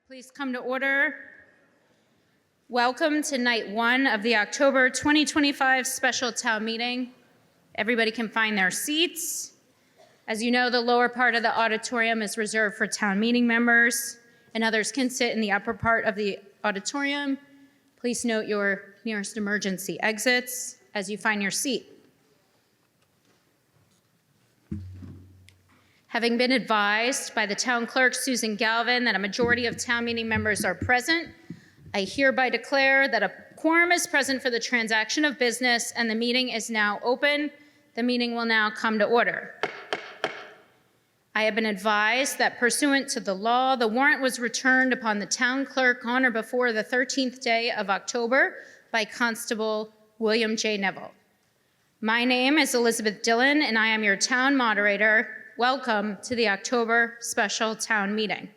Please come to order. Welcome to night one of the October 2025 special town meeting. Everybody can find their seats. As you know, the lower part of the auditorium is reserved for town meeting members, and others can sit in the upper part of the auditorium. Please note your nearest emergency exits as you find your seat. Having been advised by the town clerk, Susan Galvin, that a majority of town meeting members are present, I hereby declare that a quorum is present for the transaction of business and the meeting is now open. The meeting will now come to order. I have been advised that pursuant to the law, the warrant was returned upon the town clerk on or before the 13th day of October by Constable William J. Neville. My name is Elizabeth Dillon and I am your town moderator. Welcome to the October special town meeting.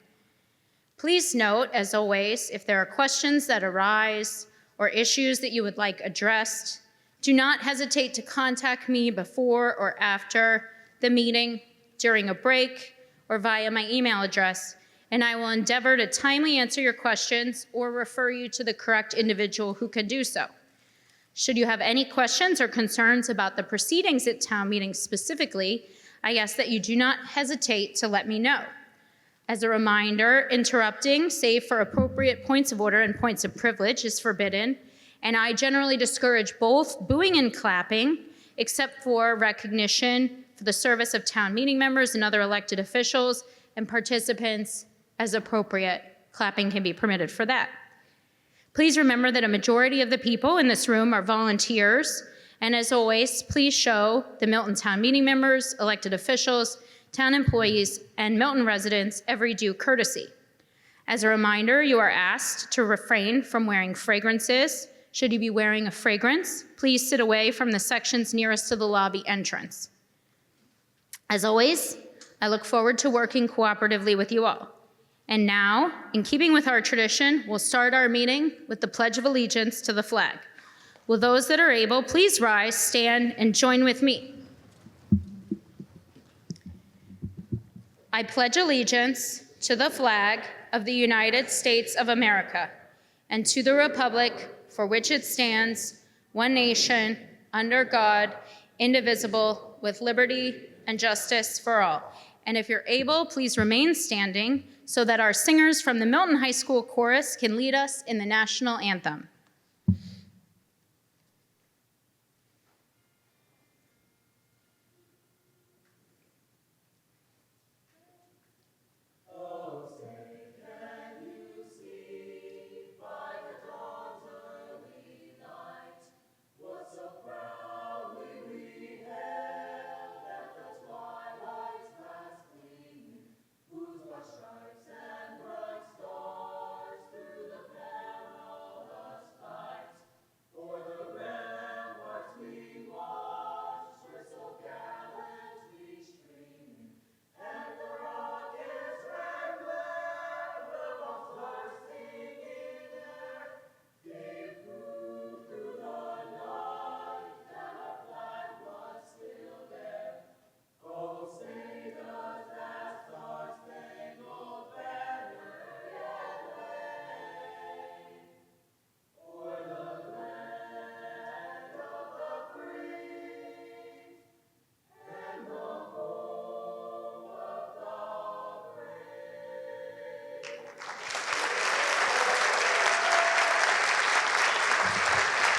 Please note, as always, if there are questions that arise or issues that you would like addressed, do not hesitate to contact me before or after the meeting, during a break, or via my email address, and I will endeavor to timely answer your questions or refer you to the correct individual who can do so. Should you have any questions or concerns about the proceedings at town meeting specifically, I ask that you do not hesitate to let me know. As a reminder, interrupting, save for appropriate points of order and points of privilege, is forbidden, and I generally discourage both booing and clapping, except for recognition for the service of town meeting members and other elected officials and participants as appropriate. Clapping can be permitted for that. Please remember that a majority of the people in this room are volunteers. And as always, please show the Milton town meeting members, elected officials, town employees, and Milton residents every due courtesy. As a reminder, you are asked to refrain from wearing fragrances. Should you be wearing a fragrance, please sit away from the sections nearest to the lobby entrance. As always, I look forward to working cooperatively with you all. And now, in keeping with our tradition, we'll start our meeting with the Pledge of Allegiance to the flag. Will those that are able please rise, stand, and join with me? I pledge allegiance to the flag of the United States of America and to the republic for which it stands, one nation, under God, indivisible, with liberty and justice for all. And if you're able, please remain standing so that our singers from the Milton High School Chorus can lead us in the national anthem.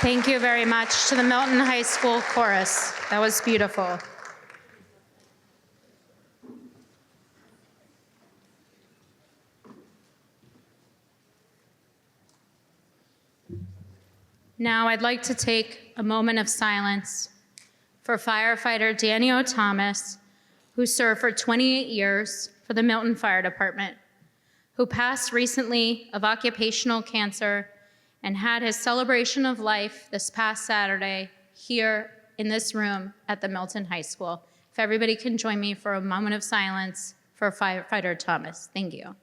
Thank you very much to the Milton High School Chorus. That was beautiful. Now I'd like to take a moment of silence for firefighter Danny O. Thomas, who served for 28 years for the Milton Fire Department, who passed recently of occupational cancer and had his celebration of life this past Saturday here in this room at the Milton High School. If everybody can join me for a moment of silence for firefighter Thomas. Thank you.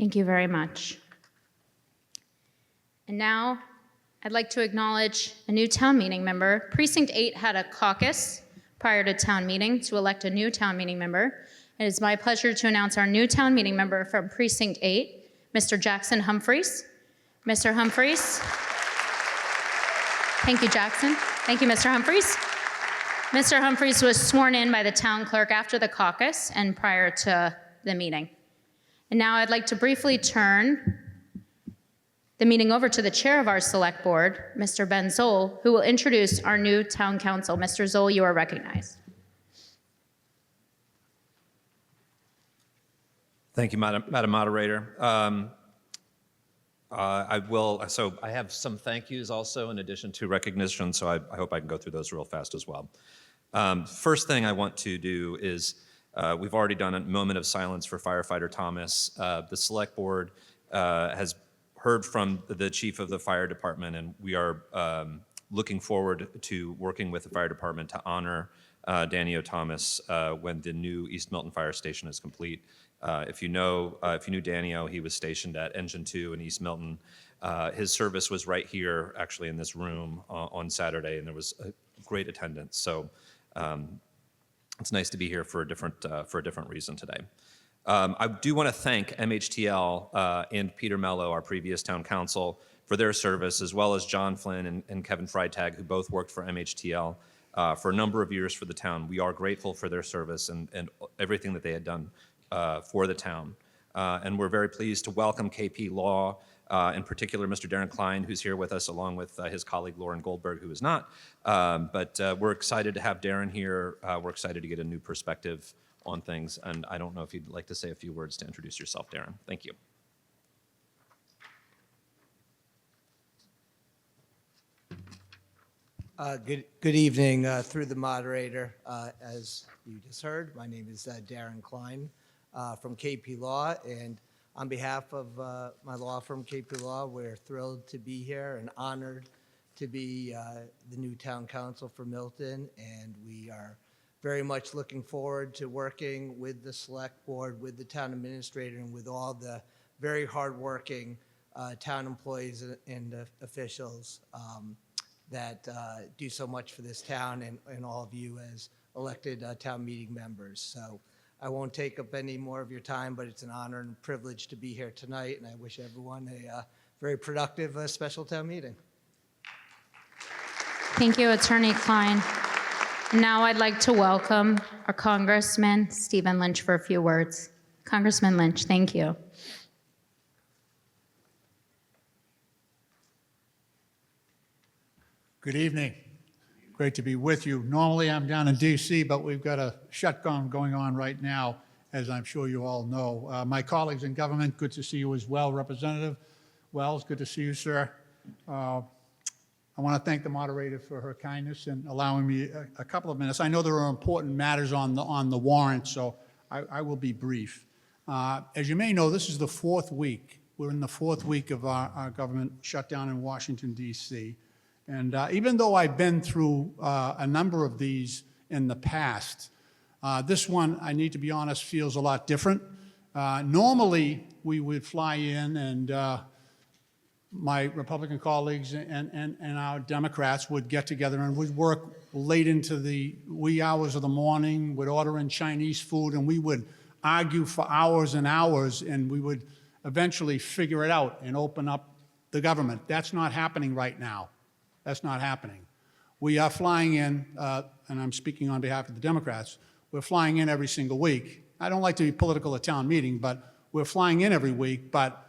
Thank you very much. And now I'd like to acknowledge a new town meeting member. Precinct 8 had a caucus prior to town meeting to elect a new town meeting member. It is my pleasure to announce our new town meeting member from Precinct 8, Mr. Jackson Humphreys. Mr. Humphreys. Thank you, Jackson. Thank you, Mr. Humphreys. Mr. Humphreys was sworn in by the town clerk after the caucus and prior to the meeting. And now I'd like to briefly turn the meeting over to the chair of our select board, Mr. Ben Zoll, who will introduce our new town council. Mr. Zoll, you are recognized. Thank you, Madam Moderator. I have some thank yous also in addition to recognition, so I hope I can go through those real fast as well. First thing I want to do is, we've already done a moment of silence for firefighter Thomas. The select board has heard from the chief of the fire department, and we are looking forward to working with the fire department to honor Danny Thomas when the new East Milton Fire Station is complete. If you knew Danny, he was stationed at Engine 2 in East Milton. His service was right here, actually in this room on Saturday, and there was a great attendance. So it's nice to be here for a different reason today. I do want to thank MHTL and Peter Mello, our previous town council, for their service, as well as John Flynn and Kevin Freitag, who both worked for MHTL for a number of years for the town. We are grateful for their service and everything that they had done for the town. And we're very pleased to welcome KP Law, in particular Mr. Darren Klein, who's here with us, along with his colleague Lauren Goldberg, who is not. But we're excited to have Darren here. We're excited to get a new perspective on things. And I don't know if you'd like to say a few words to introduce yourself, Darren. Thank you. Good evening through the moderator. As you just heard, my name is Darren Klein from KP Law, and on behalf of my law firm, KP Law, we're thrilled to be here and honored to be the new town council for Milton, and we are very much looking forward to working with the select board, with the town administrator, and with all the very hardworking town employees and officials that do so much for this town and all of you as elected town meeting members. So I won't take up any more of your time, but it's an honor and privilege to be here tonight, and I wish everyone a very productive special town meeting. Thank you, Attorney Klein. Now I'd like to welcome our Congressman, Stephen Lynch, for a few words. Congressman Lynch, thank you. Good evening. Great to be with you. Normally I'm down in D.C., but we've got a shutdown going on right now, as I'm sure you all know. My colleagues in government, good to see you as well. Representative Wells, good to see you, sir. I want to thank the moderator for her kindness in allowing me a couple of minutes. I know there are important matters on the warrant, so I will be brief. As you may know, this is the fourth week. We're in the fourth week of our government shutdown in Washington, D.C. And even though I've been through a number of these in the past, this one, I need to be honest, feels a lot different. Normally, we would fly in and my Republican colleagues and our Democrats would get together and we'd work late into the wee hours of the morning, would order in Chinese food, and we would argue for hours and hours, and we would eventually figure it out and open up the government. That's not happening right now. That's not happening. We are flying in, and I'm speaking on behalf of the Democrats, we're flying in every single week. I don't like to be political at town meeting, but we're flying in every week, but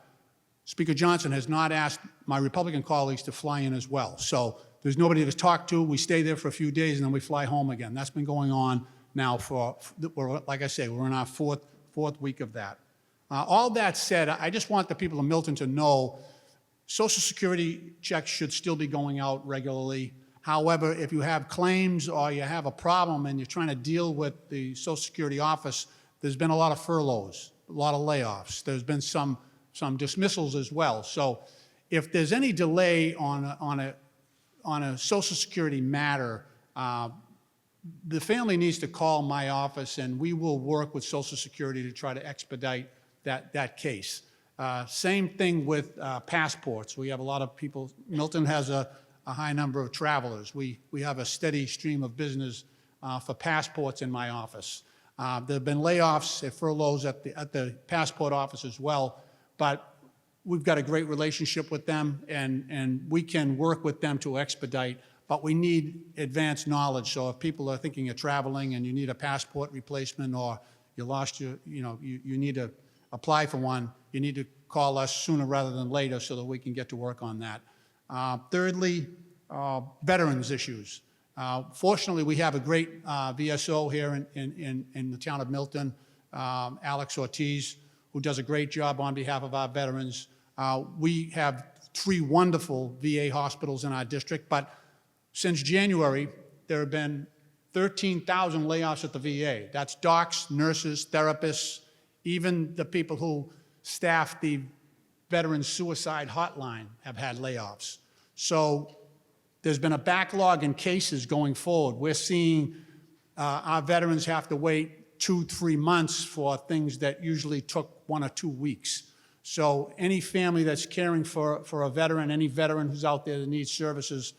Speaker Johnson has not asked my Republican colleagues to fly in as well. So there's nobody to talk to. We stay there for a few days and then we fly home again. That's been going on now for, like I say, we're in our fourth week of that. All that said, I just want the people of Milton to know Social Security checks should still be going out regularly. However, if you have claims or you have a problem and you're trying to deal with the Social Security office, there's been a lot of furloughs, a lot of layoffs. There's been some dismissals as well. So if there's any delay on a Social Security matter, the family needs to call my office and we will work with Social Security to try to expedite that case. Same thing with passports. We have a lot of people, Milton has a high number of travelers. We have a steady stream of business for passports in my office. There have been layoffs, furloughs at the passport office as well, but we've got a great relationship with them, and we can work with them to expedite, but we need advanced knowledge. So if people are thinking of traveling and you need a passport replacement, or you lost your, you need to apply for one, you need to call us sooner rather than later so that we can get to work on that. Thirdly, veterans issues. Fortunately, we have a great VSO here in the town of Milton, Alex Ortiz, who does a great job on behalf of our veterans. We have 3 wonderful VA hospitals in our district, but since January, there have been 13,000 layoffs at the VA. That's docs, nurses, therapists, even the people who staff the Veterans Suicide Hotline have had layoffs. So there's been a backlog in cases going forward. We're seeing our veterans have to wait 2-3 months for things that usually took 1 or 2 weeks. So any family that's caring for a veteran, any veteran who's out there that needs services,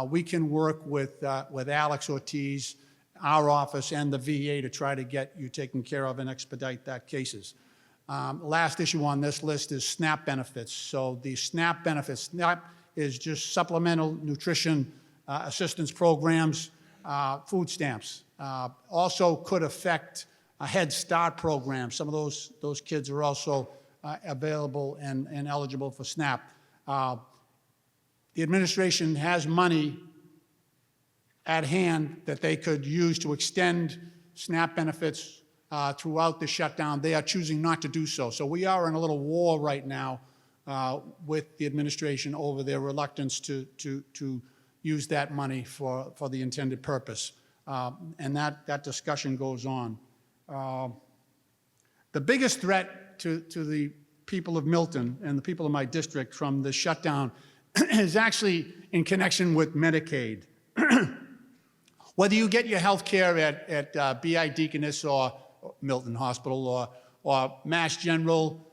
we can work with Alex Ortiz, our office, and the VA to try to get you taken care of and expedite that cases. Last issue on this list is SNAP benefits. So the SNAP benefits, SNAP is just supplemental nutrition assistance programs, food stamps. Also could affect a Head Start program. Some of those kids are also available and eligible for SNAP. The administration has money at hand that they could use to extend SNAP benefits throughout the shutdown. They are choosing not to do so. So we are in a little war right now with the administration over their reluctance to use that money for the intended purpose. And that discussion goes on. The biggest threat to the people of Milton and the people of my district from the shutdown is actually in connection with Medicaid. Whether you get your health care at BI Deaconess or Milton Hospital or Mass General,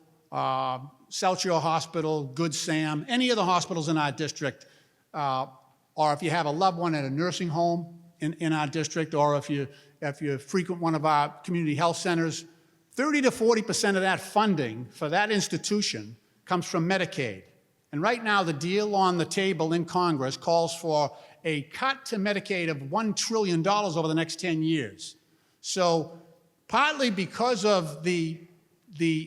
South Shore Hospital, Good Sam, any of the hospitals in our district, or if you have a loved one at a nursing home in our district, or if you frequent one of our community health centers, 30 to 40% of that funding for that institution comes from Medicaid. And right now, the deal on the table in Congress calls for a cut to Medicaid of $1 trillion over the next 10 years. So partly because of the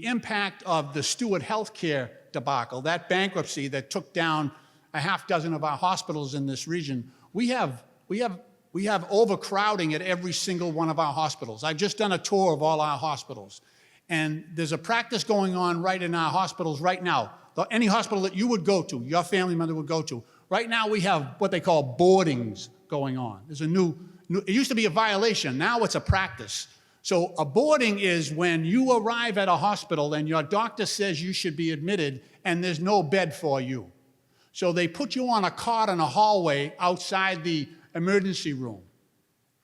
impact of the Stewart Healthcare debacle, that bankruptcy that took down a half dozen of our hospitals in this region, we have overcrowding at every single one of our hospitals. I've just done a tour of all our hospitals. And there's a practice going on right in our hospitals right now. Any hospital that you would go to, your family member would go to. Right now we have what they call boardings going on. There's a new, it used to be a violation, now it's a practice. So a boarding is when you arrive at a hospital and your doctor says you should be admitted and there's no bed for you. So they put you on a cot in a hallway outside the emergency room.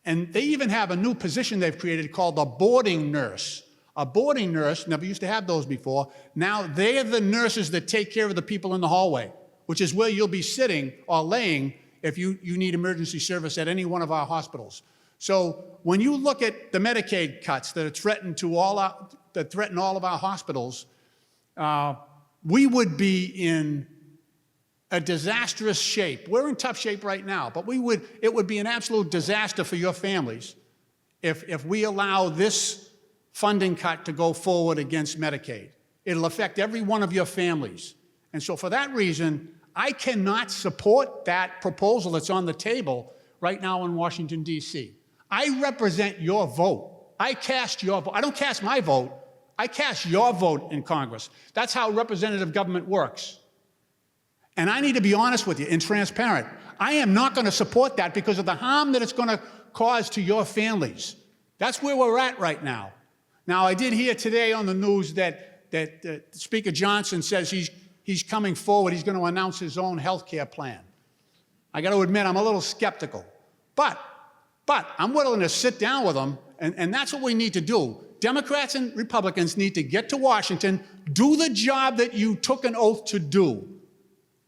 And they even have a new position they've created called a boarding nurse. A boarding nurse, never used to have those before, now they are the nurses that take care of the people in the hallway, which is where you'll be sitting or laying if you need emergency service at any one of our hospitals. So when you look at the Medicaid cuts that threaten all of our hospitals, we would be in a disastrous shape. We're in tough shape right now, but it would be an absolute disaster for your families if we allow this funding cut to go forward against Medicaid. It'll affect every one of your families. And so for that reason, I cannot support that proposal that's on the table right now in Washington, D.C. I represent your vote. I cast your vote. I don't cast my vote. I cast your vote in Congress. That's how representative government works. And I need to be honest with you and transparent. I am not going to support that because of the harm that it's going to cause to your families. That's where we're at right now. Now, I did hear today on the news that Speaker Johnson says he's coming forward. He's going to announce his own health care plan. I got to admit, I'm a little skeptical. But I'm willing to sit down with him, and that's what we need to do. Democrats and Republicans need to get to Washington, do the job that you took an oath to do,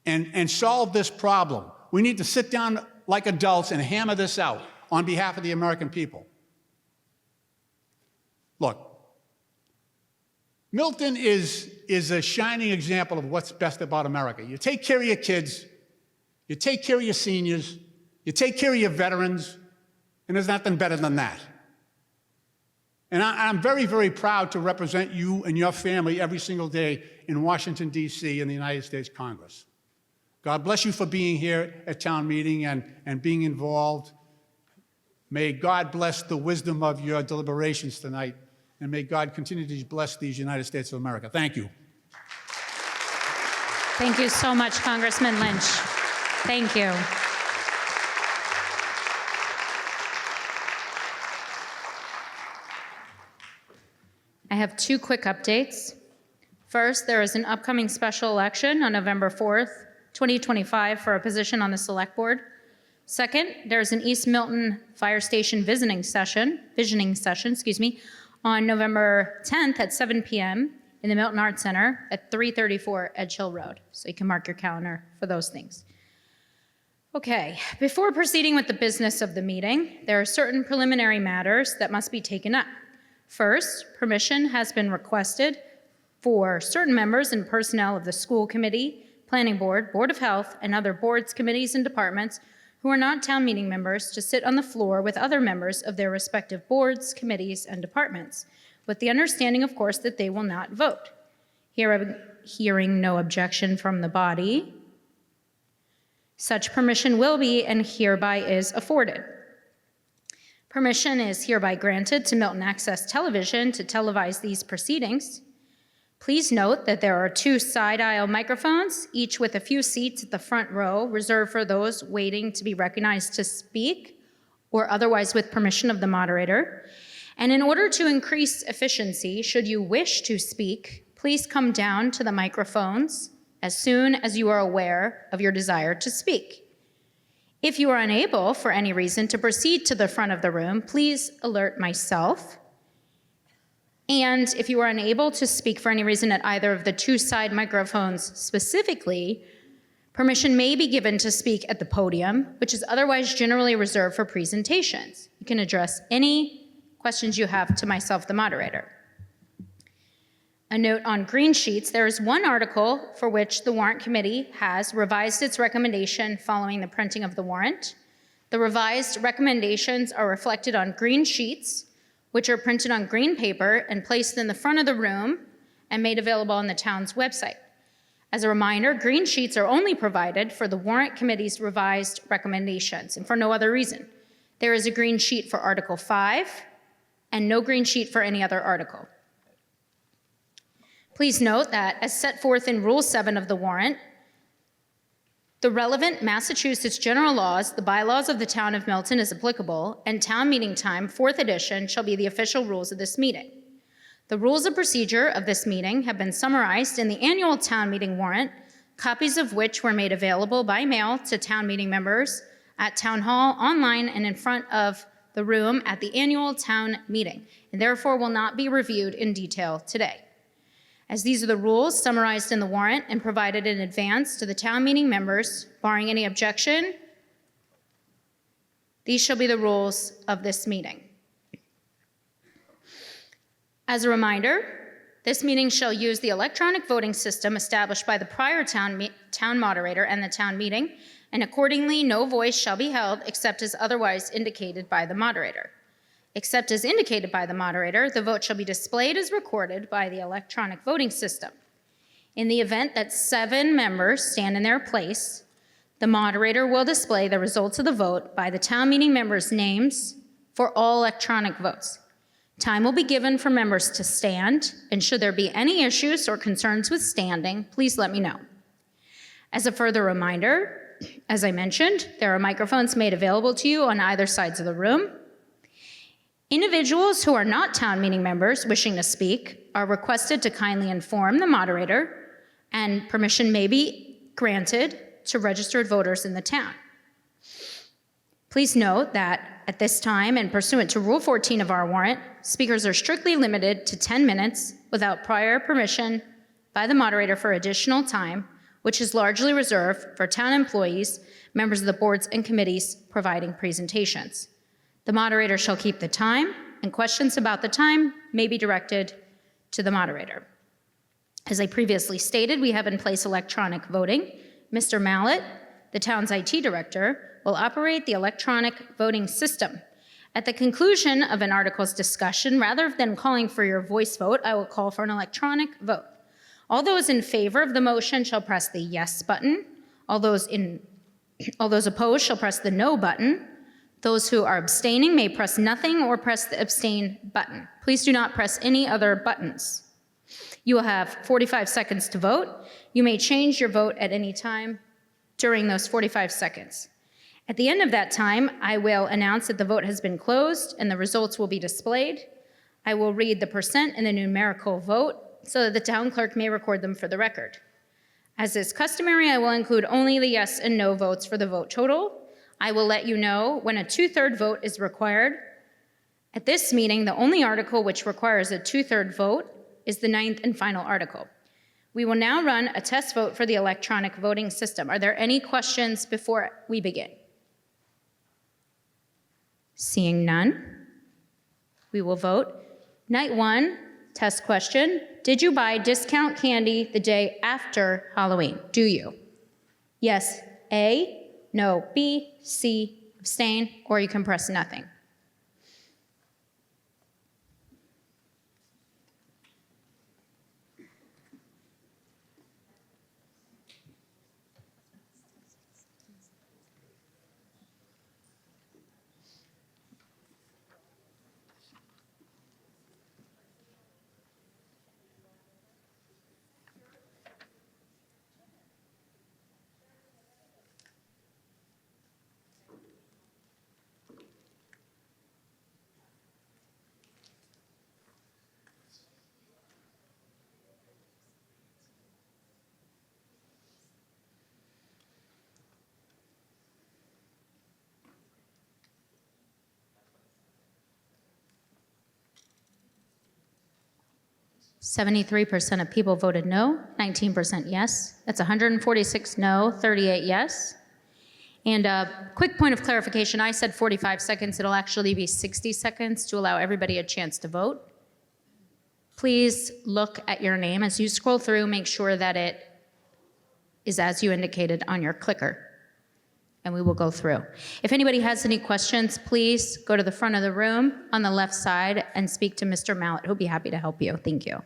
and solve this problem. We need to sit down like adults and hammer this out on behalf of the American people. Look, Milton is a shining example of what's best about America. You take care of your kids, you take care of your seniors, you take care of your veterans, and there's nothing better than that. And I'm very, very proud to represent you and your family every single day in Washington, D.C. in the United States Congress. God bless you for being here at town meeting and being involved. May God bless the wisdom of your deliberations tonight, and may God continue to bless these United States of America. Thank you. Thank you so much, Congressman Lynch. Thank you. I have two quick updates. First, there is an upcoming special election on November 4th, 2025 for a position on the Select Board. Second, there's an East Milton Fire Station visioning session, on November 10th at 7 p.m. in the Milton Arts Center at 334 Edge Hill Road. So you can mark your calendar for those things. Okay, before proceeding with the business of the meeting, there are certain preliminary matters that must be taken up. First, permission has been requested for certain members and personnel of the school committee, planning board, board of health, and other boards, committees, and departments who are not town meeting members to sit on the floor with other members of their respective boards, committees, and departments, with the understanding, of course, that they will not vote. Hearing no objection from the body, such permission will be and hereby is afforded. Permission is hereby granted to Milton Access Television to televise these proceedings. Please note that there are 2 side aisle microphones, each with a few seats at the front row, reserved for those waiting to be recognized to speak, or otherwise with permission of the moderator. And in order to increase efficiency, should you wish to speak, please come down to the microphones as soon as you are aware of your desire to speak. If you are unable, for any reason, to proceed to the front of the room, please alert myself. And if you are unable to speak for any reason at either of the 2 side microphones specifically, permission may be given to speak at the podium, which is otherwise generally reserved for presentations. You can address any questions you have to myself, the moderator. A note on green sheets, there is one article for which the warrant committee has revised its recommendation following the printing of the warrant. The revised recommendations are reflected on green sheets, which are printed on green paper and placed in the front of the room and made available on the town's website. As a reminder, green sheets are only provided for the warrant committee's revised recommendations and for no other reason. There is a green sheet for Article 5 and no green sheet for any other article. Please note that, as set forth in Rule 7 of the warrant, the relevant Massachusetts general laws, the bylaws of the town of Milton is applicable, and town meeting time, 4th edition, shall be the official rules of this meeting. The rules of procedure of this meeting have been summarized in the annual town meeting warrant, copies of which were made available by mail to town meeting members at Town Hall, online, and in front of the room at the annual town meeting, and therefore will not be reviewed in detail today. As these are the rules summarized in the warrant and provided in advance to the town meeting members, barring any objection, these shall be the rules of this meeting. As a reminder, this meeting shall use the electronic voting system established by the prior town moderator and the town meeting, and accordingly, no voice shall be held except as otherwise indicated by the moderator. Except as indicated by the moderator, the vote shall be displayed as recorded by the electronic voting system. In the event that 7 members stand in their place, the moderator will display the results of the vote by the town meeting members' names for all electronic votes. Time will be given for members to stand, and should there be any issues or concerns with standing, please let me know. As a further reminder, as I mentioned, there are microphones made available to you on either sides of the room. Individuals who are not town meeting members wishing to speak are requested to kindly inform the moderator, and permission may be granted to registered voters in the town. Please note that at this time, and pursuant to Rule 14 of our warrant, speakers are strictly limited to 10 minutes without prior permission by the moderator for additional time, which is largely reserved for town employees, members of the boards and committees providing presentations. The moderator shall keep the time, and questions about the time may be directed to the moderator. As I previously stated, we have in place electronic voting. Mr. Mallett, the town's IT director, will operate the electronic voting system. At the conclusion of an article's discussion, rather than calling for your voice vote, I will call for an electronic vote. All those in favor of the motion shall press the yes button. All those opposed shall press the no button. Those who are abstaining may press nothing or press the abstain button. Please do not press any other buttons. You will have 45 seconds to vote. You may change your vote at any time during those 45 seconds. At the end of that time, I will announce that the vote has been closed and the results will be displayed. I will read the percent and the numerical vote so that the town clerk may record them for the record. As is customary, I will include only the yes and no votes for the vote total. I will let you know when a 2/3 vote is required. At this meeting, the only article which requires a 2/3 vote is the 9th and final article. We will now run a test vote for the electronic voting system. Are there any questions before we begin? Seeing none, we will vote. Night 1, test question. Did you buy discount candy the day after Halloween? Do you? Yes, A, no, B, C, abstain, or you can press nothing. %73% of people voted no, 19% yes. That's 146 no, 38 yes. And a quick point of clarification, I said 45 seconds. It'll actually be 60 seconds to allow everybody a chance to vote. Please look at your name as you scroll through, make sure that it is as you indicated on your clicker, and we will go through. If anybody has any questions, please go to the front of the room on the left side and speak to Mr. Mallett. He'll be happy to help you. Thank you.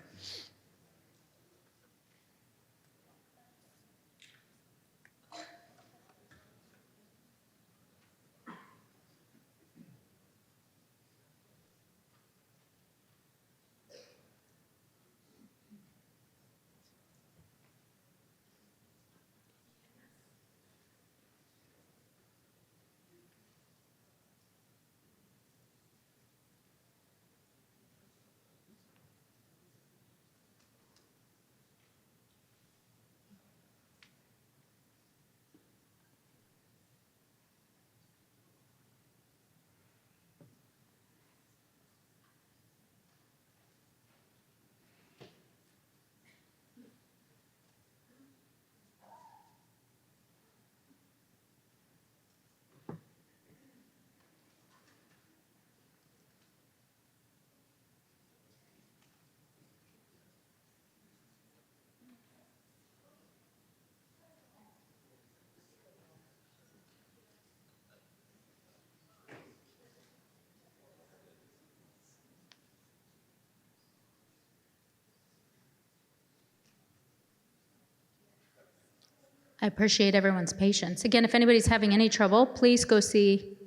I appreciate everyone's patience. Again, if anybody's having any trouble, please go see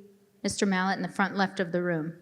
Mr. Mallett in the front left of the room.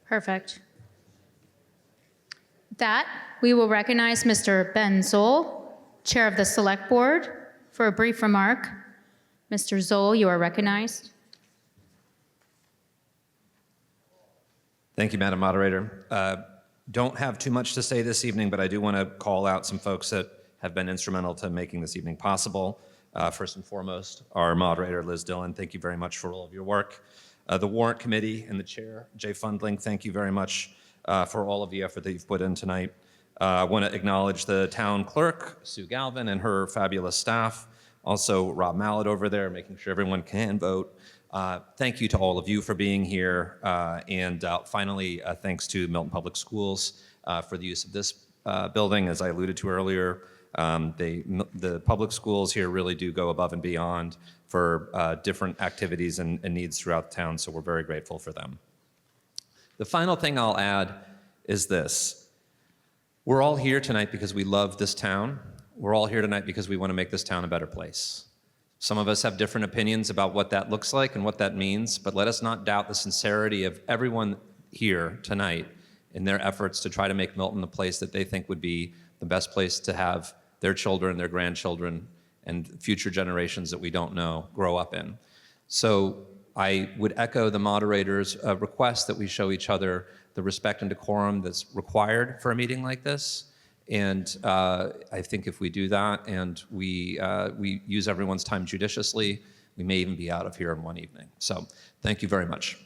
Perfect. With that, we will recognize Mr. Ben Zoll, Chair of the Select Board, for a brief remark. Mr. Zoll, you are recognized. Thank you, Madam Moderator. Don't have too much to say this evening, but I do want to call out some folks that have been instrumental to making this evening possible. First and foremost, our moderator, Liz Dillon, thank you very much for all of your work. The Warrant Committee and the Chair, Jay Fundling, thank you very much for all of the effort that you've put in tonight. I want to acknowledge the Town Clerk, Sue Galvin, and her fabulous staff. Also, Rob Mallet over there, making sure everyone can vote. Thank you to all of you for being here. And finally, thanks to Milton Public Schools for the use of this building. As I alluded to earlier, the public schools here really do go above and beyond for different activities and needs throughout the town, so we're very grateful for them. The final thing I'll add is this. We're all here tonight because we love this town. We're all here tonight because we want to make this town a better place. Some of us have different opinions about what that looks like and what that means, but let us not doubt the sincerity of everyone here tonight in their efforts to try to make Milton the place that they think would be the best place to have their children, their grandchildren, and future generations that we don't know grow up in. So I would echo the moderator's request that we show each other the respect and decorum that's required for a meeting like this. And I think if we do that and we use everyone's time judiciously, we may even be out of here in one evening. So thank you very much.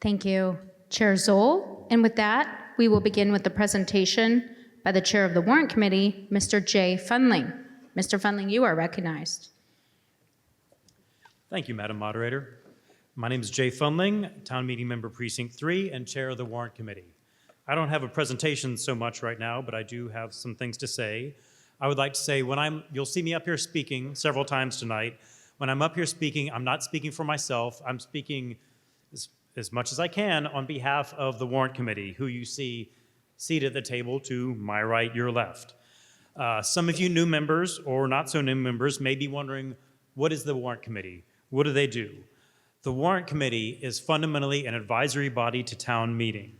Thank you, Chair Zoll. And with that, we will begin with the presentation by the Chair of the Warrant Committee, Mr. Jay Fundling. Mr. Fundling, you are recognized. Thank you, Madam Moderator. My name is Jay Fundling, Town Meeting Member Precinct 3 and Chair of the Warrant Committee. I don't have a presentation so much right now, but I do have some things to say. I would like to say you'll see me up here speaking several times tonight. When I'm up here speaking, I'm not speaking for myself. I'm speaking as much as I can on behalf of the Warrant Committee, who you see seated at the table to my right, your left. Some of you new members or not so new members may be wondering, what is the Warrant Committee? What do they do? The Warrant Committee is fundamentally an advisory body to town meeting.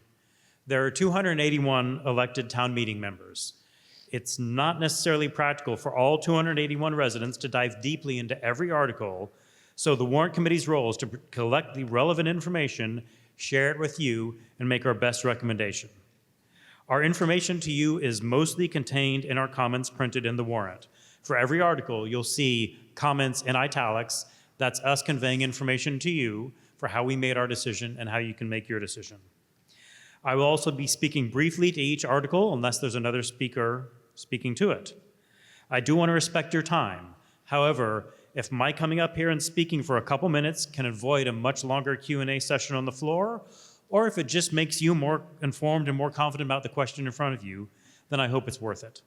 There are 281 elected town meeting members. It's not necessarily practical for all 281 residents to dive deeply into every article, so the Warrant Committee's role is to collect the relevant information, share it with you, and make our best recommendation. Our information to you is mostly contained in our comments printed in the warrant. For every article, you'll see comments in italics. That's us conveying information to you for how we made our decision and how you can make your decision. I will also be speaking briefly to each article unless there's another speaker speaking to it. I do want to respect your time. However, if my coming up here and speaking for a couple minutes can avoid a much longer Q&A session on the floor, or if it just makes you more informed and more confident about the question in front of you, then I hope it's worth it.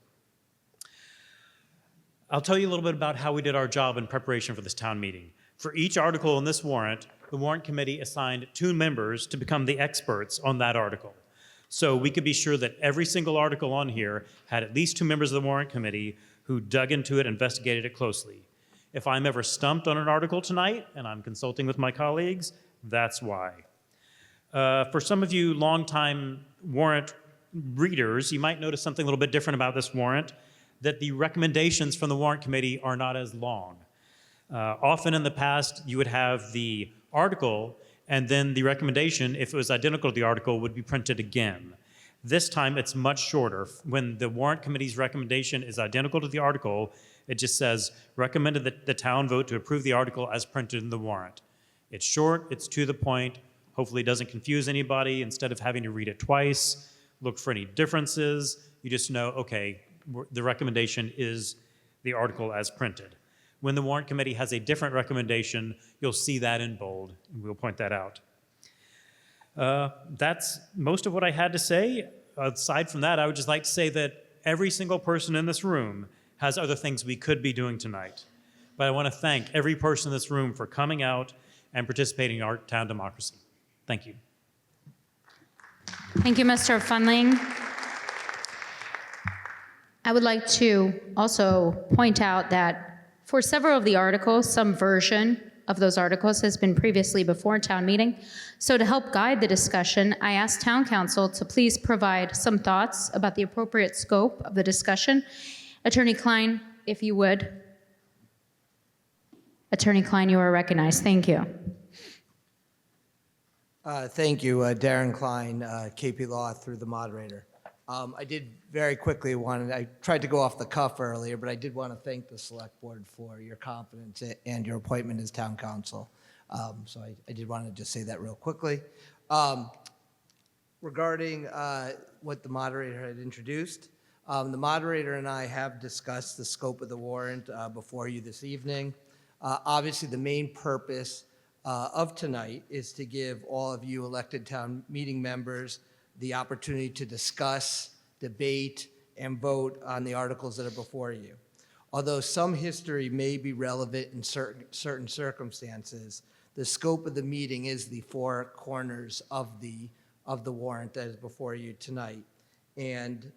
I'll tell you a little bit about how we did our job in preparation for this town meeting. For each article in this warrant, the Warrant Committee assigned 2 members to become the experts on that article. So we could be sure that every single article on here had at least 2 members of the Warrant Committee who dug into it, investigated it closely. If I'm ever stumped on an article tonight and I'm consulting with my colleagues, that's why. For some of you longtime warrant readers, you might notice something a little bit different about this warrant, that the recommendations from the Warrant Committee are not as long. Often in the past, you would have the article and then the recommendation, if it was identical to the article, would be printed again. This time, it's much shorter. When the Warrant Committee's recommendation is identical to the article, it just says, recommended that the town vote to approve the article as printed in the warrant. It's short, it's to the point, hopefully it doesn't confuse anybody. Instead of having to read it twice, look for any differences, you just know, okay, the recommendation is the article as printed. When the Warrant Committee has a different recommendation, you'll see that in bold, and we'll point that out. That's most of what I had to say. Aside from that, I would just like to say that every single person in this room has other things we could be doing tonight. But I want to thank every person in this room for coming out and participating in our town democracy. Thank you. Thank you, Mr. Fundling. I would like to also point out that for several of the articles, some version of those articles has been previously before town meeting. So to help guide the discussion, I asked town council to please provide some thoughts about the appropriate scope of the discussion. Attorney Klein, if you would. Attorney Klein, you are recognized. Thank you. Thank you, Darren Klein, KP Law, through the moderator. I did very quickly I tried to go off the cuff earlier, but I did want to thank the select board for your confidence and your appointment as town council. So I did want to just say that real quickly. Regarding what the moderator had introduced, the moderator and I have discussed the scope of the warrant before you this evening. Obviously, the main purpose of tonight is to give all of you elected town meeting members the opportunity to discuss, debate, and vote on the articles that are before you. Although some history may be relevant in certain circumstances, the scope of the meeting is the four corners of the warrant that is before you tonight. And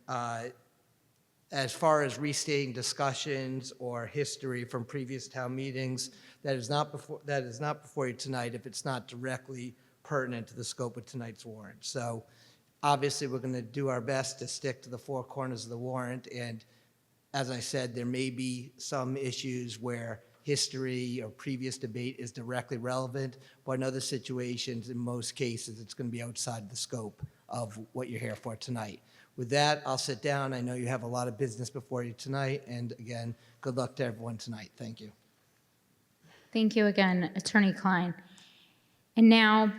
as far as restating discussions or history from previous town meetings, that is not before you tonight if it's not directly pertinent to the scope of tonight's warrant. So obviously, we're going to do our best to stick to the four corners of the warrant. And as I said, there may be some issues where history or previous debate is directly relevant, but in other situations, in most cases, it's going to be outside the scope of what you're here for tonight. With that, I'll sit down. I know you have a lot of business before you tonight. And again, good luck to everyone tonight. Thank you. Thank you again, Attorney Klein. And now,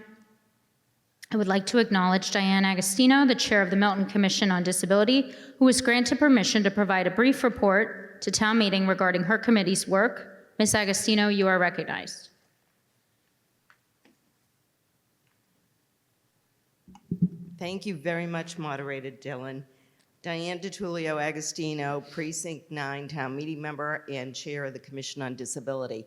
I would like to acknowledge Diane Agostino, the chair of the Milton Commission on Disability, who was granted permission to provide a brief report to town meeting regarding her committee's work. Ms. Agostino, you are recognized. Thank you very much, Moderator Dillon. Diane DiTullio Agostino, Precinct 9 Town Meeting Member and Chair of the Commission on Disability.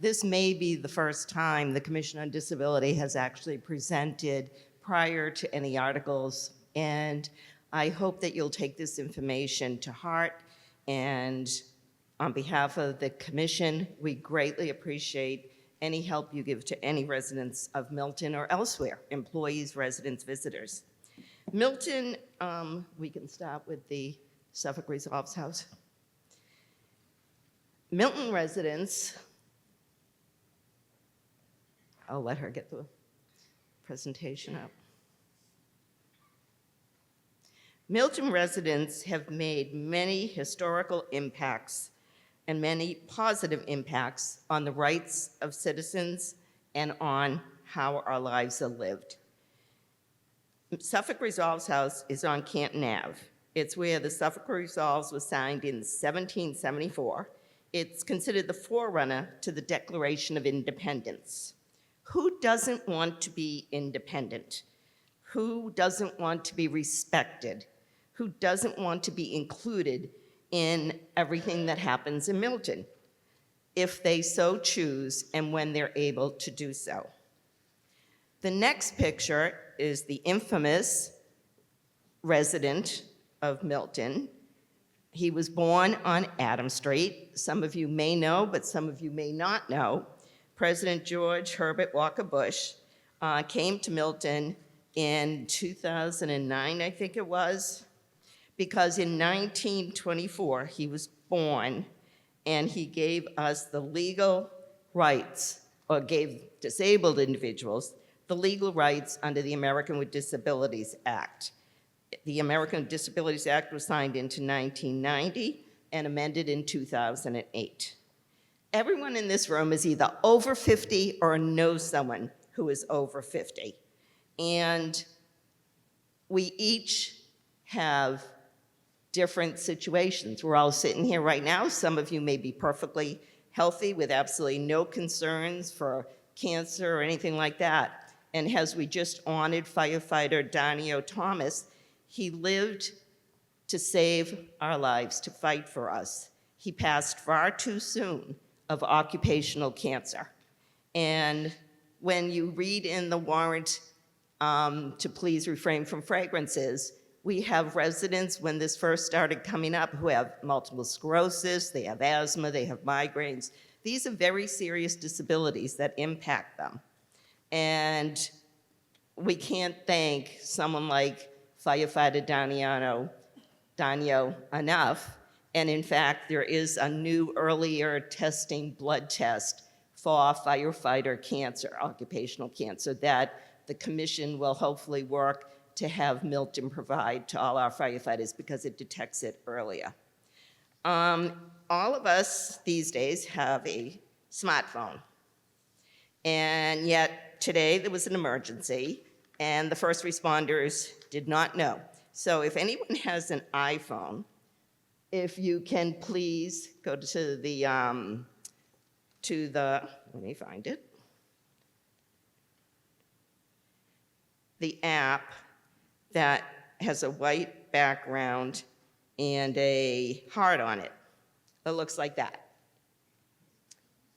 This may be the first time the Commission on Disability has actually presented prior to any articles, and I hope that you'll take this information to heart. And on behalf of the Commission, we greatly appreciate any help you give to any residents of Milton or elsewhere, employees, residents, visitors. Milton, we can start with the Suffolk Resolves House. Milton residents, I'll let her get the presentation up. Milton residents have made many historical impacts and many positive impacts on the rights of citizens and on how our lives are lived. Suffolk Resolves House is on Canton Ave. It's where the Suffolk Resolves was signed in 1774. It's considered the forerunner to the Declaration of Independence. Who doesn't want to be independent? Who doesn't want to be respected? Who doesn't want to be included in everything that happens in Milton, if they so choose and when they're able to do so? The next picture is the infamous resident of Milton. He was born on Adam Street. Some of you may know, but some of you may not know. President George Herbert Walker Bush came to Milton in 2009, I think it was, because in 1924 he was born and he gave us the legal rights, or gave disabled individuals the legal rights under the American with Disabilities Act. The American with Disabilities Act was signed into 1990 and amended in 2008. Everyone in this room is either over 50 or knows someone who is over 50. And we each have different situations. We're all sitting here right now. Some of you may be perfectly healthy with absolutely no concerns for cancer or anything like that. And as we just honored firefighter Darnio Thomas, he lived to save our lives, to fight for us. He passed far too soon of occupational cancer. And when you read in the warrant to please refrain from fragrances, we have residents, when this first started coming up, who have multiple sclerosis, they have asthma, they have migraines, These are very serious disabilities that impact them. And we can't thank someone like firefighter Danio enough. And in fact, there is a new earlier testing blood test for firefighter cancer, occupational cancer, that the commission will hopefully work to have Milton provide to all our firefighters because it detects it earlier. All of us these days have a smartphone. And yet today there was an emergency and the first responders did not know. So if anyone has an iPhone, if you can please go to the, let me find it. The app that has a white background and a heart on it. It looks like that.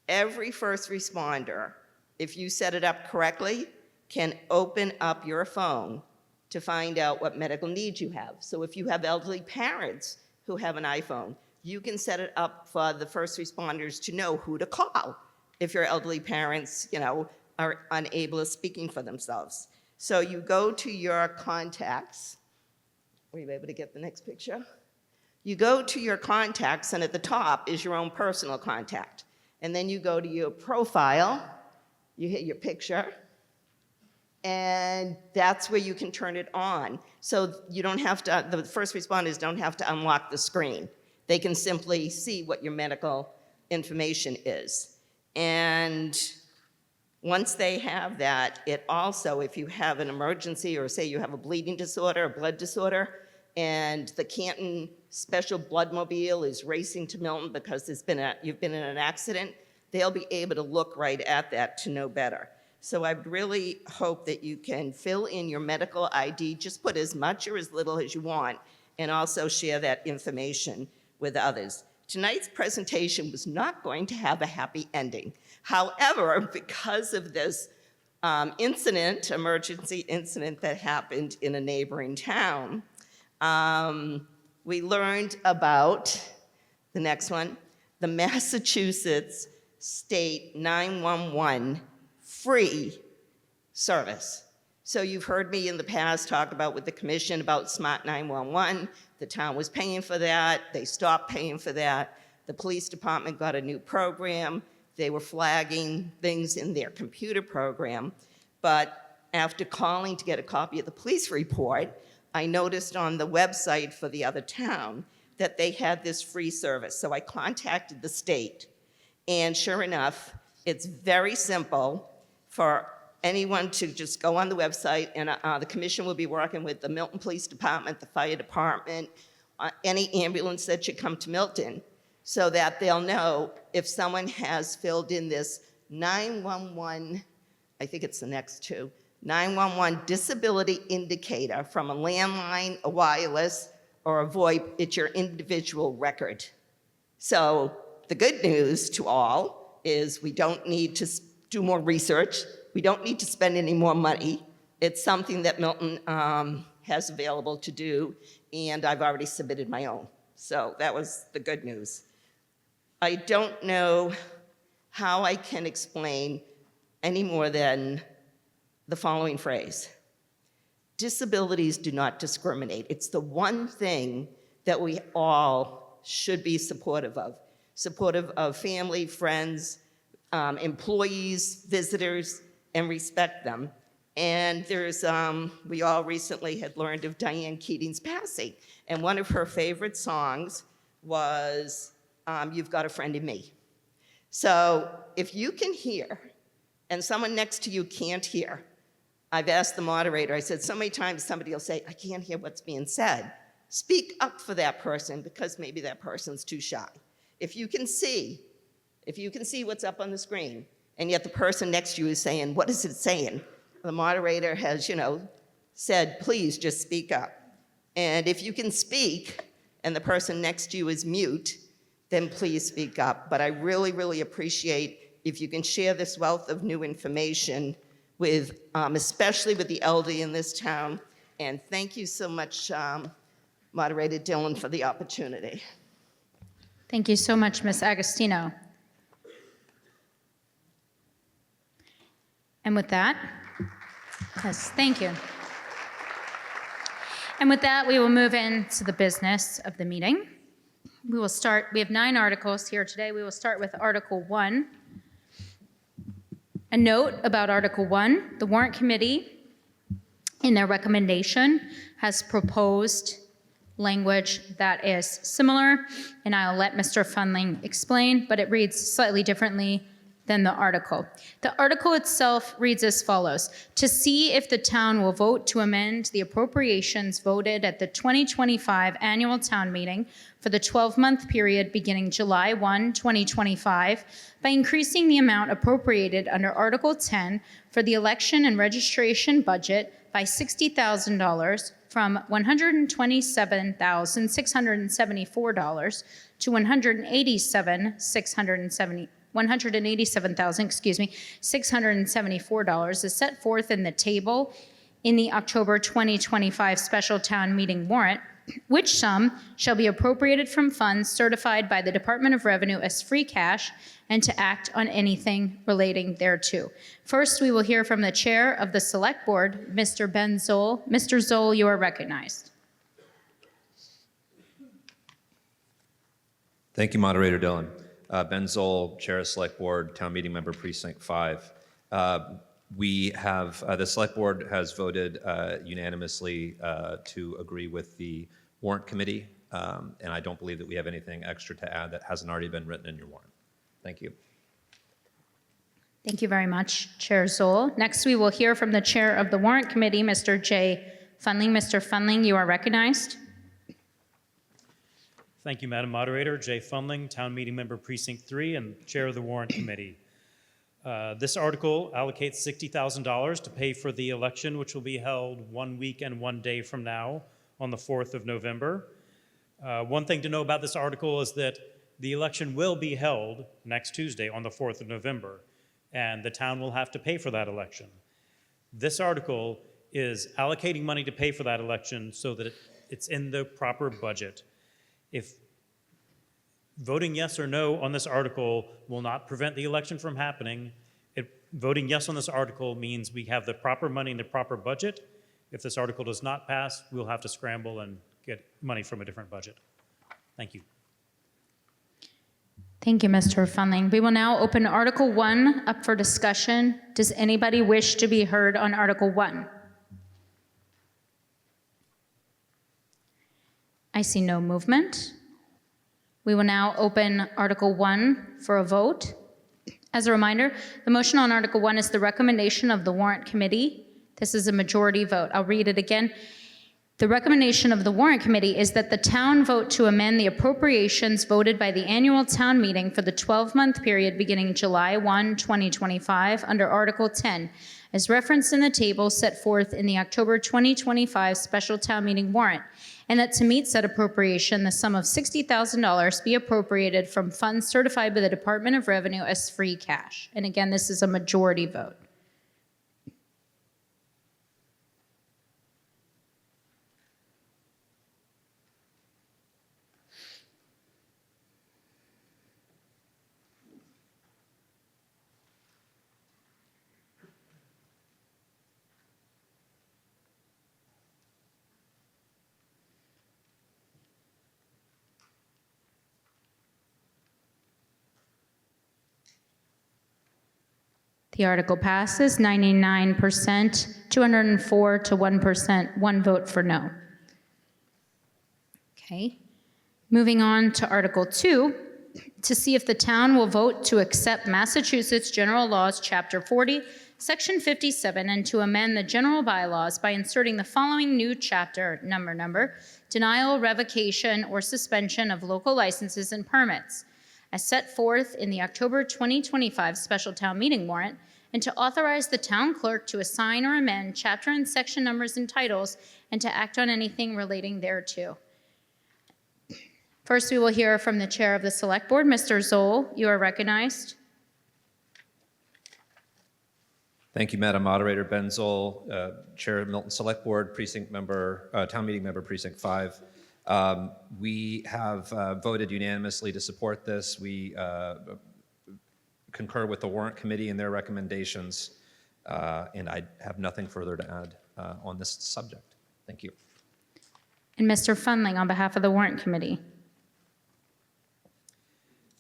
Every first responder, if you set it up correctly, can open up your phone to find out what medical needs you have. So if you have elderly parents who have an iPhone, you can set it up for the first responders to know who to call if your elderly parents, are unable of speaking for themselves. So you go to your contacts. Were you able to get the next picture? You go to your contacts, and at the top is your own personal contact. And then you go to your profile, you hit your picture, and that's where you can turn it on. So you don't have to, the first responders don't have to unlock the screen. They can simply see what your medical information is. And once they have that, it also, if you have an emergency or say you have a bleeding disorder, a blood disorder, and the Canton Special Blood Mobile is racing to Milton because you've been in an accident, they'll be able to look right at that to know better. So I really hope that you can fill in your medical ID, just put as much or as little as you want, and also share that information with others. Tonight's presentation was not going to have a happy ending. However, because of this emergency incident that happened in a neighboring town, we learned about, the next one, the Massachusetts State 911 free service. So you've heard me in the past talk about with the commission about Smart 911. The town was paying for that. They stopped paying for that. The police department got a new program. They were flagging things in their computer program. But after calling to get a copy of the police report, I noticed on the website for the other town that they had this free service. So I contacted the state. And sure enough, it's very simple for anyone to just go on the website, and the commission will be working with the Milton Police Department, the fire department, any ambulance that should come to Milton, so that they'll know if someone has filled in this 911, I think it's the next two, 911 disability indicator from a landline, a wireless, or a VoIP. It's your individual record. So the good news to all is we don't need to do more research. We don't need to spend any more money. It's something that Milton has available to do, and I've already submitted my own. So that was the good news. I don't know how I can explain any more than the following phrase. Disabilities do not discriminate. It's the one thing that we all should be supportive of family, friends, employees, visitors, and respect them. And there's, we all recently had learned of Diane Keating's passing, and one of her favorite songs was You've Got a Friend in Me. So if you can hear, and someone next to you can't hear, I've asked the moderator, I said, so many times somebody will say, I can't hear what's being said. Speak up for that person, because maybe that person's too shy. If you can see what's up on the screen, and yet the person next to you is saying, what is it saying? The moderator has, said, please just speak up. And if you can speak, and the person next to you is mute, then please speak up. But I really, really appreciate if you can share this wealth of new information with, especially with the elderly in this town. And thank you so much, Moderator Dillon, for the opportunity. Thank you so much, Ms. Agostino. And with that, yes, thank you. And with that, we will move into the business of the meeting. We have 9 articles here today. We will start with Article 1. A note about Article 1, the Warrant Committee, in their recommendation, has proposed language that is similar, and I'll let Mr. Fundling explain, but it reads slightly differently than the article. The article itself reads as follows: to see if the town will vote to amend the appropriations voted at the 2025 annual town meeting for the 12-month period beginning July 1, 2025, by increasing the amount appropriated under Article 10 for the election and registration budget by $60,000 from $127,674 to $187,674 is set forth in the table in the October 2025 special town meeting warrant, which sum shall be appropriated from funds certified by the Department of Revenue as free cash and to act on anything relating thereto. First, we will hear from the Chair of the Select Board, Mr. Ben Zoll. Mr. Zoll, you are recognized. Thank you, Moderator Dillon. Ben Zoll, Chair of Select Board, Town Meeting Member Precinct 5. We have, the Select Board has voted unanimously to agree with the Warrant Committee, and I don't believe that we have anything extra to add that hasn't already been written in your warrant. Thank you. Thank you very much, Chair Zoll. Next, we will hear from the Chair of the Warrant Committee, Mr. Jay Fundling. Mr. Fundling, you are recognized. Thank you, Madam Moderator. Jay Fundling, Town Meeting Member Precinct 3 and Chair of the Warrant Committee. This article allocates $60,000 to pay for the election, which will be held 1 week and 1 day from now on the 4th of November. One thing to know about this article is that the election will be held next Tuesday on the 4th of November, and the town will have to pay for that election. This article is allocating money to pay for that election so that it's in the proper budget. If voting yes or no on this article will not prevent the election from happening, voting yes on this article means we have the proper money in the proper budget. If this article does not pass, we'll have to scramble and get money from a different budget. Thank you. Thank you, Mr. Fundling. We will now open Article 1 up for discussion. Does anybody wish to be heard on Article 1? I see no movement. We will now open Article 1 for a vote. As a reminder, the motion on Article 1 is the recommendation of the Warrant Committee. This is a majority vote. I'll read it again. The recommendation of the Warrant Committee is that the town vote to amend the appropriations voted by the annual town meeting for the 12-month period beginning July 1, 2025, under Article 10, as referenced in the table set forth in the October 2025 special town meeting warrant, and that to meet said appropriation, the sum of $60,000 be appropriated from funds certified by the Department of Revenue as free cash. And again, this is a majority vote. The article passes 99%, 204 to 1%, 1 vote for no. Okay. Moving on to Article 2, to see if the town will vote to accept Massachusetts General Laws, Chapter 40, Section 57, and to amend the general bylaws by inserting the following new chapter, number, denial, revocation, or suspension of local licenses and permits, as set forth in the October 2025 special town meeting warrant, and to authorize the town clerk to assign or amend chapter and section numbers and titles, and to act on anything relating thereto. First, we will hear from the Chair of the Select Board, Mr. Zoll. You are recognized. Thank you, Madam Moderator. Ben Zoll, Chair of Milton Select Board, Precinct Member, Town Meeting Member, Precinct 5. We have voted unanimously to support this. We concur with the Warrant Committee and their recommendations. And I have nothing further to add on this subject. Thank you. And Mr. Fundling, on behalf of the Warrant Committee.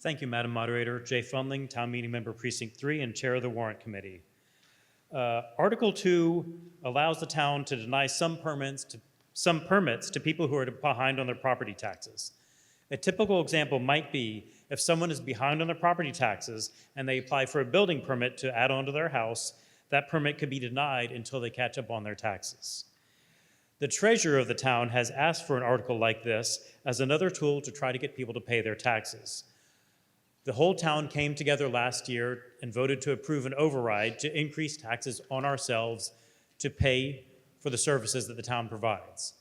Thank you, Madam Moderator. Jay Fundling, Town Meeting Member Precinct 3 and Chair of the Warrant Committee. Article 2 allows the town to deny some permits to people who are behind on their property taxes. A typical example might be if someone is behind on their property taxes and they apply for a building permit to add on to their house, that permit could be denied until they catch up on their taxes. The treasurer of the town has asked for an article like this as another tool to try to get people to pay their taxes. The whole town came together last year and voted to approve an override to increase taxes on ourselves to pay for the services that the town provides.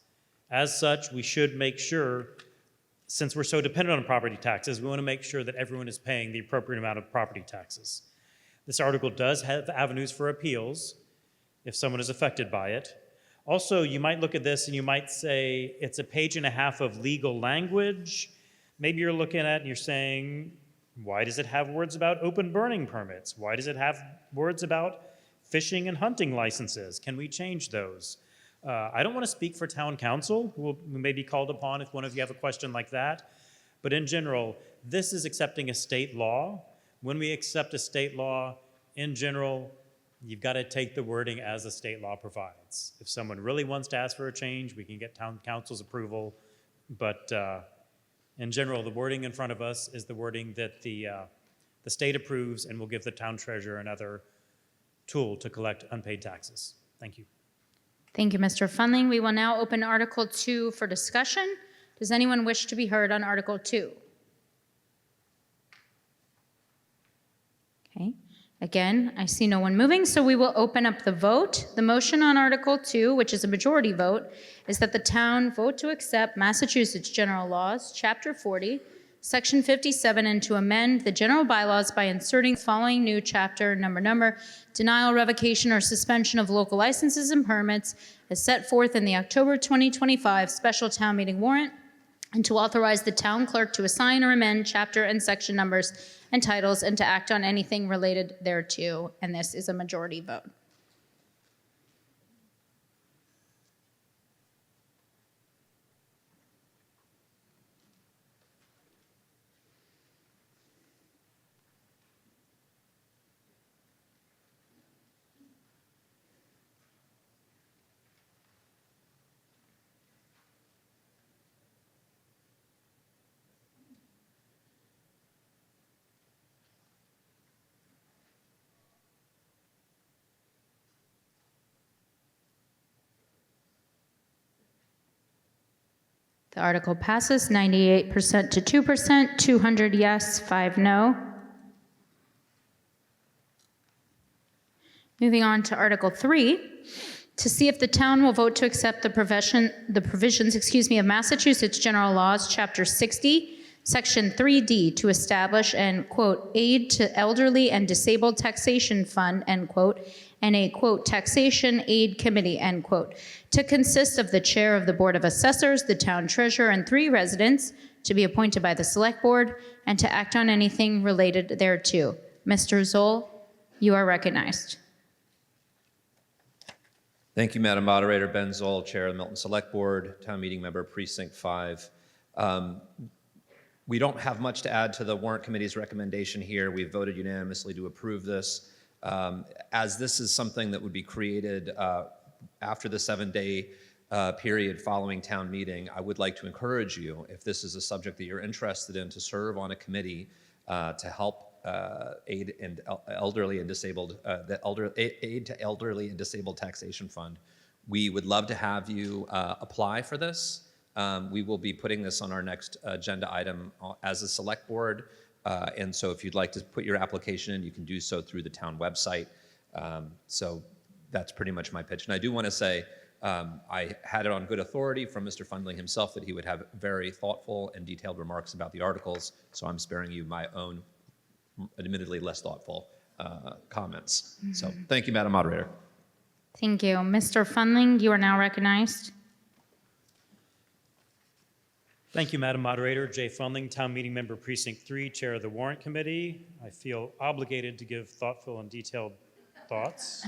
As such, we should make sure, since we're so dependent on property taxes, we want to make sure that everyone is paying the appropriate amount of property taxes. This article does have avenues for appeals if someone is affected by it. Also, you might look at this and you might say it's a page and a half of legal language. Maybe you're looking at it and you're saying, why does it have words about open burning permits? Why does it have words about fishing and hunting licenses? Can we change those? I don't want to speak for town council, who may be called upon if one of you have a question like that. But in general, this is accepting a state law. When we accept a state law, in general, you've got to take the wording as the state law provides. If someone really wants to ask for a change, we can get town council's approval. But in general, the wording in front of us is the wording that the state approves, and will give the town treasurer another tool to collect unpaid taxes. Thank you. Thank you, Mr. Fundling. We will now open Article 2 for discussion. Does anyone wish to be heard on Article 2? Okay. Again, I see no one moving, so we will open up the vote. The motion on Article 2, which is a majority vote, is that the town vote to accept Massachusetts General Laws, Chapter 40, Section 57, and to amend the general bylaws by inserting the following new chapter, number, denial, revocation, or suspension of local licenses and permits as set forth in the October 2025 special town meeting warrant, and to authorize the town clerk to assign or amend chapter and section numbers and titles, and to act on anything related thereto. And this is a majority vote. The article passes 98% to 2%, 200 yes, 5 no. Moving on to Article 3, to see if the town will vote to accept the provisions of Massachusetts General Laws, Chapter 60, Section 3D, to establish an, quote, aid to elderly and disabled taxation fund, end quote, and a, quote, taxation aid committee, end quote, to consist of the chair of the Board of Assessors, the town treasurer, and 3 residents to be appointed by the Select Board, and to act on anything related thereto. Mr. Zoll, you are recognized. Thank you, Madam Moderator. Ben Zoll, Chair of the Milton Select Board, Town Meeting Member Precinct 5. We don't have much to add to the Warrant Committee's recommendation here. We voted unanimously to approve this. As this is something that would be created after the 7-day period following town meeting, I would like to encourage you, if this is a subject that you're interested in, to serve on a committee to help aid and elderly and disabled, aid to elderly and disabled taxation fund. We would love to have you apply for this. We will be putting this on our next agenda item as a select board. And so if you'd like to put your application in, you can do so through the town website. So that's pretty much my pitch. And I do want to say, I had it on good authority from Mr. Fundling himself that he would have very thoughtful and detailed remarks about the articles. So I'm sparing you my own, admittedly less thoughtful comments. So thank you, Madam Moderator. Thank you. Mr. Fundling, you are now recognized. Thank you, Madam Moderator. Jay Fundling, Town Meeting Member Precinct 3, Chair of the Warrant Committee. I feel obligated to give thoughtful and detailed thoughts.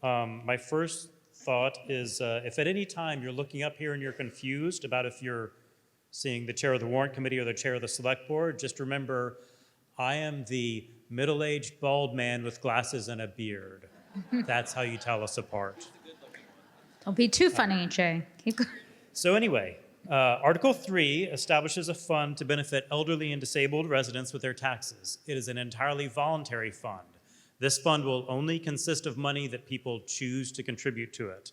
My first thought is if at any time you're looking up here and you're confused about if you're seeing the chair of the warrant committee or the chair of the select board, just remember I am the middle-aged bald man with glasses and a beard. That's how you tell us apart. Don't be too funny, Jay. Keep going. So anyway, Article 3 establishes a fund to benefit elderly and disabled residents with their taxes. It is an entirely voluntary fund. This fund will only consist of money that people choose to contribute to it.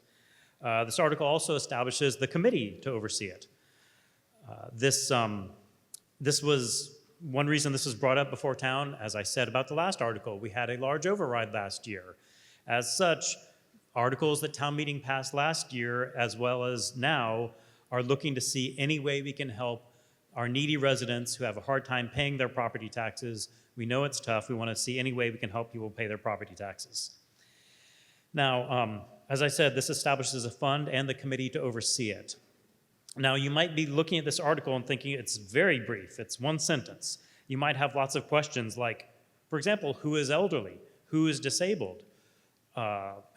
This article also establishes the committee to oversee it. This was one reason this was brought up before town. As I said about the last article, we had a large override last year. As such, articles that town meeting passed last year, as well as now, are looking to see any way we can help our needy residents who have a hard time paying their property taxes. We know it's tough. We want to see any way we can help people pay their property taxes. Now, as I said, this establishes a fund and the committee to oversee it. Now, you might be looking at this article and thinking it's very brief. It's one sentence. You might have lots of questions like, for example, who is elderly? Who is disabled?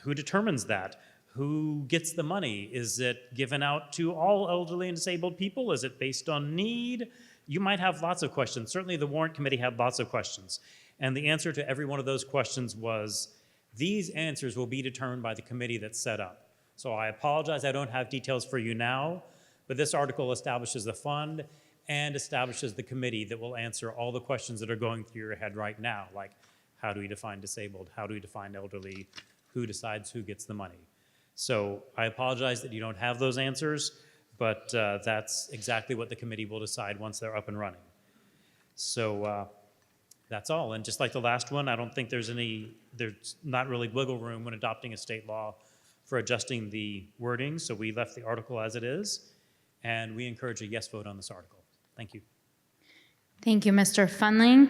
Who determines that? Who gets the money? Is it given out to all elderly and disabled people? Is it based on need? You might have lots of questions. Certainly the warrant committee had lots of questions. And the answer to every one of those questions was, these answers will be determined by the committee that's set up. So I apologize, I don't have details for you now, but this article establishes the fund and establishes the committee that will answer all the questions that are going through your head right now, like how do we define disabled? How do we define elderly? Who decides who gets the money? So I apologize that you don't have those answers, but that's exactly what the committee will decide once they're up and running. So that's all. And just like the last one, I don't think there's not really wiggle room when adopting a state law for adjusting the wording. So we left the article as it is, and we encourage a yes vote on this article. Thank you. Thank you, Mr. Fundling.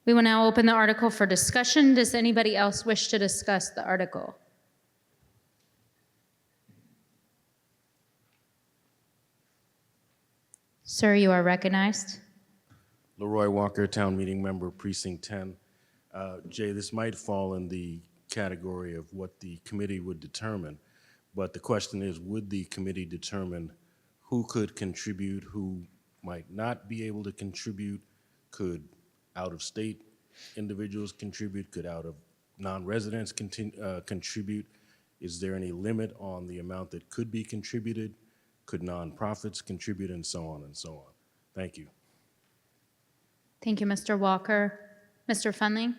We will now open the article for discussion. Does anybody else wish to discuss the article? Sir, you are recognized. Leroy Walker, Town Meeting Member, Precinct 10. Jay, this might fall in the category of what the committee would determine, but the question is, would the committee determine who could contribute, who might not be able to contribute? Could out-of-state individuals contribute? Could out-of-non-residents contribute? Is there any limit on the amount that could be contributed? Could nonprofits contribute, and so on and so on? Thank you. Thank you, Mr. Walker. Mr. Fundling?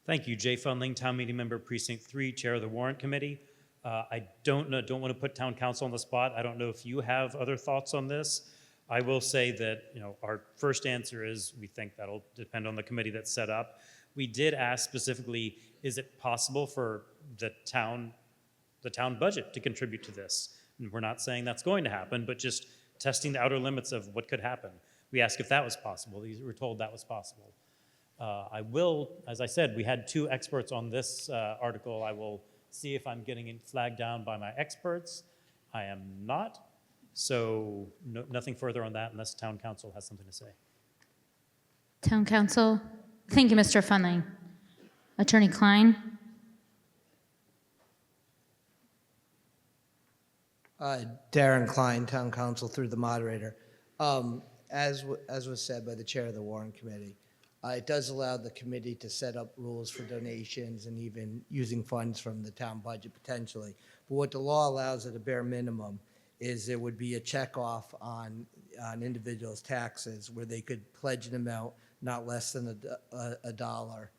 Thank you, Jay Fundling, Town Meeting Member, Precinct 3, Chair of the Warrant Committee. I don't want to put Town Council on the spot. I don't know if you have other thoughts on this. I will say that, our first answer is we think that'll depend on the committee that's set up. We did ask specifically, is it possible for the town budget to contribute to this? And we're not saying that's going to happen, but just testing the outer limits of what could happen. We asked if that was possible. We were told that was possible. I will, as I said, we had 2 experts on this article. I will see if I'm getting flagged down by my experts. I am not. So nothing further on that unless Town Council has something to say. Town Council? Thank you, Mr. Fundling. Attorney Klein? Darren Klein, Town Council, through the moderator. As was said by the chair of the Warrant Committee, it does allow the committee to set up rules for donations and even using funds from the town budget potentially. But what the law allows at a bare minimum is there would be a checkoff on individuals' taxes where they could pledge an amount not less than a dollar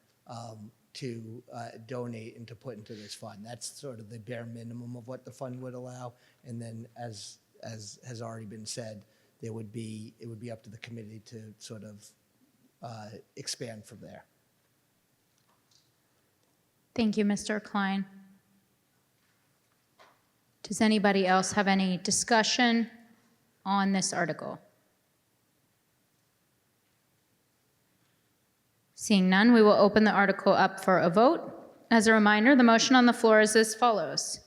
to donate and to put into this fund. That's sort of the bare minimum of what the fund would allow. And then, as has already been said, it would be up to the committee to sort of expand from there. Thank you, Mr. Klein. Does anybody else have any discussion on this article? Seeing none, we will open the article up for a vote. As a reminder, the motion on the floor is as follows: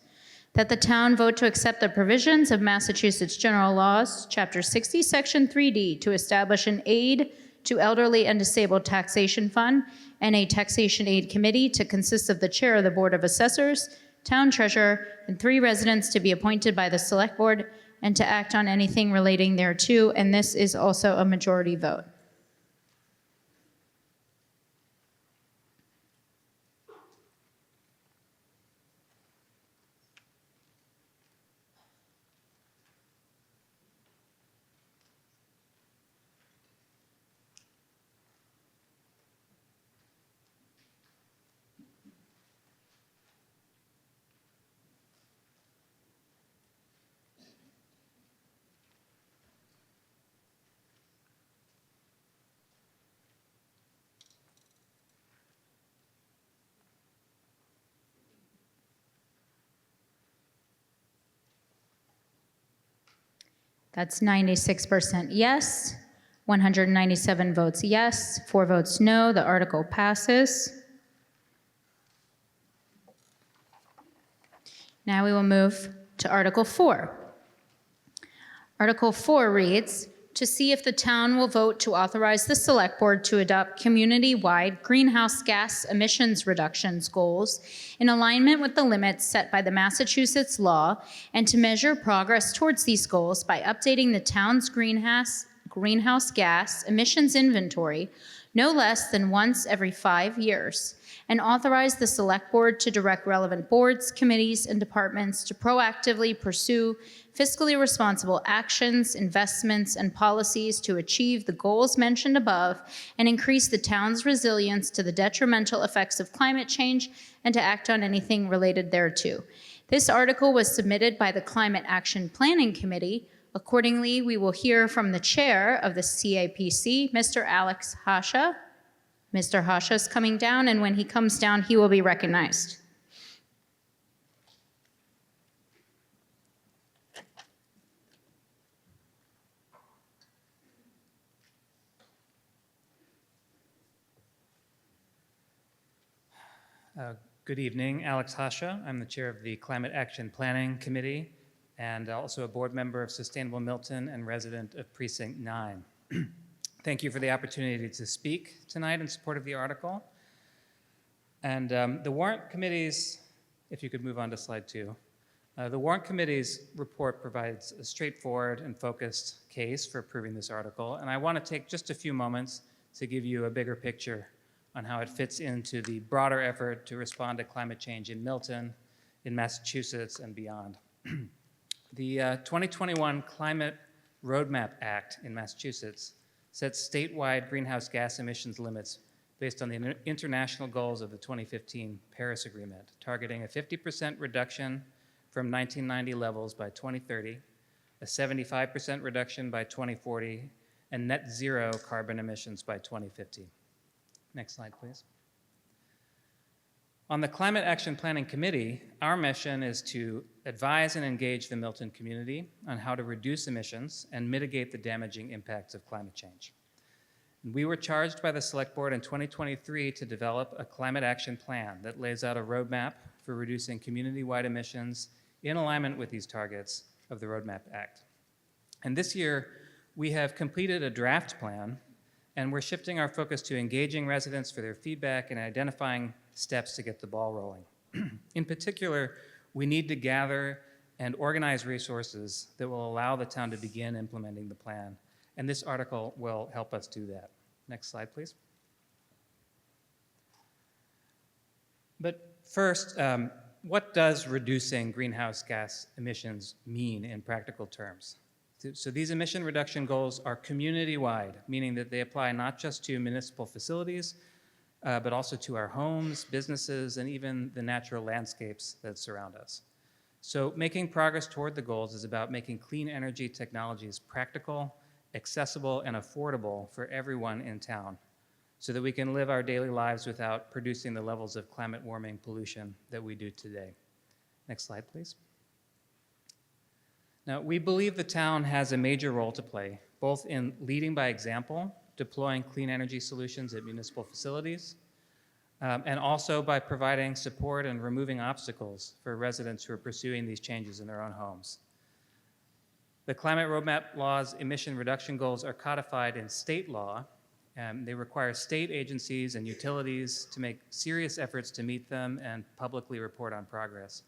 that the town vote to accept the provisions of Massachusetts General Laws, Chapter 60, Section 3D, to establish an aid to Elderly and Disabled Taxation Fund, and a Taxation Aid Committee to consist of the Chair of the Board of Assessors, Town Treasurer, and 3 residents to be appointed by the Select Board and to act on anything relating thereto, and this is also a majority vote. That's 96% yes, 197 votes yes, 4 votes no. The article passes. Now we will move to Article 4. Article 4 reads, to see if the town will vote to authorize the Select Board to adopt community-wide greenhouse gas emissions reductions goals in alignment with the limits set by the Massachusetts law and to measure progress towards these goals by updating the town's greenhouse gas emissions inventory no less than once every 5 years, and authorize the Select Board to direct relevant boards, committees, and departments to proactively pursue fiscally responsible actions, investments, and policies to achieve the goals mentioned above and increase the town's resilience to the detrimental effects of climate change and to act on anything related thereto. This article was submitted by the Climate Action Planning Committee. Accordingly, we will hear from the chair of the CAPC, Mr. Alex Hasha. Mr. Hasha is coming down, and when he comes down, he will be recognized. Good evening, Alex Hasha. I'm the chair of the Climate Action Planning Committee and also a board member of Sustainable Milton and resident of Precinct 9. Thank you for the opportunity to speak tonight in support of the article. And the Warrant Committee's, if you could move on to slide 2, the Warrant Committee's report provides a straightforward and focused case for approving this article, and I want to take just a few moments to give you a bigger picture on how it fits into the broader effort to respond to climate change in Milton, in Massachusetts, and beyond. The 2021 Climate Roadmap Act in Massachusetts sets statewide greenhouse gas emissions limits based on the international goals of the 2015 Paris Agreement, targeting a 50% reduction from 1990 levels by 2030, a 75% reduction by 2040, and net zero carbon emissions by 2050. Next slide, please. On the Climate Action Planning Committee, our mission is to advise and engage the Milton community on how to reduce emissions and mitigate the damaging impacts of climate change. And we were charged by the Select Board in 2023 to develop a climate action plan that lays out a roadmap for reducing community-wide emissions in alignment with these targets of the Roadmap Act. And this year, we have completed a draft plan, and we're shifting our focus to engaging residents for their feedback and identifying steps to get the ball rolling. In particular, we need to gather and organize resources that will allow the town to begin implementing the plan, and this article will help us do that. Next slide, please. But first, what does reducing greenhouse gas emissions mean in practical terms? So these emission reduction goals are community-wide, meaning that they apply not just to municipal facilities, but also to our homes, businesses, and even the natural landscapes that surround us. So making progress toward the goals is about making clean energy technologies practical, accessible, and affordable for everyone in town so that we can live our daily lives without producing the levels of climate warming pollution that we do today. Next slide, please. Now, we believe the town has a major role to play, both in leading by example, deploying clean energy solutions at municipal facilities, and also by providing support and removing obstacles for residents who are pursuing these changes in their own homes. The Climate Roadmap Law's emission reduction goals are codified in state law, They require state agencies and utilities to make serious efforts to meet them and publicly report on progress.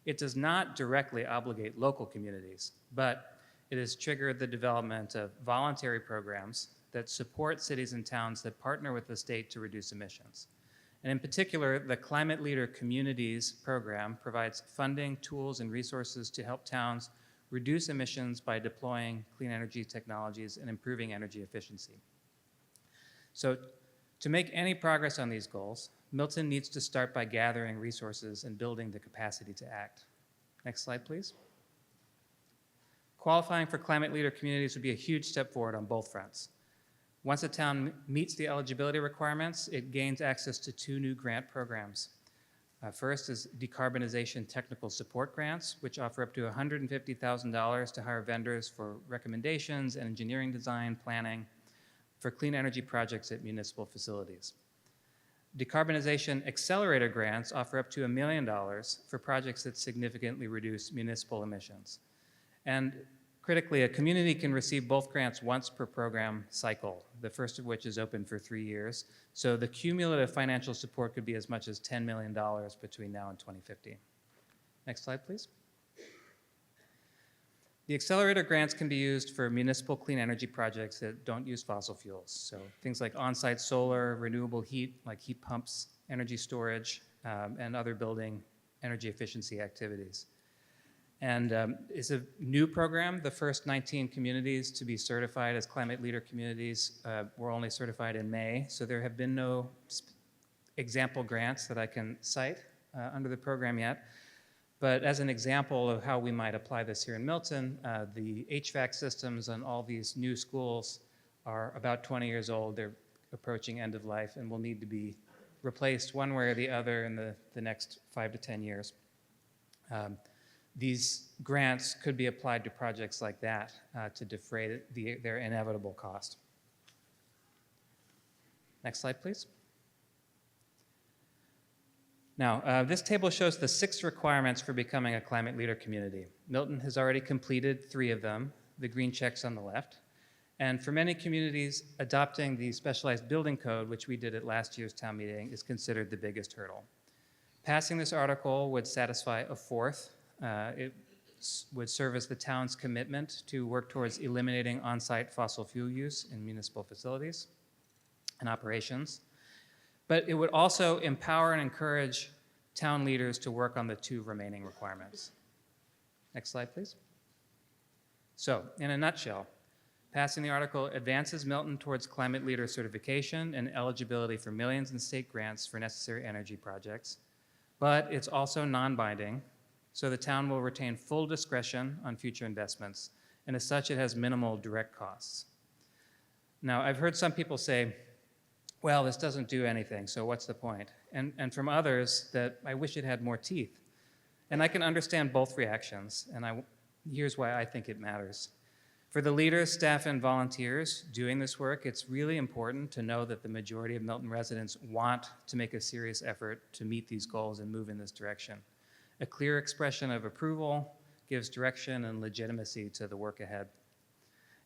It does not directly obligate local communities, but it has triggered the development of voluntary programs that support cities and towns that partner with the state to reduce emissions. And in particular, the Climate Leader Communities program provides funding, tools, and resources to help towns reduce emissions by deploying clean energy technologies and improving energy efficiency. So to make any progress on these goals, Milton needs to start by gathering resources and building the capacity to act. Next slide, please. Qualifying for Climate Leader Communities would be a huge step forward on both fronts. Once a town meets the eligibility requirements, it gains access to 2 new grant programs. First is decarbonization technical support grants, which offer up to $150,000 to hire vendors for recommendations and engineering design planning for clean energy projects at municipal facilities. Decarbonization accelerator grants offer up to $1 million for projects that significantly reduce municipal emissions. And critically, a community can receive both grants once per program cycle, the first of which is open for 3 years. So the cumulative financial support could be as much as $10 million between now and 2050. Next slide, please. The accelerator grants can be used for municipal clean energy projects that don't use fossil fuels. So things like on-site solar, renewable heat, like heat pumps, energy storage, and other building energy efficiency activities. And it's a new program. The first 19 communities to be certified as Climate Leader Communities were only certified in May, so there have been no example grants that I can cite under the program yet. But as an example of how we might apply this here in Milton, the HVAC systems on all these new schools are about 20 years old. They're approaching end of life and will need to be replaced one way or the other in the next 5 to 10 years. These grants could be applied to projects like that to defray their inevitable cost. Next slide, please. Now, this table shows the 6 requirements for becoming a Climate Leader community. Milton has already completed 3 of them, the green checks on the left. And for many communities, adopting the specialized building code, which we did at last year's town meeting, is considered the biggest hurdle. Passing this article would satisfy a 4th. It would serve as the town's commitment to work towards eliminating on-site fossil fuel use in municipal facilities and operations. But it would also empower and encourage town leaders to work on the 2 remaining requirements. Next slide, please. So, in a nutshell, passing the article advances Milton towards Climate Leader certification and eligibility for millions in state grants for necessary energy projects. But it's also non-binding, so the town will retain full discretion on future investments, and as such, it has minimal direct costs. Now, I've heard some people say, well, this doesn't do anything, so what's the point? And from others that I wish it had more teeth. And I can understand both reactions, and here's why I think it matters. For the leaders, staff, and volunteers doing this work, it's really important to know that the majority of Milton residents want to make a serious effort to meet these goals and move in this direction. A clear expression of approval gives direction and legitimacy to the work ahead.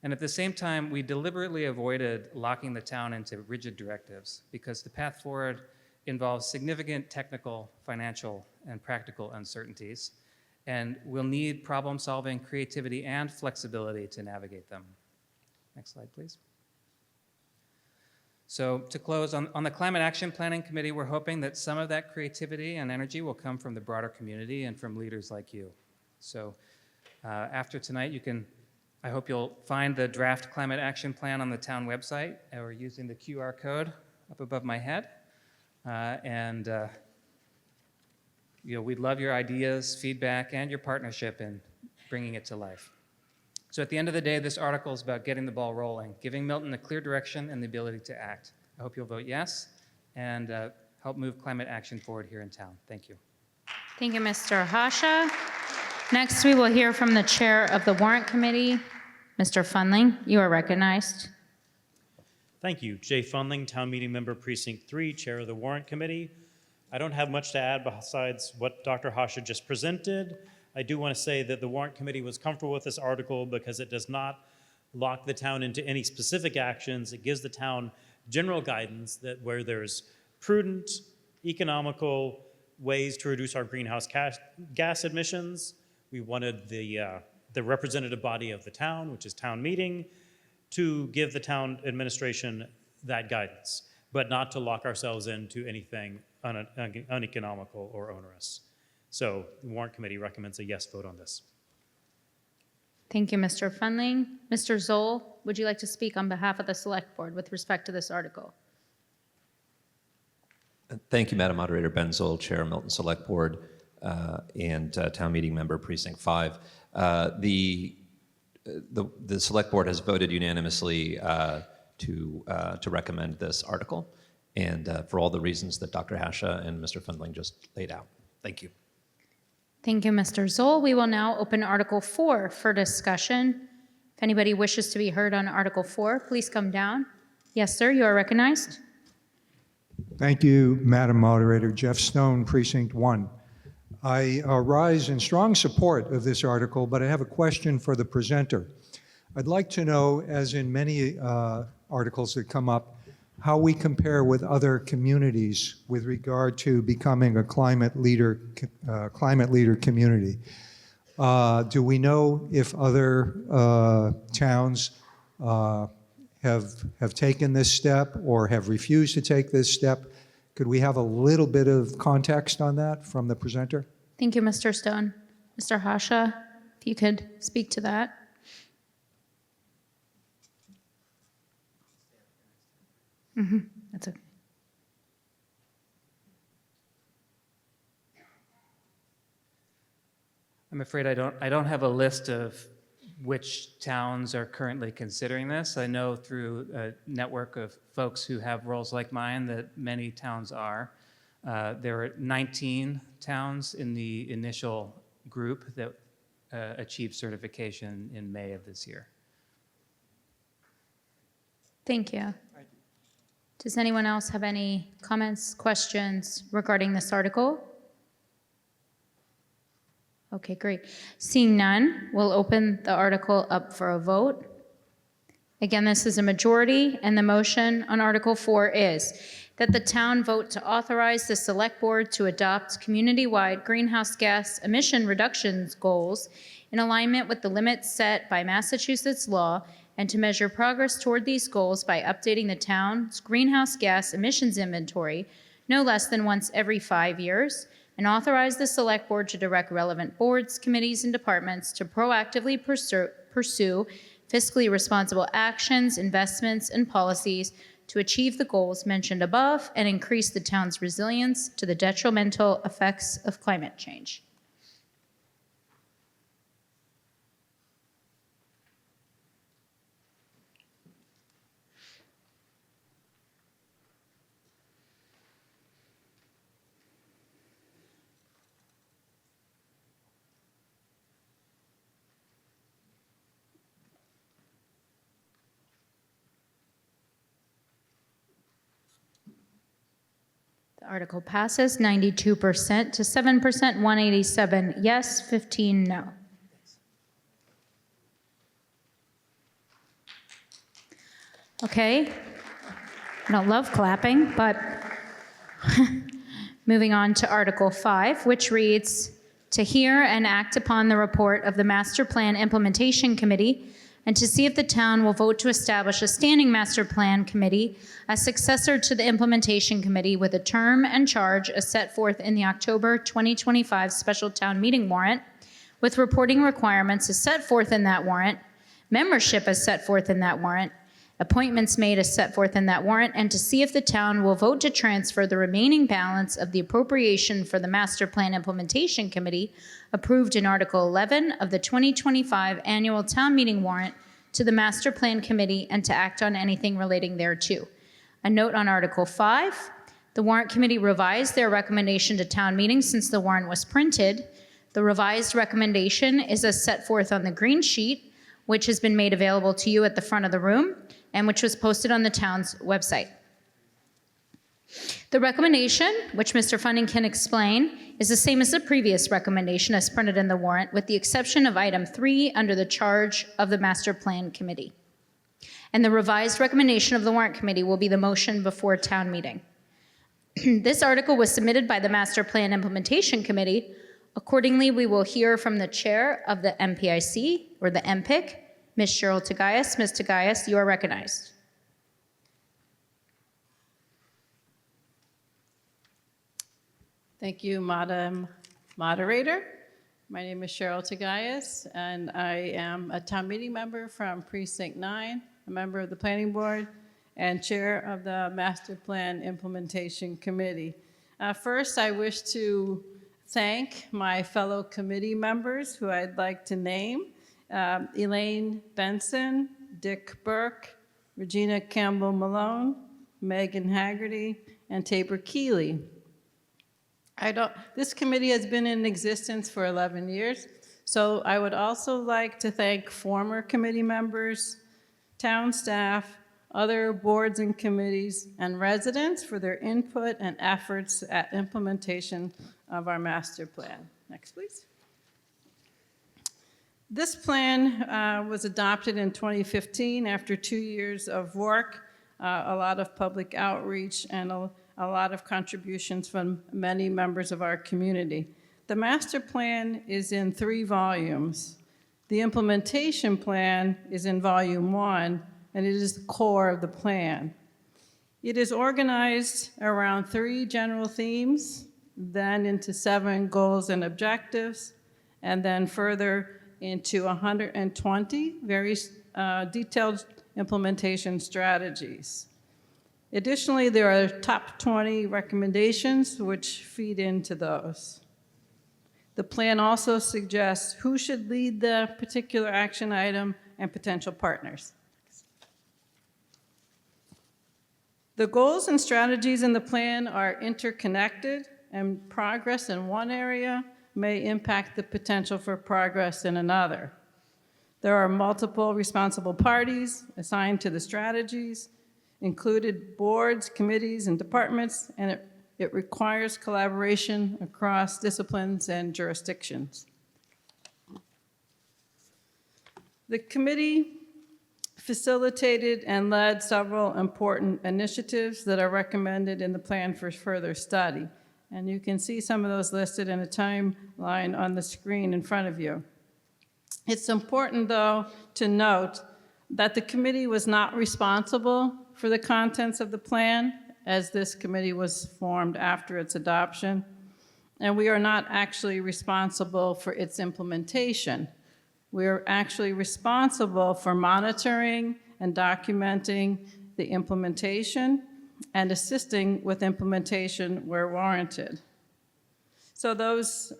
And at the same time, we deliberately avoided locking the town into rigid directives because the path forward involves significant technical, financial, and practical uncertainties, and we'll need problem-solving, creativity, and flexibility to navigate them. Next slide, please. So to close, on the Climate Action Planning Committee, we're hoping that some of that creativity and energy will come from the broader community and from leaders like you. So after tonight, I hope you'll find the draft climate action plan on the town website or using the QR code up above my head. We'd love your ideas, feedback, and your partnership in bringing it to life. So at the end of the day, this article is about getting the ball rolling, giving Milton a clear direction and the ability to act. I hope you'll vote yes and help move climate action forward here in town. Thank you. Thank you, Mr. Hasha. Next, we will hear from the chair of the Warrant Committee, Mr. Fundling. You are recognized. Thank you. Jay Fundling, Town Meeting Member, Precinct 3, Chair of the Warrant Committee. I don't have much to add besides what Dr. Hasha just presented. I do want to say that the Warrant Committee was comfortable with this article because it does not lock the town into any specific actions. It gives the town general guidance that where there's prudent, economical ways to reduce our greenhouse gas emissions, we wanted the representative body of the town, which is town meeting, to give the town administration that guidance, but not to lock ourselves into anything uneconomical or onerous. So the warrant committee recommends a yes vote on this. Thank you, Mr. Fundling. Mr. Zoll, would you like to speak on behalf of the Select Board with respect to this article? Thank you, Madam Moderator. Ben Zoll, Chair, Milton Select Board, and Town Meeting Member, Precinct 5. The Select Board has voted unanimously to recommend this article, and for all the reasons that Dr. Hasha and Mr. Fundling just laid out. Thank you. Thank you, Mr. Zoll. We will now open Article 4 for discussion. If anybody wishes to be heard on Article 4, please come down. Yes, sir, you are recognized. Thank you, Madam Moderator. Jeff Stone, Precinct 1. I rise in strong support of this article, but I have a question for the presenter. I'd like to know, as in many articles that come up, how we compare with other communities with regard to becoming a climate leader community. Do we know if other towns have taken this step or have refused to take this step? Could we have a little bit of context on that from the presenter? Thank you, Mr. Stone. Mr. Hasha, if you could speak to that. That's okay. I'm afraid I don't have a list of which towns are currently considering this. I know through a network of folks who have roles like mine that many towns are. There are 19 towns in the initial group that achieved certification in May of this year. Thank you. Does anyone else have any comments, questions regarding this article? Okay, great. Seeing none, we'll open the article up for a vote. Again, this is a majority, and the motion on Article 4 is that the town vote to authorize the Select Board to adopt community-wide greenhouse gas emission reductions goals in alignment with the limits set by Massachusetts law, and to measure progress toward these goals by updating the town's greenhouse gas emissions inventory no less than once every 5 years, and authorize the Select Board to direct relevant boards, committees, and departments to proactively pursue fiscally responsible actions, investments, and policies to achieve the goals mentioned above and increase the town's resilience to the detrimental effects of climate change. The article passes 92% to 7%, 187 yes, 15 no. Okay, I don't love clapping, but moving on to Article 5, which reads, to hear and act upon the report of the Master Plan Implementation Committee and to see if the town will vote to establish a standing Master Plan Committee, a successor to the Implementation Committee with a term and charge as set forth in the October 2025 Special Town Meeting warrant, with reporting requirements as set forth in that warrant, membership as set forth in that warrant, appointments made as set forth in that warrant, and to see if the town will vote to transfer the remaining balance of the appropriation for the Master Plan Implementation Committee approved in Article 11 of the 2025 Annual Town Meeting warrant to the Master Plan Committee and to act on anything relating thereto. A note on Article 5, the Warrant Committee revised their recommendation to town meeting since the warrant was printed. The revised recommendation is as set forth on the green sheet, which has been made available to you at the front of the room and which was posted on the town's website. The recommendation, which Mr. Funding can explain, is the same as the previous recommendation as printed in the warrant, with the exception of item 3 under the charge of the Master Plan Committee. and the revised recommendation of the warrant committee will be the motion before town meeting. This article was submitted by the Master Plan Implementation Committee. Accordingly, we will hear from the chair of the MPIC, or the MPIC, Ms. Cheryl Tagayas. Ms. Tagayas, you are recognized. Thank you, Madam Moderator. My name is Cheryl Tagayas, and I am a town meeting member from Precinct 9, a member of the Planning Board, and Chair of the Master Plan Implementation Committee. First, I wish to thank my fellow committee members who I'd like to name: Elaine Benson, Dick Burke, Regina Campbell Malone, Megan Haggerty, and Tabor Keeley. This committee has been in existence for 11 years, so I would also like to thank former committee members, town staff, other boards and committees, and residents for their input and efforts at implementation of our master plan. Next, please. This plan was adopted in 2015 after 2 years of work, a lot of public outreach, and a lot of contributions from many members of our community. The master plan is in 3 volumes. The implementation plan is in volume 1, and it is the core of the plan. It is organized around 3 general themes, then into 7 goals and objectives, and then further into 120 very detailed implementation strategies. Additionally, there are top 20 recommendations which feed into those. The plan also suggests who should lead the particular action item and potential partners. The goals and strategies in the plan are interconnected, and progress in one area may impact the potential for progress in another. There are multiple responsible parties assigned to the strategies, included boards, committees, and departments, and it requires collaboration across disciplines and jurisdictions. The committee facilitated and led several important initiatives that are recommended in the plan for further study. And you can see some of those listed in a timeline on the screen in front of you. It's important, though, to note that the committee was not responsible for the contents of the plan, as this committee was formed after its adoption, and we are not actually responsible for its implementation. We are actually responsible for monitoring and documenting the implementation and assisting with implementation where warranted. So those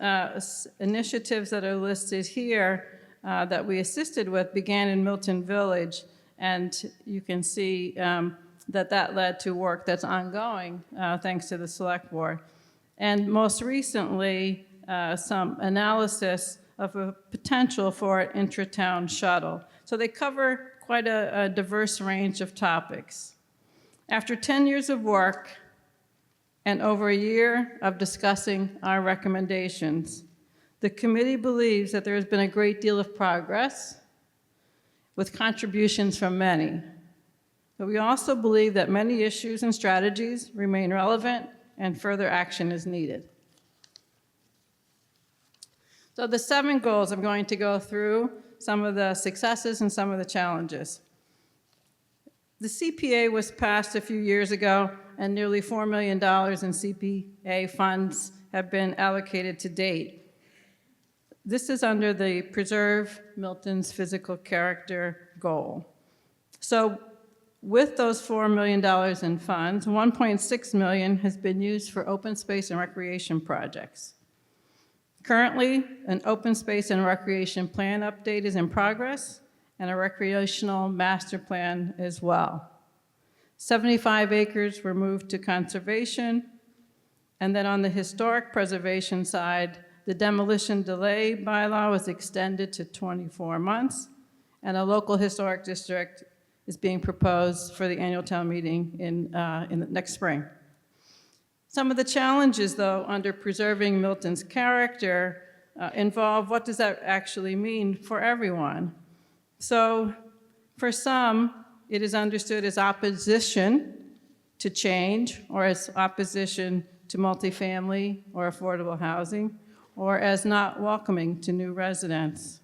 initiatives that are listed here that we assisted with began in Milton Village, and you can see that led to work that's ongoing thanks to the Select Board. And most recently, some analysis of a potential for an intra-town shuttle. So they cover quite a diverse range of topics. After 10 years of work and over a year of discussing our recommendations, the committee believes that there has been a great deal of progress with contributions from many. But we also believe that many issues and strategies remain relevant and further action is needed. So the 7 goals, I'm going to go through some of the successes and some of the challenges. The CPA was passed a few years ago, and nearly $4 million in CPA funds have been allocated to date. This is under the Preserve Milton's Physical Character goal. So with those $4 million in funds, $1.6 million has been used for open space and recreation projects. Currently, an open space and recreation plan update is in progress, and a recreational master plan as well. 75 acres were moved to conservation, and then on the historic preservation side, the demolition delay bylaw was extended to 24 months, and a local historic district is being proposed for the annual town meeting in the next spring. Some of the challenges, though, under preserving Milton's character involve what does that actually mean for everyone. So for some, it is understood as opposition to change, or as opposition to multifamily or affordable housing, or as not welcoming to new residents.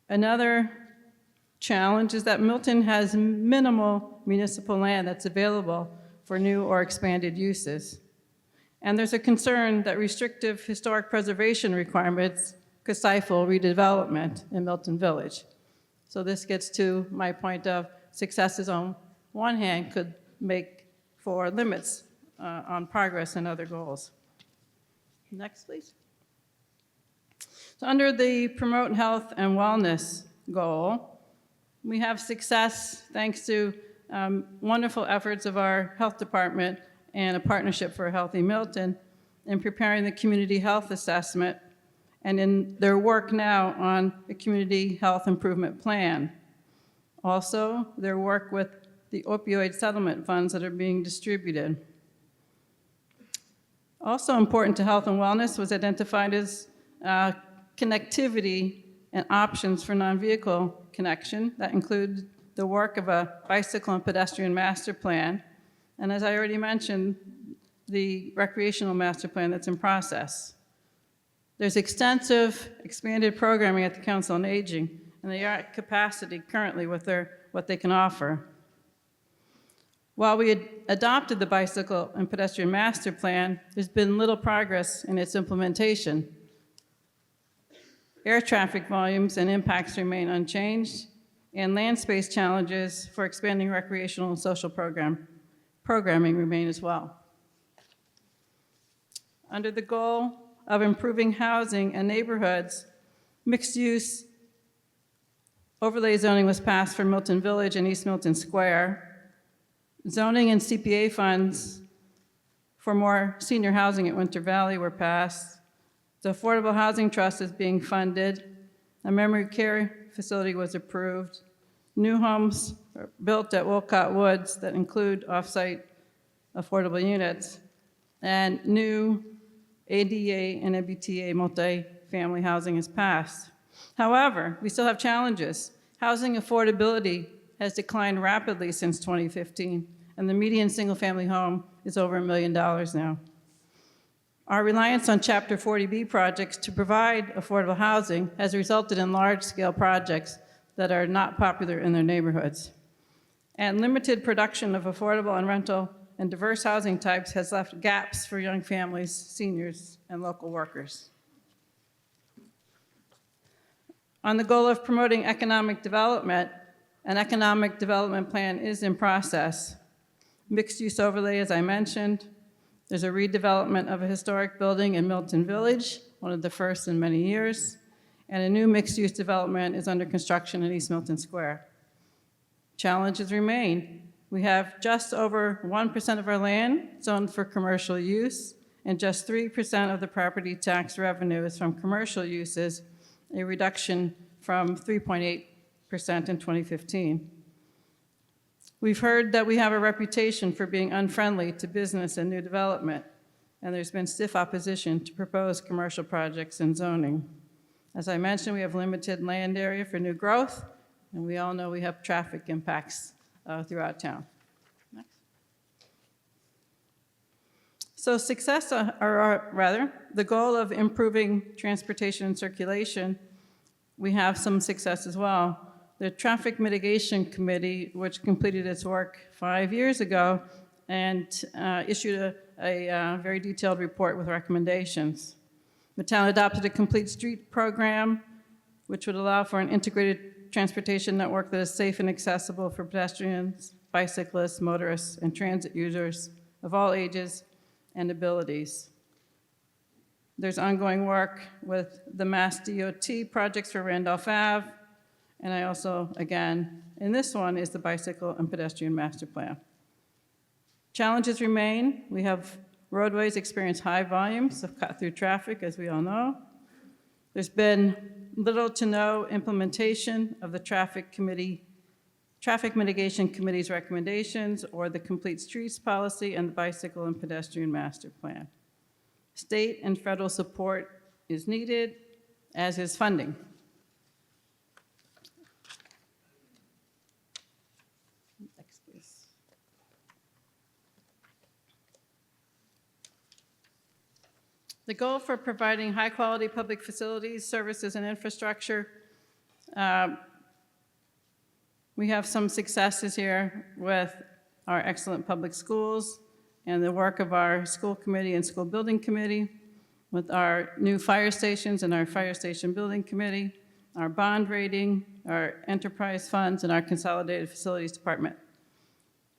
Another challenge is that Milton has minimal municipal land that's available for new or expanded uses. And there's a concern that restrictive historic preservation requirements could stifle redevelopment in Milton Village. So this gets to my point of successes on one hand could make for limits on progress and other goals. Next, please. So under the promote health and wellness goal, we have success thanks to wonderful efforts of our health department and a partnership for a healthy Milton in preparing the community health assessment and in their work now on a community health improvement plan. Also, their work with the opioid settlement funds that are being distributed. Also important to health and wellness was identified as connectivity and options for non-vehicle connection. That include the work of a bicycle and pedestrian master plan, and as I already mentioned, the recreational master plan that's in process. There's extensive expanded programming at the Council on Aging, and they are at capacity currently with what they can offer. While we had adopted the bicycle and pedestrian master plan, there's been little progress in its implementation. Air traffic volumes and impacts remain unchanged, and land space challenges for expanding recreational and social programming remain as well. Under the goal of improving housing and neighborhoods, mixed-use overlay zoning was passed for Milton Village and East Milton Square. Zoning and CPA funds for more senior housing at Winter Valley were passed. The Affordable Housing Trust is being funded. A memory care facility was approved. New homes are built at Wolcott Woods that include off-site affordable units. And new ADA and MBTA multifamily housing is passed. However, we still have challenges. Housing affordability has declined rapidly since 2015, and the median single-family home is over $1 million now. Our reliance on Chapter 40B projects to provide affordable housing has resulted in large-scale projects that are not popular in their neighborhoods. And limited production of affordable and rental and diverse housing types has left gaps for young families, seniors, and local workers. On the goal of promoting economic development, an economic development plan is in process. Mixed-use overlay, as I mentioned. There's a redevelopment of a historic building in Milton Village, one of the first in many years, and a new mixed-use development is under construction in East Milton Square. Challenges remain. We have just over 1% of our land zoned for commercial use, and just 3% of the property tax revenue is from commercial uses, a reduction from 3.8% in 2015. We've heard that we have a reputation for being unfriendly to business and new development, and there's been stiff opposition to proposed commercial projects and zoning. As I mentioned, we have limited land area for new growth, and we all know we have traffic impacts throughout town. Next. So success, or rather, the goal of improving transportation and circulation, we have some success as well. The Traffic Mitigation Committee, which completed its work 5 years ago and issued a very detailed report with recommendations. The town adopted a complete street program, which would allow for an integrated transportation network that is safe and accessible for pedestrians, bicyclists, motorists, and transit users of all ages and abilities. There's ongoing work with the Mass DOT projects for Randolph Ave, and I also, again, in this one is the bicycle and pedestrian master plan. Challenges remain. We have roadways experience high volumes of cut-through traffic, as we all know. There's been little to no implementation of the Traffic Mitigation Committee's recommendations or the Complete Streets Policy and the Bicycle and Pedestrian Master Plan. State and federal support is needed, as is funding. The goal for providing high-quality public facilities, services, and infrastructure. We have some successes here with our excellent public schools and the work of our school committee and school building committee, with our new fire stations and our fire station building committee, our bond rating, our enterprise funds, and our consolidated facilities department.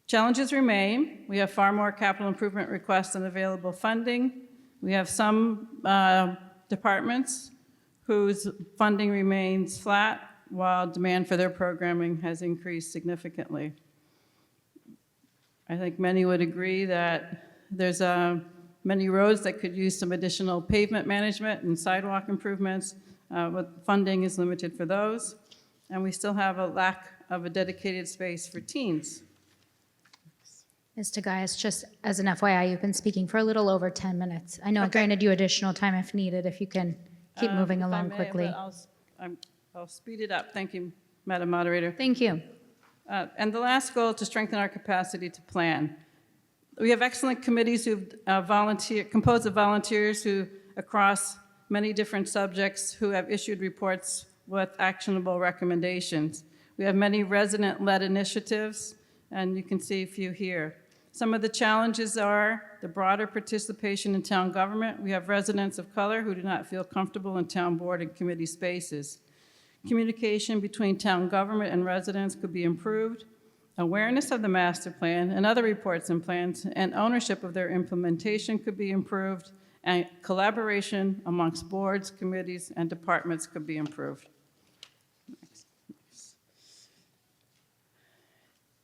Challenges remain. We have far more capital improvement requests than available funding. We have some departments whose funding remains flat while demand for their programming has increased significantly. I think many would agree that there's many roads that could use some additional pavement management and sidewalk improvements, but funding is limited for those. And we still have a lack of a dedicated space for teens. Ms. Tagayas, just as an FYI, you've been speaking for a little over 10 minutes. I know I granted you additional time if needed, if you can keep moving If I along may, quickly. but I'll speed it up. Thank you, Madam Moderator. Thank you. And the last goal, to strengthen our capacity to plan. We have excellent committees who composed of volunteers who, across many different subjects, who have issued reports with actionable recommendations. We have many resident-led initiatives, and you can see a few here. Some of the challenges are the broader participation in town government. We have residents of color who do not feel comfortable in town board and committee spaces. Communication between town government and residents could be improved. Awareness of the master plan and other reports and plans and ownership of their implementation could be improved, and collaboration amongst boards, committees, and departments could be improved.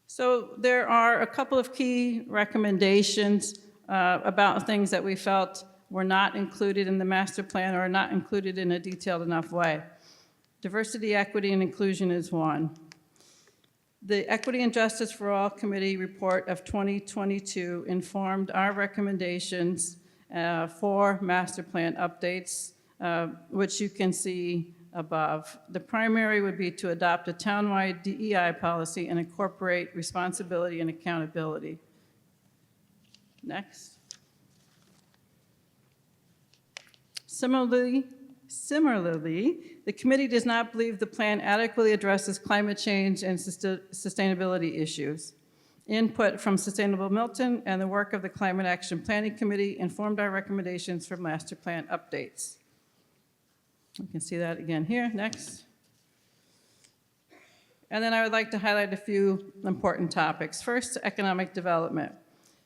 So there are a couple of key recommendations about things that we felt were not included in the master plan or not included in a detailed enough way. Diversity, equity, and inclusion is one. The Equity and Justice for All Committee report of 2022 informed our recommendations for master plan updates, which you can see above. The primary would be to adopt a townwide DEI policy and incorporate responsibility and accountability. Next. Similarly, the committee does not believe the plan adequately addresses climate change and sustainability issues. Input from Sustainable Milton and the work of the Climate Action Planning Committee informed our recommendations for master plan updates. You can see that again here. Next. And then I would like to highlight a few important topics. First, economic development.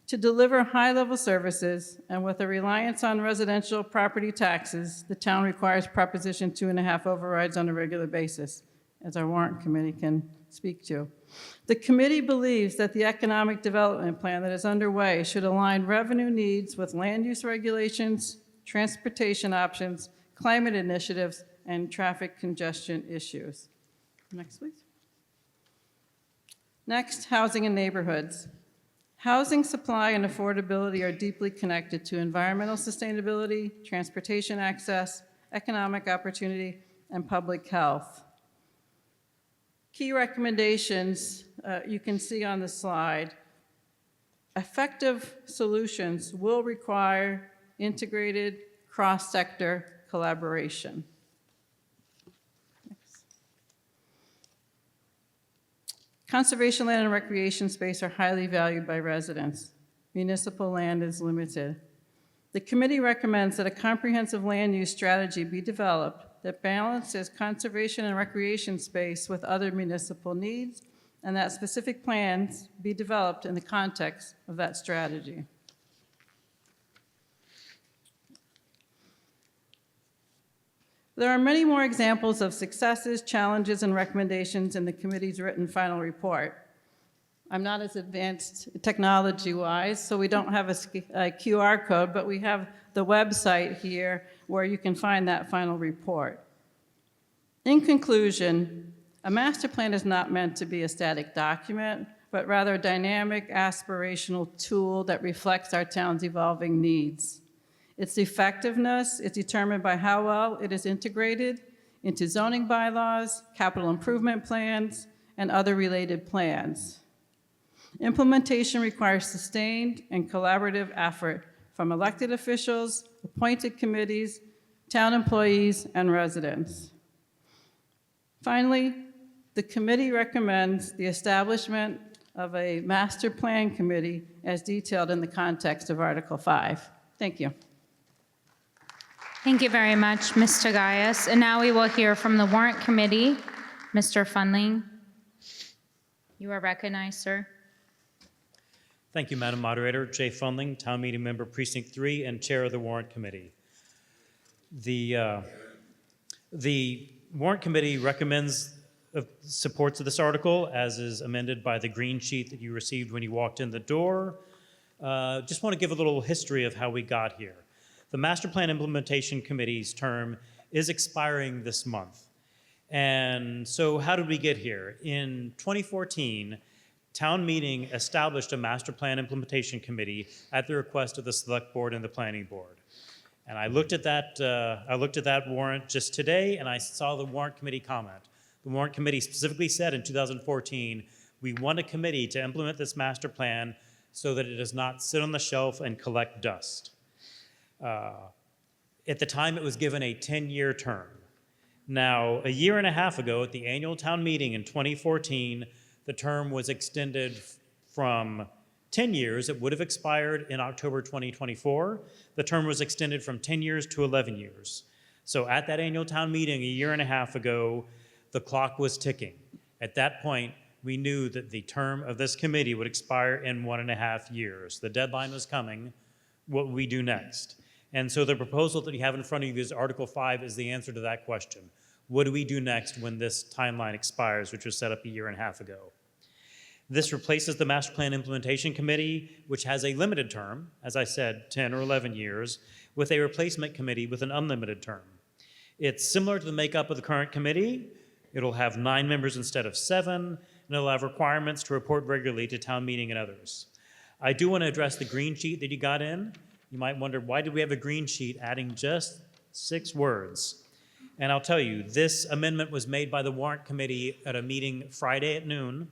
To deliver high-level services and with a reliance on residential property taxes, the town requires Proposition 2.5 overrides on a regular basis, as our warrant committee can speak to. The committee believes that the economic development plan that is underway should align revenue needs with land use regulations, transportation options, climate initiatives, and traffic congestion issues. Next, please. Next, housing and neighborhoods. Housing supply and affordability are deeply connected to environmental sustainability, transportation access, economic opportunity, and public health. Key recommendations you can see on the slide. Effective solutions will require integrated cross-sector collaboration. Next. Conservation land and recreation space are highly valued by residents. Municipal land is limited. The committee recommends that a comprehensive land use strategy be developed that balances conservation and recreation space with other municipal needs, and that specific plans be developed in the context of that strategy. There are many more examples of successes, challenges, and recommendations in the committee's written final report. I'm not as advanced technology-wise, so we don't have a QR code, but we have the website here where you can find that final report. In conclusion, a master plan is not meant to be a static document, but rather a dynamic, aspirational tool that reflects our town's evolving needs. Its effectiveness is determined by how well it is integrated into zoning bylaws, capital improvement plans, and other related plans. Implementation requires sustained and collaborative effort from elected officials, appointed committees, town employees, and residents. Finally, the committee recommends the establishment of a master plan committee as detailed in the context of Article 5. Thank you. Thank you very much, Ms. Tagayas. And now we will hear from the Warrant Committee. Mr. Fundling, you are recognized, sir. Thank you, Madam Moderator. Jay Fundling, Town Meeting Member Precinct 3 and Chair of the Warrant Committee. The Warrant Committee recommends supports of this article as is amended by the green sheet that you received when you walked in the door. Just want to give a little history of how we got here. The Master Plan Implementation Committee's term is expiring this month. And so how did we get here? In 2014, Town Meeting established a Master Plan Implementation Committee at the request of the Select Board and the Planning Board. And I looked at that warrant just today, and I saw the Warrant Committee comment. The Warrant Committee specifically said in 2014, we want a committee to implement this master plan so that it does not sit on the shelf and collect dust. At the time, it was given a 10-year term. Now, a year and a half ago, at the annual town meeting in 2014, the term was extended from 10 years. It would have expired in October 2024. The term was extended from 10 years to 11 years. So at that annual town meeting a year and a half ago, the clock was ticking. At that point, we knew that the term of this committee would expire in 1.5 years. The deadline was coming. What would we do next? And so the proposal that you have in front of you is Article 5 is the answer to that question. What do we do next when this timeline expires, which was set up a year and a half ago? This replaces the Master Plan Implementation Committee, which has a limited term, as I said, 10 or 11 years, with a replacement committee with an unlimited term. It's similar to the makeup of the current committee. It'll have 9 members instead of 7, and it'll have requirements to report regularly to town meeting and others. I do want to address the green sheet that you got in. You might wonder, why did we have a green sheet adding just 6 words? And I'll tell you, this amendment was made by the Warrant Committee at a meeting Friday at noon,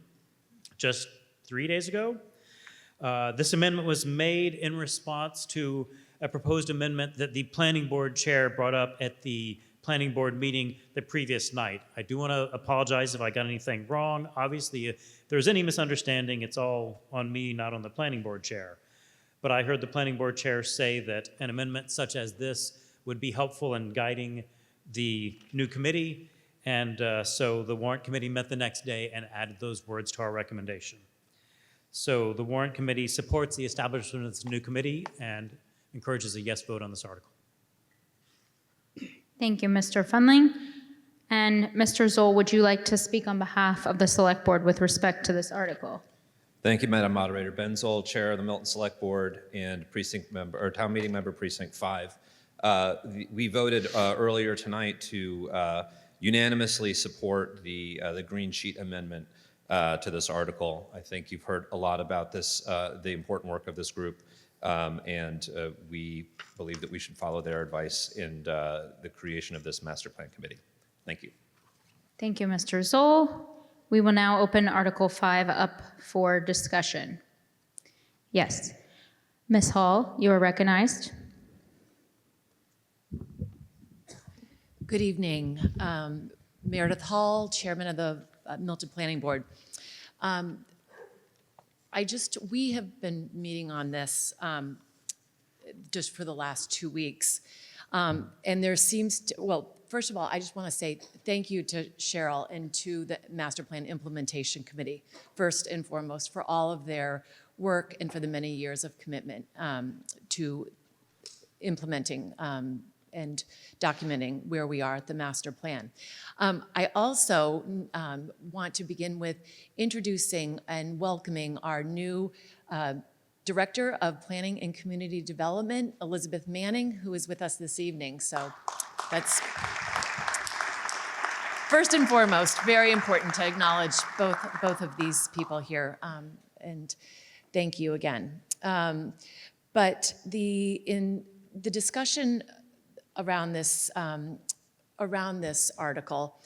just 3 days ago. This amendment was made in response to a proposed amendment that the Planning Board Chair brought up at the Planning Board meeting the previous night. I do want to apologize if I got anything wrong. Obviously, if there's any misunderstanding, it's all on me, not on the Planning Board Chair. But I heard the Planning Board Chair say that an amendment such as this would be helpful in guiding the new committee, and so the Warrant Committee met the next day and added those words to our recommendation. So the Warrant Committee supports the establishment of this new committee and encourages a yes vote on this article. Thank you, Mr. Fundling. And Mr. Zoll, would you like to speak on behalf of the Select Board with respect to this article? Thank you, Madam Moderator. Ben Zoll, Chair of the Milton Select Board and Precinct Member, or Town Meeting Member Precinct 5. We voted earlier tonight to unanimously support the Green Sheet Amendment to this article. I think you've heard a lot about this, the important work of this group, and we believe that we should follow their advice in the creation of this Master Plan Committee. Thank you. Thank you, Mr. Zoll. We will now open Article 5 up for discussion. Yes. Ms. Hall, you are recognized. Good evening. Meredith Hall, Chairman of the Milton Planning Board. We have been meeting on this just for the last 2 weeks. And there seems to, well, first of all, I just want to say thank you to Cheryl and to the Master Plan Implementation Committee, first and foremost, for all of their work and for the many years of commitment to implementing and documenting where we are at the master plan. I also want to begin with introducing and welcoming our new Director of Planning and Community Development, Elizabeth Manning, who is with us this evening. So that's first and foremost very important to acknowledge both of these people here, and thank you again. But in the discussion around this article,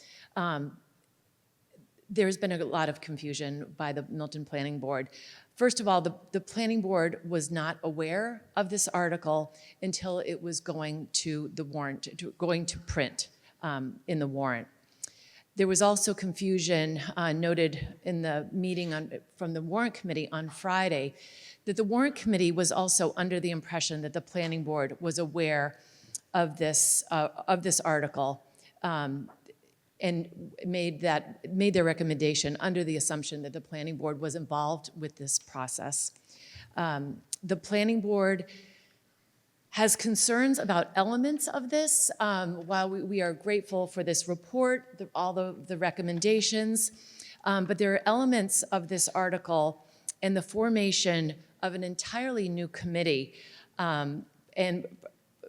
there's been a lot of confusion by the Milton Planning Board. First of all, the planning board was not aware of this article until it was going to the warrant, going to print in the warrant. There was also confusion noted in the meeting from the warrant committee on Friday that the warrant committee was also under the impression that the planning board was aware of this article and made their recommendation under the assumption that the planning board was involved with this process. The planning board has concerns about elements of this. While we are grateful for this report, all the recommendations, but there are elements of this article and the formation of an entirely new committee, and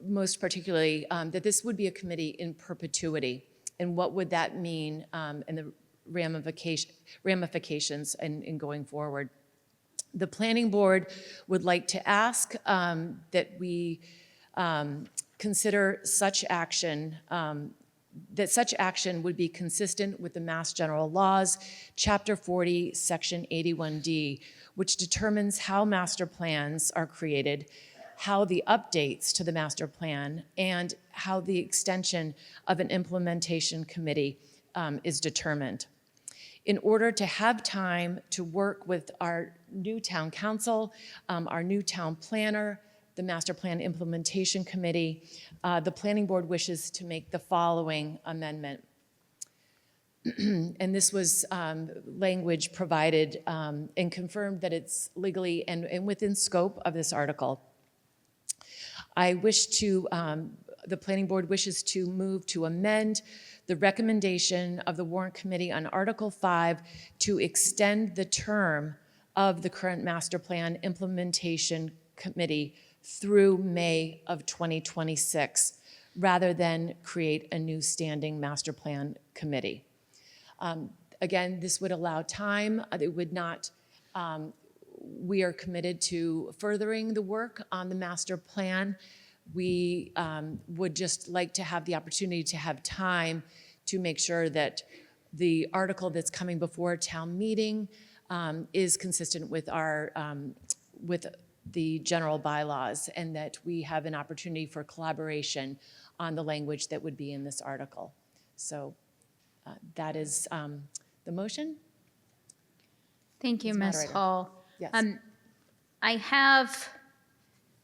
most particularly that this would be a committee in perpetuity. And what would that mean and the ramifications in going forward? The planning board would like to ask that we consider such action, that such action would be consistent with the Mass General Laws, Chapter 40, Section 81D, which determines how master plans are created, how the updates to the master plan, and how the extension of an implementation committee is determined. In order to have time to work with our new town council, our new town planner, the master plan implementation committee, the planning board wishes to make the following amendment. And this was language provided and confirmed that it's legally and within scope of this article. The planning board wishes to move to amend the recommendation of the warrant committee on Article 5 to extend the term of the current master plan implementation committee through May of 2026, rather than create a new standing master plan committee. Again, this would allow time. It would not, we are committed to furthering the work on the master plan. We would just like to have the opportunity to have time to make sure that the article that's coming before town meeting is consistent with our with the general bylaws, and that we have an opportunity for collaboration on the language that would be in this article. So that is the motion. Thank you, Ms. Ms. Moderator. Hall. Yes. I have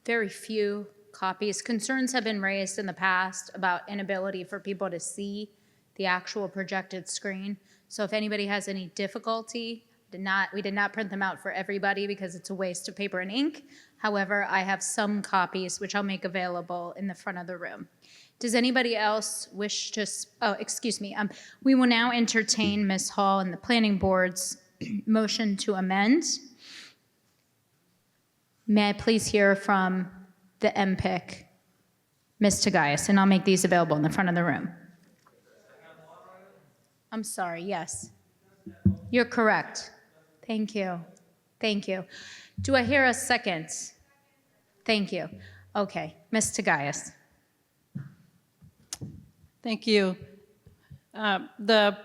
very few copies. Concerns have been raised in the past about inability for people to see the actual projected screen. So if anybody has any difficulty, we did not print them out for everybody because it's a waste of paper and ink. However, I have some copies which I'll make available in the front of the room. Does anybody else wish to, oh, excuse me. We will now entertain Ms. Hall and the planning board's motion to amend. May I please hear from the MPIC, Ms. Tagayas, and I'll make these available in the front of the room. I'm sorry, yes. You're correct. Thank you. Thank you. Do I hear a second? Thank you. Okay, Ms. Tagayas. Thank you. The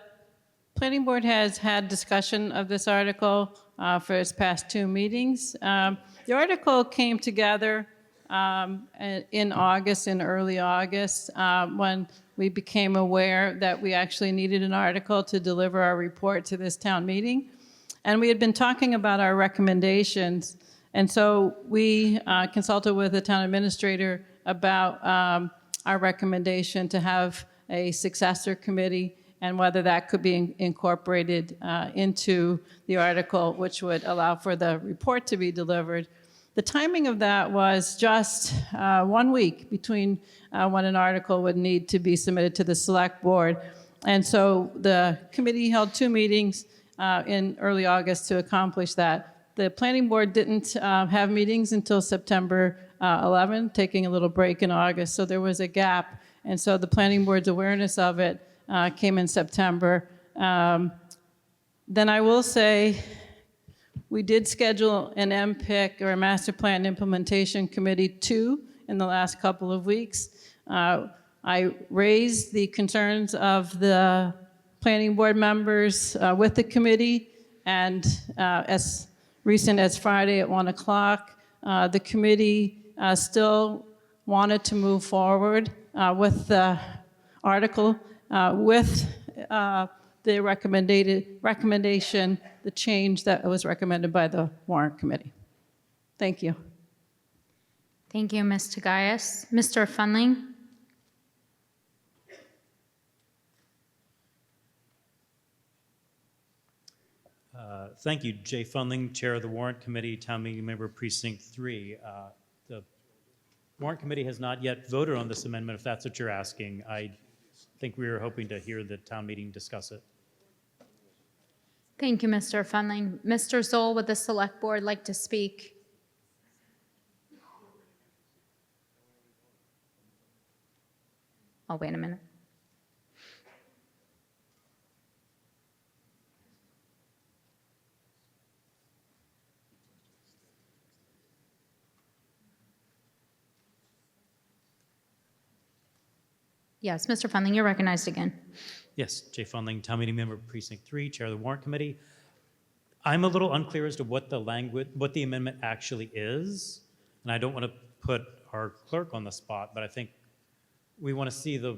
planning board has had discussion of this article for its past 2 meetings. The article came together in August, in early August, when we became aware that we actually needed an article to deliver our report to this town meeting. And we had been talking about our recommendations. And so we consulted with the town administrator about our recommendation to have a successor committee and whether that could be incorporated into the article, which would allow for the report to be delivered. The timing of that was just 1 week between when an article would need to be submitted to the select board. And so the committee held 2 meetings in early August to accomplish that. The planning board didn't have meetings until September 11, taking a little break in August, so there was a gap. And so the planning board's awareness of it came in September. Then I will say, we did schedule an MPIC, or a Master Plan Implementation Committee 2 in the last couple of weeks. I raised the concerns of the planning board members with the committee, and as recent as Friday at 1 o'clock. The committee still wanted to move forward with the article with the recommendation, the change that was recommended by the warrant committee. Thank you. Thank you, Ms. Tagayas. Mr. Fundling? Thank you, Jay Fundling, Chair of the Warrant Committee, Town Meeting Member Precinct 3. The Warrant Committee has not yet voted on this amendment, if that's what you're asking. I think we were hoping to hear the town meeting discuss it. Thank you, Mr. Fundling. Mr. Zoll, would the Select Board like to speak? Oh, wait a minute. Yes, Mr. Fundling, you're recognized again. Yes, Jay Fundling, Town Meeting Member Precinct 3, Chair of the Warrant Committee. I'm a little unclear as to what the amendment actually is, and I don't want to put our clerk on the spot, but I think we want to see the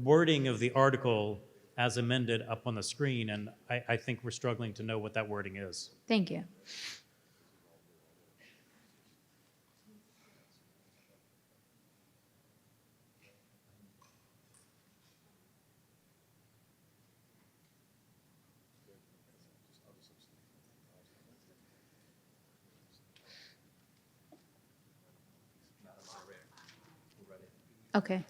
wording of the article as amended up on the screen, and I think we're struggling to know what that wording is. Thank you. Okay.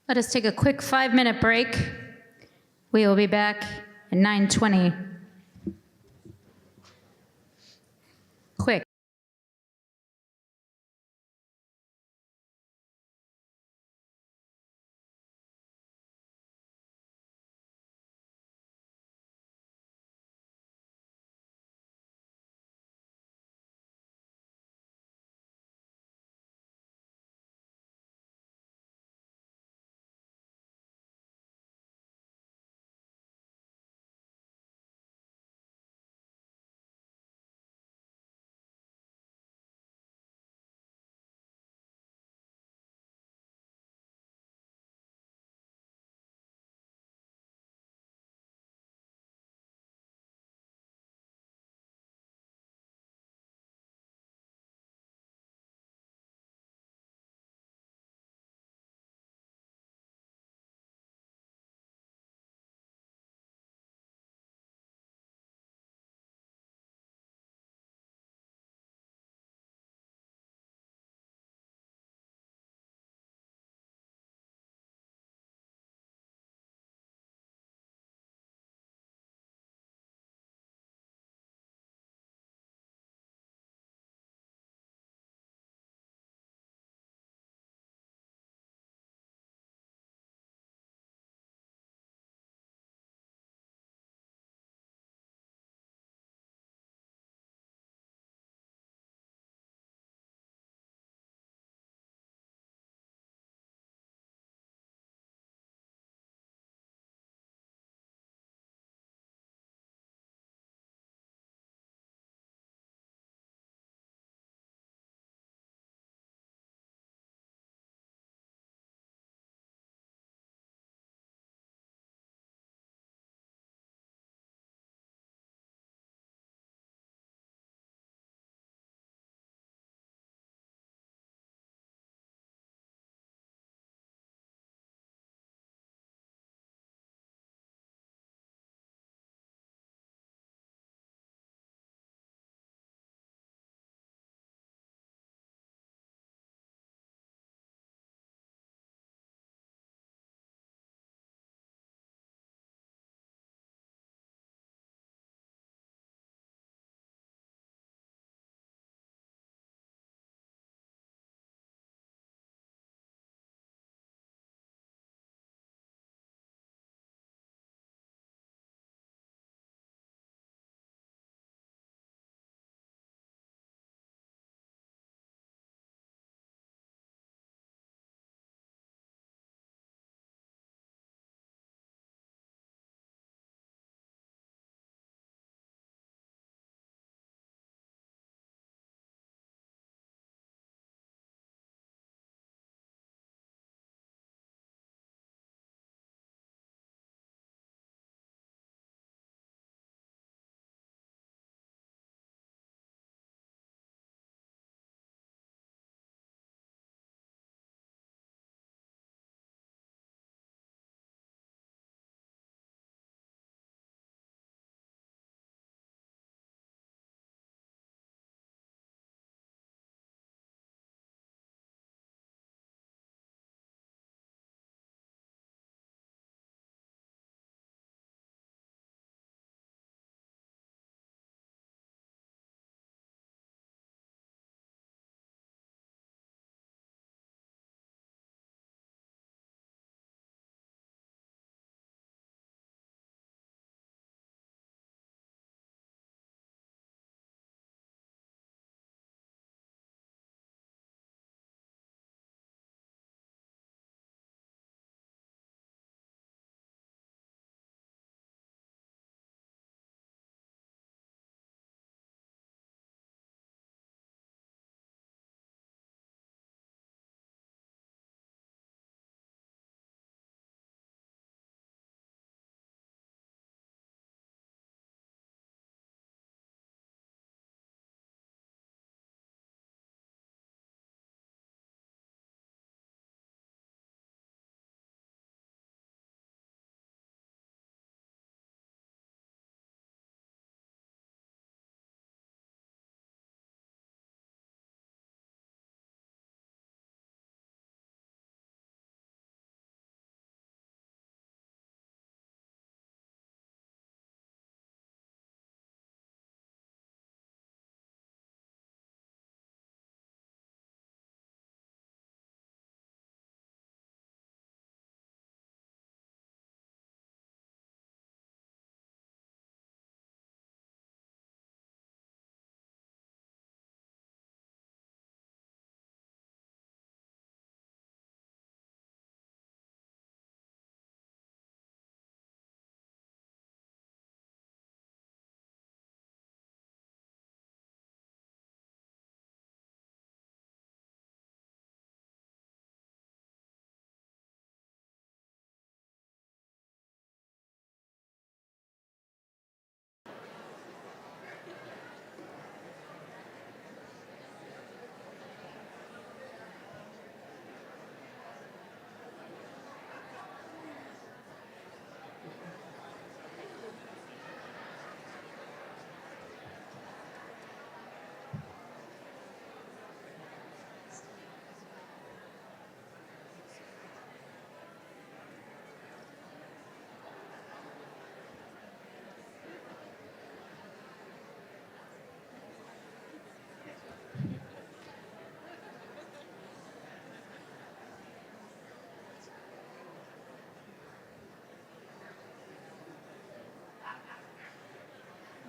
Let us take a quick 5-minute break. We will be back at 9:20. Quick.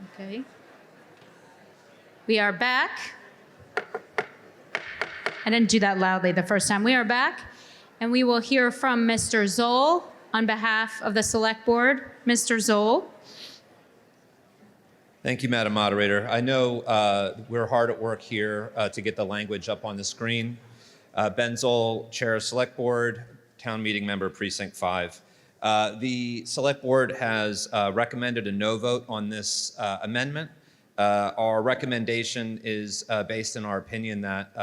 Okay. We are back. I didn't do that loudly the first time. We are back, and we will hear from Mr. Zoll on behalf of the Select Board. Mr. Zoll. Thank you, Madam Moderator. I know we're hard at work here to get the language up on the screen. Ben Zoll, Chair of Select Board, Town Meeting Member, Precinct 5. The Select Board has recommended a no vote on this amendment. Our recommendation is based in our opinion that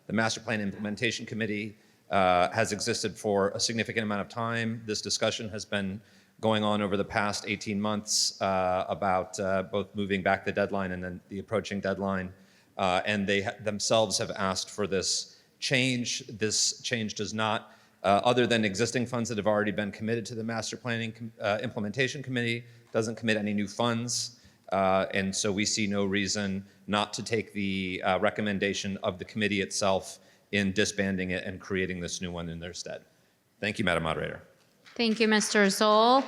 the Master Plan Implementation Committee has existed for a significant amount of time. This discussion has been going on over the past 18 months about both moving back the deadline and then the approaching deadline. And they themselves have asked for this change. This change does not, other than existing funds that have already been committed to the Master Planning Implementation Committee, doesn't commit any new funds. And so we see no reason not to take the recommendation of the committee itself in disbanding it and creating this new one in their stead. Thank you, Madam Moderator. Thank you, Mr. Zoll.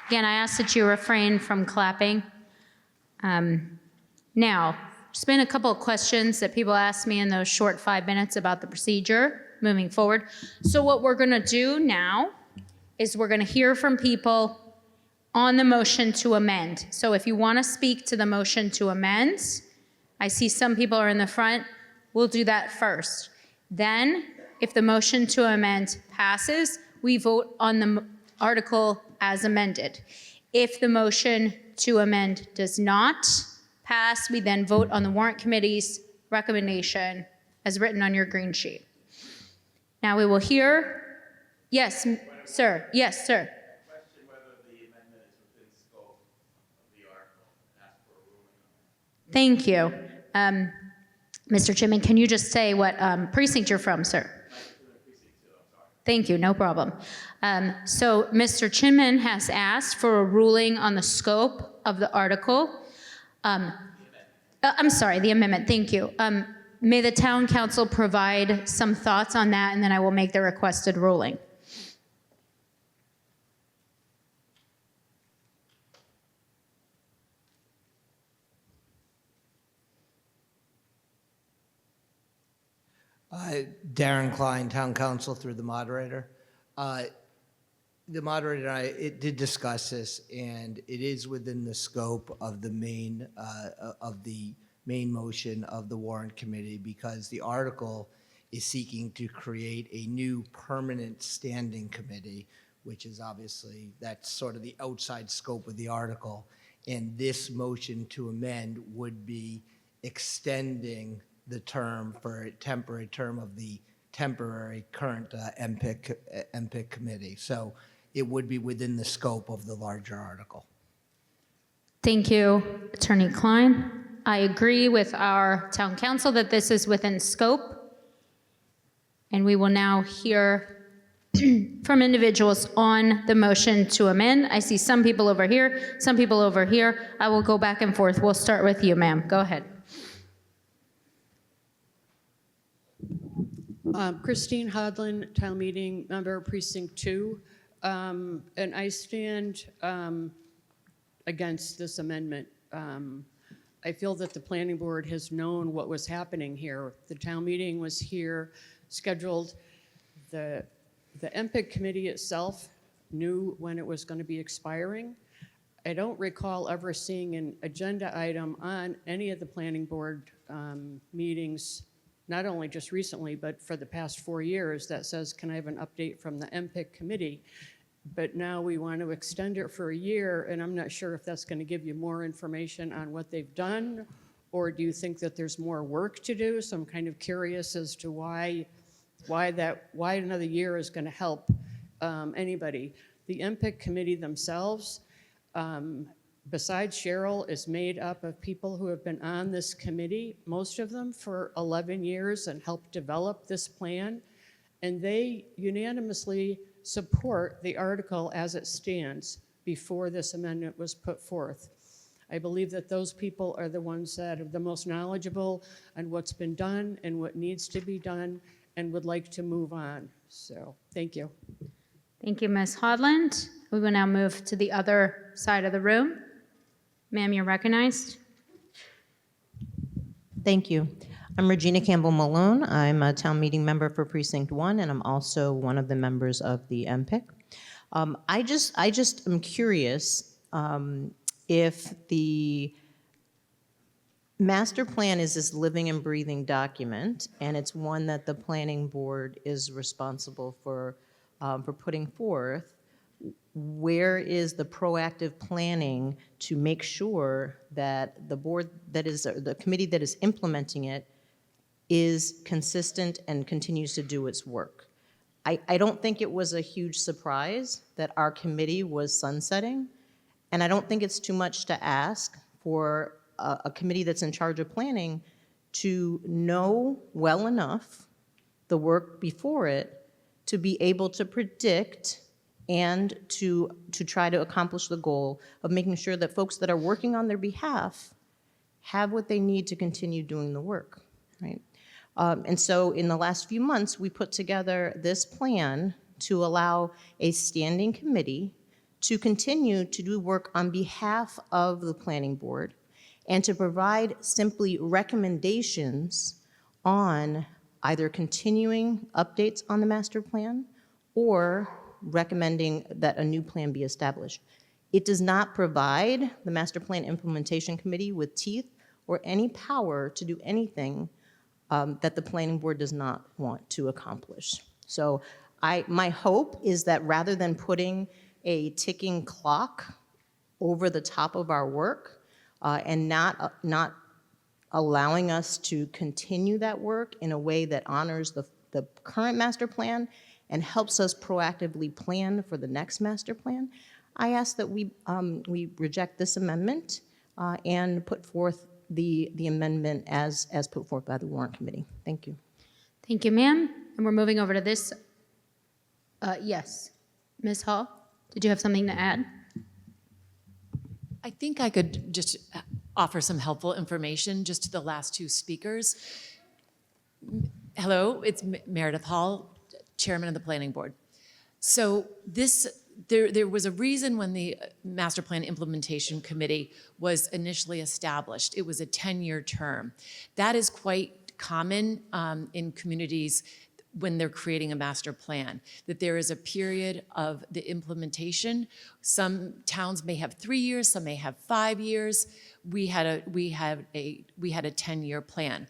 Again, I ask that you refrain from clapping. Now, there's been a couple of questions that people asked me in those short 5 minutes about the procedure moving forward. So what we're going to do now is we're going to hear from people on the motion to amend. So if you want to speak to the motion to amend, I see some people are in the front. We'll do that first. Then, if the motion to amend passes, we vote on the article as amended. If the motion to amend does not pass, we then vote on the warrant committee's recommendation as written on your green sheet. Now we will hear, yes, sir, yes, sir. Thank you. Mr. Chipman, can you just say what precinct you're from, sir? Thank you, no problem. So Mr. Chinman has asked for a ruling on the scope of the article. I'm sorry, the amendment, thank you. May the town council provide some thoughts on that, and then I will make the requested ruling. Darren Klein, Town Council, through the moderator. The moderator and I did discuss this, and it is within the scope of the main motion of the warrant committee, because the article is seeking to create a new permanent standing committee, which is obviously, that's sort of the outside scope of the article. And this motion to amend would be extending the for a temporary term of the temporary current MPIC committee. So it would be within the scope of the larger article. Thank you, Attorney Klein. I agree with our town council that this is within scope. And we will now hear from individuals on the motion to amend. I see some people over here, some people over here. I will go back and forth. We'll start with you, ma'am. Go ahead. Christine Hodlin, Town Meeting Member, Precinct 2. And I stand against this amendment. I feel that the Planning Board has known what was happening here. The town meeting was here, scheduled. The MPIC committee itself knew when it was going to be expiring. I don't recall ever seeing an agenda item on any of the Planning Board meetings, not only just recently, but for the past 4 years, that says, can I have an update from the MPIC committee? But now we want to extend it for a year, and I'm not sure if that's going to give you more information on what they've done, or do you think that there's more work to do? So I'm kind of curious as to why another year is going to help anybody. The MPIC committee themselves, besides Cheryl, is made up of people who have been on this committee, most of them for 11 years, and helped develop this plan. And they unanimously support the article as it stands before this amendment was put forth. I believe that those people are the ones that are the most knowledgeable on what's been done and what needs to be done and would like to move on. So, thank you. Thank you, Ms. Hodland. We will now move to the other side of the room. Ma'am, you're recognized. Thank you. I'm Regina Campbell Malone. I'm a town meeting member for Precinct 1, and I'm also one of the members of the MPIC. I just am curious if the master plan is this living and breathing document, and it's one that the planning board is responsible for putting forth. Where is the proactive planning to make sure that the board that is, or the committee that is implementing it is consistent and continues to do its work? I don't think it was a huge surprise that our committee was sunsetting, and I don't think it's too much to ask for a committee that's in charge of planning to know well enough the work before it to be able to predict and to try to accomplish the goal of making sure that folks that are working on their behalf have what they need to continue doing the work, right? And so in the last few months, we put together this plan to allow a standing committee to continue to do work on behalf of the planning board and to provide simply recommendations on either continuing updates on the master plan or recommending that a new plan be established. It does not provide the Master Plan Implementation Committee with teeth or any power to do anything that the planning board does not want to accomplish. So my hope is that rather than putting a ticking clock over the top of our work and not allowing us to continue that work in a way that honors the current master plan and helps us proactively plan for the next master plan, I ask that we reject this amendment and put forth the amendment as put forth by the warrant committee. Thank you. Thank you, ma'am. And we're moving over to this. Yes, Ms. Hall, did you have something to add? I think I could just offer some helpful information just to the last two speakers. Hello, it's Meredith Hall, Chairman of the Planning Board. So there was a reason when the Master Plan Implementation Committee was initially established. It was a 10-year term. That is quite common in communities when they're creating a master plan, that there is a period of the implementation. Some towns may have 3 years, some may have 5 years. We had a 10-year plan.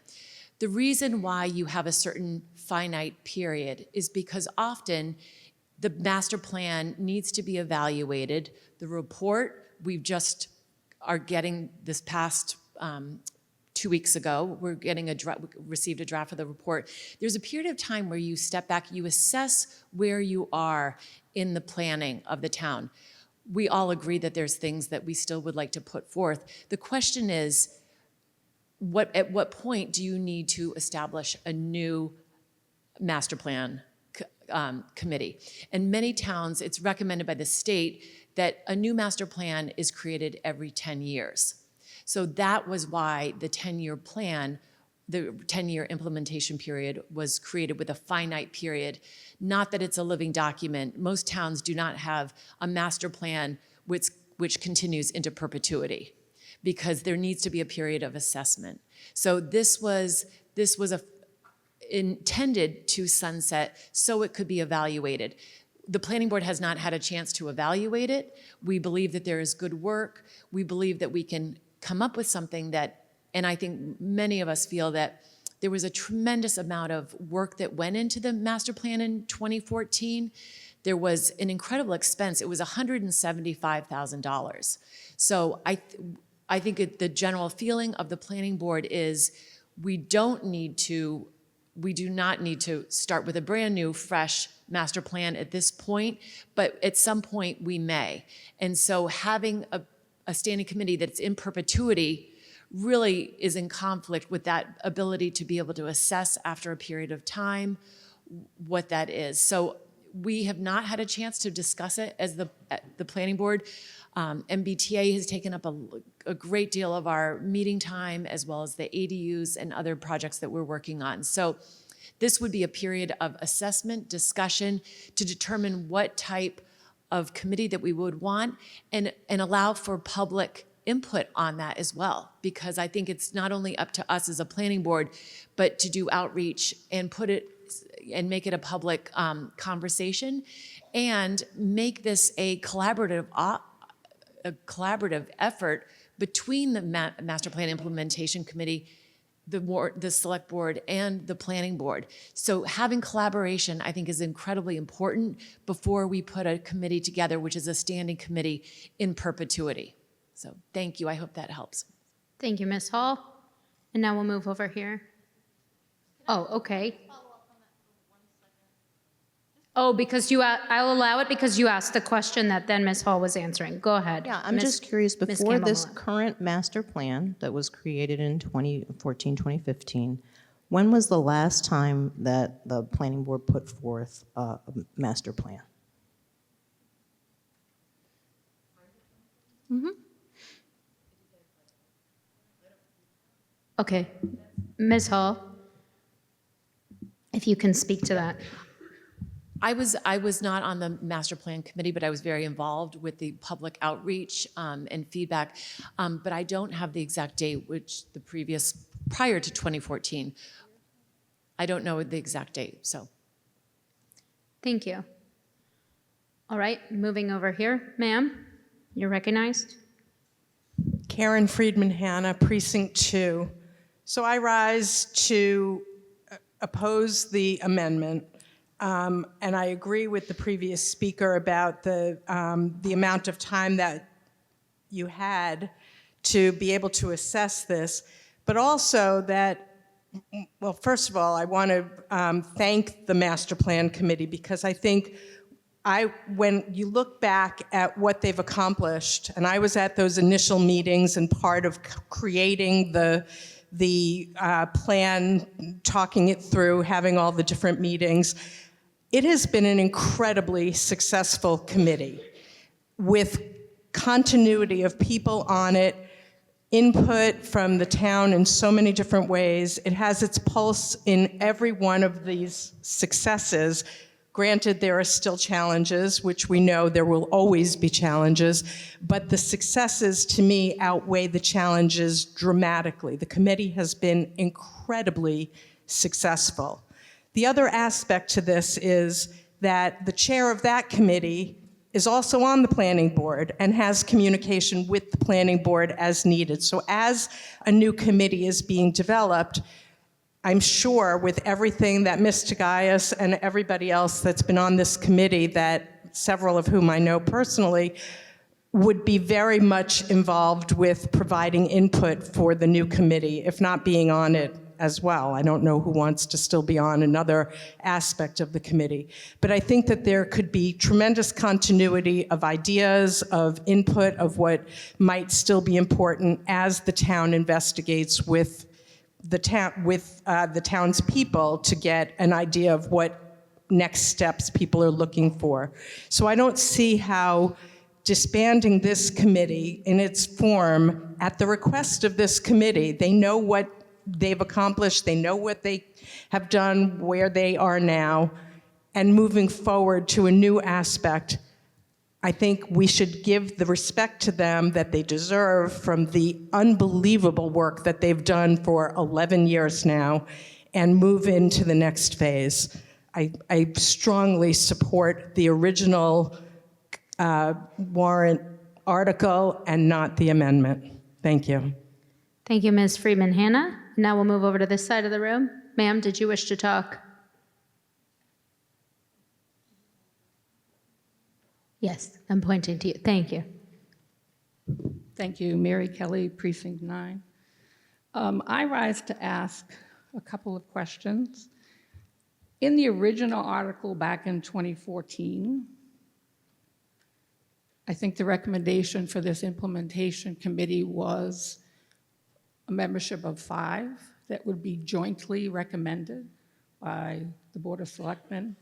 The reason why you have a certain finite period is because often the master plan needs to be evaluated. The report we just are getting this past 2 weeks ago, we received a draft of the report. There's a period of time where you step back, you assess where you are in the planning of the town. We all agree that there's things that we still would like to put forth. The question is, at what point do you need to establish a new master plan committee? In many towns, it's recommended by the state that a new master plan is created every 10 years. So that was why the 10-year plan, the 10-year implementation period was created with a finite period. Not that it's a living document. Most towns do not have a master plan which continues into perpetuity, because there needs to be a period of assessment. So this was intended to sunset so it could be evaluated. The planning board has not had a chance to evaluate it. We believe that there is good work. We believe that we can come up with something that, and I think many of us feel that there was a tremendous amount of work that went into the master plan in 2014. There was an incredible expense. It was $175,000. So I think the general feeling of the planning board is we do not need to start with a brand new, fresh master plan at this point, but at some point we may. And so having a standing committee that's in perpetuity really is in conflict with that ability to be able to assess after a period of time what that is. So we have not had a chance to discuss it as the planning board. MBTA has taken up a great deal of our meeting time, as well as the ADUs and other projects that we're working on. So this would be a period of assessment, discussion, to determine what type of committee that we would want and allow for public input on that as well, because I think it's not only up to us as a planning board, but to do outreach and put it and make it a public conversation, and make this a collaborative effort between the Master Plan Implementation Committee, the Select Board, and the Planning Board. So having collaboration, I think, is incredibly important before we put a committee together, which is a standing committee in perpetuity. So thank you. I hope that helps. Thank you, Ms. Hall. And now we'll move over here. Oh, okay. Oh, because I'll allow it because you asked the question that then Ms. Hall was answering. Go ahead. Yeah, I'm Ms. just curious, Ms. before this Campbell-Miller. current master plan that was created in 2014, 2015, when was the last time that the planning board put forth a master plan? Okay. Ms. Hall, if you can speak to that. I was not on the master plan committee, but I was very involved with the public outreach and feedback. But I don't have the exact date, which prior to 2014. I don't know the exact date, so. Thank you. All right, moving over here. Ma'am, you're recognized. Karen Friedman Hanna, Precinct 2. So I rise to oppose the amendment. And I agree with the previous speaker about the amount of time that you had to be able to assess this, but also that, well, first of all, I want to thank the Master Plan Committee, because I think when you look back at what they've accomplished, and I was at those initial meetings and part of creating the plan, talking it through, having all the different meetings, it has been an incredibly successful committee with continuity of people on it, input from the town in so many different ways. It has its pulse in every one of these successes. Granted, there are still challenges, which we know there will always be challenges, but the successes to me outweigh the challenges dramatically. The committee has been incredibly successful. The other aspect to this is that the chair of that committee is also on the planning board and has communication with the planning board as needed. So as a new committee is being developed, I'm sure with everything that Ms. Tagayas and everybody else that's been on this committee, that several of whom I know personally, would be very much involved with providing input for the new committee, if not being on it as well. I don't know who wants to still be on another aspect of the committee. But I think that there could be tremendous continuity of ideas, of input, of what might still be important as the town investigates with the town's people to get an idea of what next steps people are looking for. So I don't see how disbanding this committee in its form at the request of this committee, they know what they've accomplished, they know what they have done, where they are now, and moving forward to a new aspect, I think we should give the respect to them that they deserve from the unbelievable work that they've done for 11 years now and move into the next phase. I strongly support the original warrant article and not the amendment. Thank you. Thank you, Ms. Friedman Hanna. Now we'll move over to this side of the room. Ma'am, did you wish to talk? Yes, I'm pointing to you. Thank you. Thank you, Mary Kelly, Precinct 9. I rise to ask a couple of questions. In the original article back in 2014, I think the recommendation for this implementation committee was a membership of 5 that would be jointly recommended by the Board of Selectmen,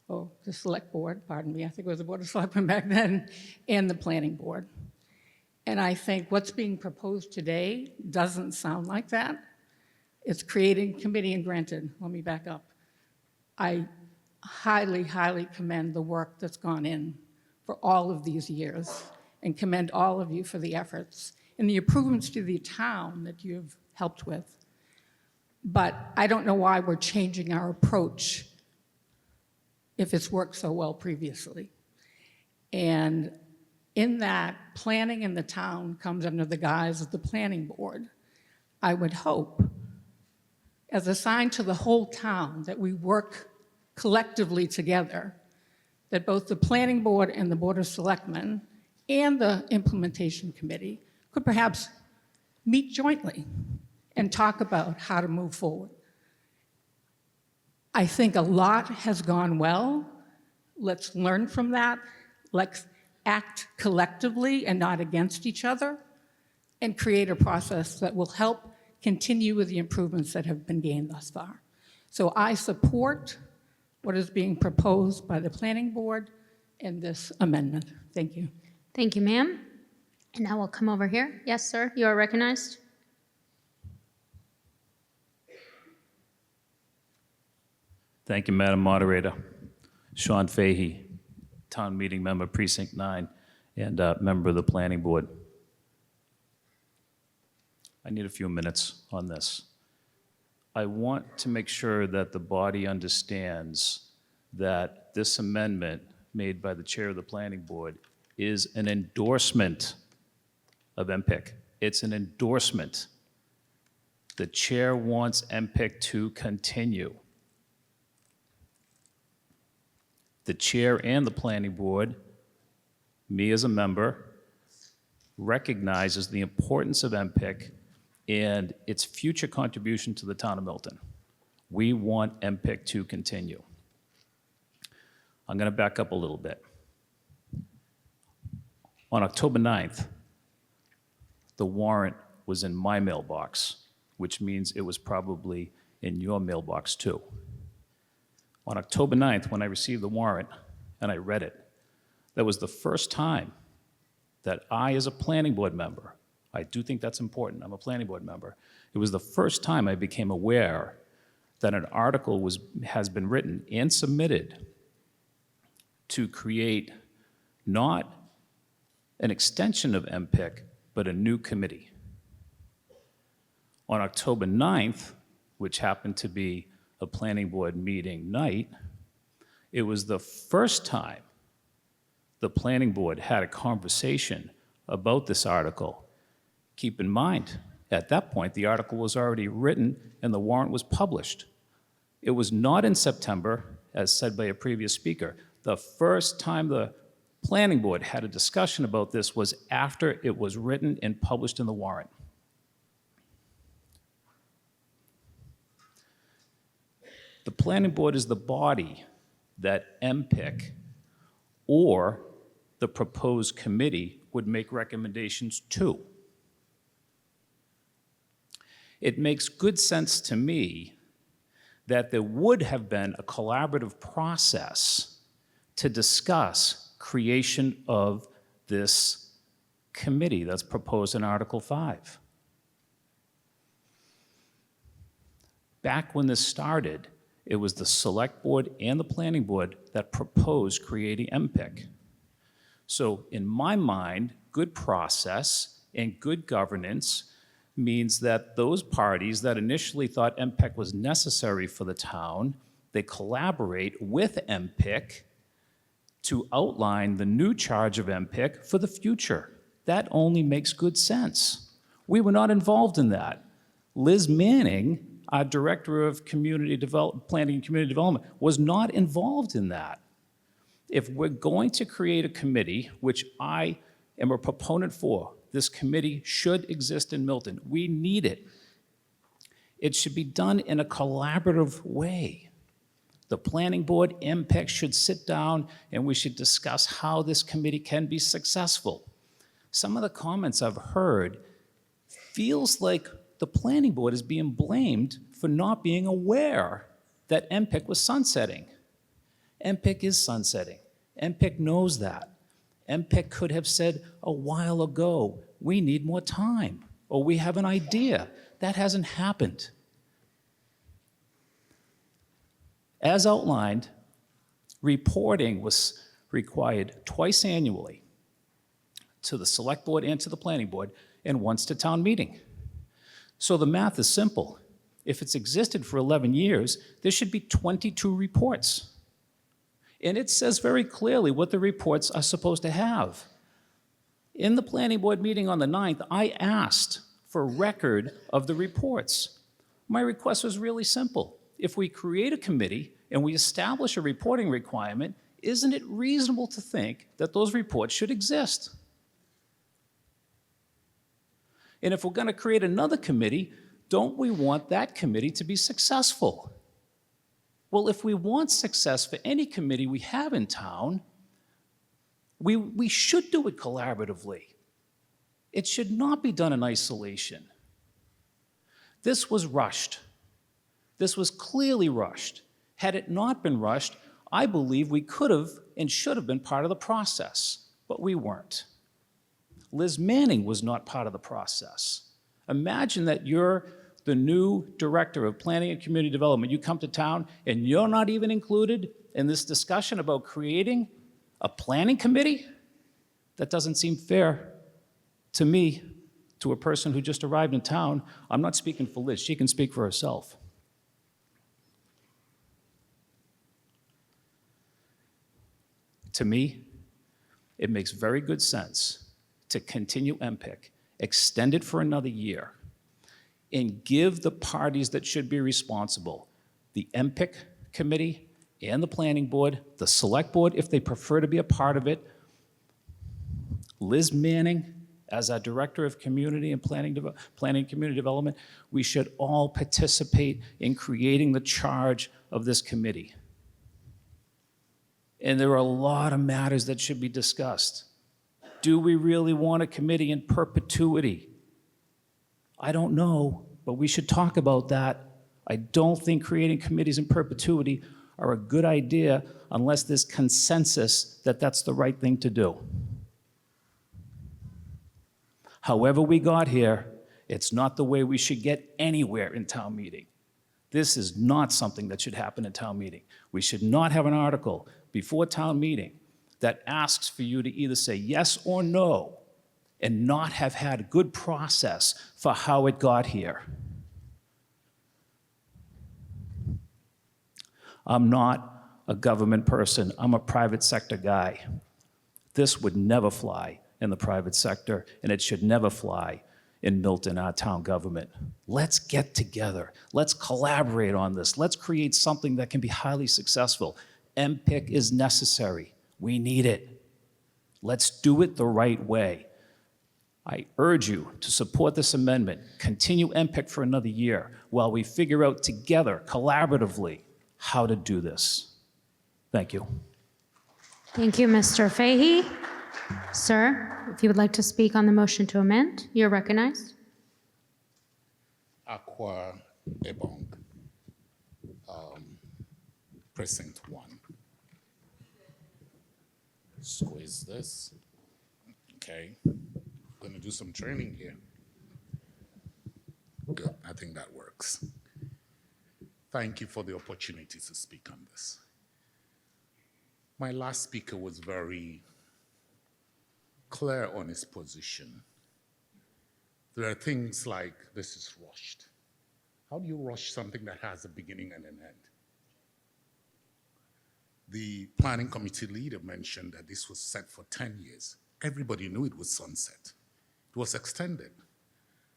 or the Select Board, pardon me, I think it was the Board of Selectmen back then, and the Planning Board. And I think what's being proposed today doesn't sound like that. It's creating committee, and granted, let me back up. I highly, highly commend the work that's gone in for all of these years. and commend all of you for the efforts and the improvements to the town that you've helped with. But I don't know why we're changing our approach if it's worked so well previously. And in that, planning in the town comes under the guise of the planning board. I would hope, as a sign to the whole town that we work collectively together, that both the planning board and the board of selectmen and the implementation committee could perhaps meet jointly and talk about how to move forward. I think a lot has gone well. Let's learn from that. Let's act collectively and not against each other, and create a process that will help continue with the improvements that have been gained thus far. So I support what is being proposed by the planning board in this amendment. Thank you. Thank you, ma'am. And now we'll come over here. Yes, sir, you are recognized. Thank you, Madam Moderator. Sean Fahey, Town Meeting Member, Precinct 9, and member of the Planning Board. I need a few minutes on this. I want to make sure that the body understands that this amendment made by the Chair of the Planning Board is an endorsement of MPIC. It's an endorsement. The Chair wants MPIC to continue. The Chair and the Planning Board, me as a member, recognizes the importance of MPIC and its future contribution to the town of Milton. We want MPIC to continue. I'm going to back up a little bit. On October 9th, the warrant was in my mailbox, which means it was probably in your mailbox too. On October 9th, when I received the warrant and I read it, that was the first time that I, as a planning board member, I do think that's important, I'm a planning board member, it was the first time I became aware that an article has been written and submitted to create not an extension of MPIC, but a new committee. On October 9th, which happened to be a planning board meeting night, it was the first time the planning board had a conversation about this article. Keep in mind, at that point, the article was already written and the warrant was published. It was not in September, as said by a previous speaker. The first time the planning board had a discussion about this was after it was written and published in the warrant. The planning board is the body that MPIC or the proposed committee would make recommendations to. It makes good sense to me that there would have been a collaborative process to discuss creation of this committee that's proposed in Article 5. Back when this started, it was the select board and the planning board that proposed creating MPIC. So in my mind, good process and good governance means that those parties that initially thought MPIC was necessary for the town, they collaborate with MPIC to outline the new charge of MPIC for the future. That only makes good sense. We were not involved in that. Liz Manning, our Director of Planning and Community Development, was not involved in that. If we're going to create a committee, which I am a proponent for, this committee should exist in Milton. We need it. It should be done in a collaborative way. The planning board, MPIC, should sit down and we should discuss how this committee can be successful. Some of the comments I've heard feels like the planning board is being blamed for not being aware that MPIC was sunsetting. MPIC is sunsetting. MPIC knows that. MPIC could have said a while ago, we need more time, or we have an idea. That hasn't happened. As outlined, reporting was required twice annually. to the select board and to the planning board, and once to town meeting. So the math is simple. If it's existed for 11 years, there should be 22 reports. And it says very clearly what the reports are supposed to have. In the planning board meeting on the 9th, I asked for record of the reports. My request was really simple. If we create a committee and we establish a reporting requirement, isn't it reasonable to think that those reports should exist? And if we're going to create another committee, don't we want that committee to be successful? Well, if we want success for any committee we have in town, we should do it collaboratively. It should not be done in isolation. This was rushed. This was clearly rushed. Had it not been rushed, I believe we could have and should have been part of the process, but we weren't. Liz Manning was not part of the process. Imagine that you're the new director of planning and community development. You come to town and you're not even included in this discussion about creating a planning committee? That doesn't seem fair to me, to a person who just arrived in town. I'm not speaking for Liz. She can speak for herself. To me, it makes very good sense to continue MPIC, extend it for another year, and give the parties that should be responsible, the MPIC committee and the planning board, the select board, if they prefer to be a part of it, Liz Manning as our director of community and planning and community development, we should all participate in creating the charge of this committee. And there are a lot of matters that should be discussed. Do we really want a committee in perpetuity? I don't know, but we should talk about that. I don't think creating committees in perpetuity are a good idea unless there's consensus that that's the right thing to do. However we got here, it's not the way we should get anywhere in town meeting. This is not something that should happen in town meeting. We should not have an article before town meeting that asks for you to either say yes or no and not have had a good process for how it got here. I'm not a government person. I'm a private sector guy. This would never fly in the private sector, and it should never fly in Milton, our town government. Let's get together. Let's collaborate on this. Let's create something that can be highly successful. MPIC is necessary. We need it. Let's do it the right way. I urge you to support this amendment. Continue MPIC for another year while we figure out together, collaboratively, how to do this. Thank you. Thank you, Mr. Fahey. Sir, if you would like to speak on the motion to amend, you're recognized. Aqua Ebong, Precinct 1. Squeeze this. Okay. Going to do some training here. Good. I think that works. Thank you for the opportunity to speak on this. My last speaker was very clear on his position. There are things like this is rushed. How do you rush something that has a beginning and an end? The planning committee leader mentioned that this was set for 10 years. Everybody knew it was sunset. It was extended.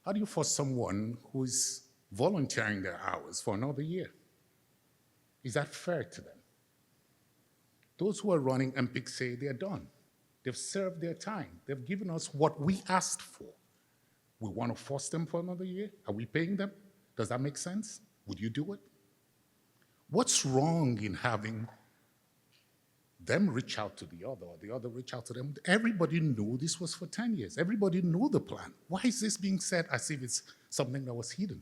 How do you force someone who is volunteering their hours for another year? Is that fair to them? Those who are running MPIC say they're done. They've served their time. They've given us what we asked for. We want to force them for another year? Are we paying them? Does that make sense? Would you do it? What's wrong in having them reach out to the other or the other reach out to them? Everybody knew this was for 10 years. Everybody knew the plan. Why is this being said as if it's something that was hidden?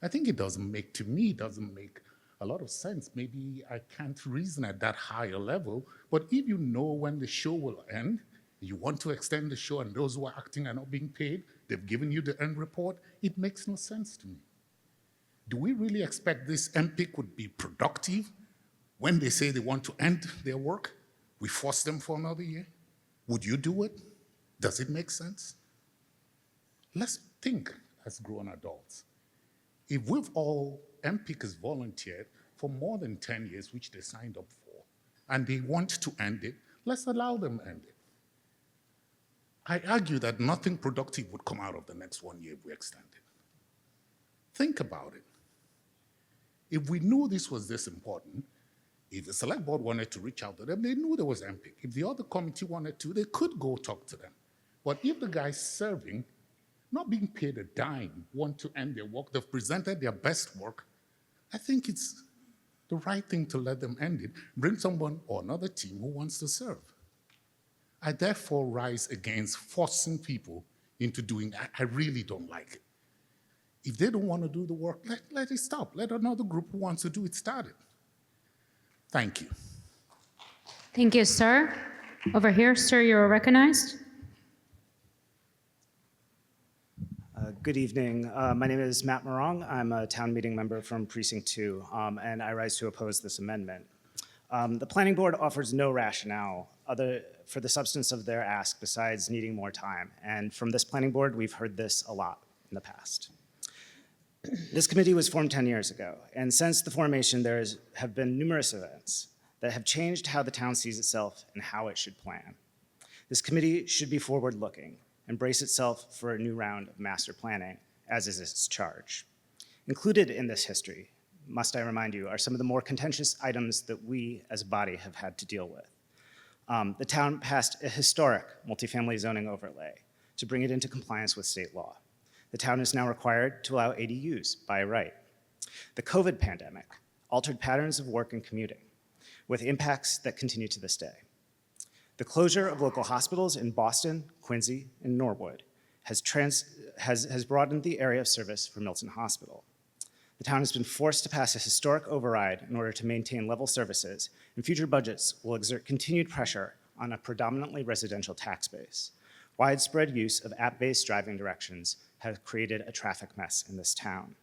I think it doesn't make, to me, it doesn't make a lot of sense. Maybe I can't reason at that higher level, but if you know when the show will end, you want to extend the show and those who are acting are not being paid, they've given you the end report, it makes no sense to me. Do we really expect this MPIC would be productive when they say they want to end their work? We force them for another year? Would you do it? Does it make sense? Let's think as grown adults. If we've all, MPIC has volunteered for more than 10 years, which they signed up for, and they want to end it, let's allow them end it. I argue that nothing productive would come out of the next 1 year if we extend it. Think about it. If we knew this was this important, if the select board wanted to reach out to them, they knew there was MPIC. If the other committee wanted to, they could go talk to them. But if the guys serving, not being paid a dime, want to end their work, they've presented their best work, I think it's the right thing to let them end it. Bring someone or another team who wants to serve. I therefore rise against forcing people into doing that. I really don't like it. If they don't want to do the work, let it stop. Let another group who wants to do it start it. Thank you. Thank you, sir. Over here, sir, you are recognized. Good evening. My name is Matt Morong. I'm a town meeting member from Precinct 2, and I rise to oppose this amendment. The planning board offers no rationale for the substance of their ask besides needing more time. And from this planning board, we've heard this a lot in the past. This committee was formed 10 years ago, and since the formation, have been numerous events that have changed how the town sees itself and how it should plan. This committee should be forward-looking, embrace itself for a new round of master planning, as is its charge. Included in this history, must I remind you, are some of the more contentious items that we as a body have had to deal with. The town passed a historic multifamily zoning overlay to bring it into compliance with state law. The town is now required to allow ADUs by right. The COVID pandemic altered patterns of work and commuting, with impacts that continue to this day. The closure of local hospitals in Boston, Quincy, and Norwood has broadened the area of service for Milton Hospital. The town has been forced to pass a historic override in order to maintain level services, and future budgets will exert continued pressure on a predominantly residential tax base. Widespread use of app-based driving directions has created a traffic mess in this town.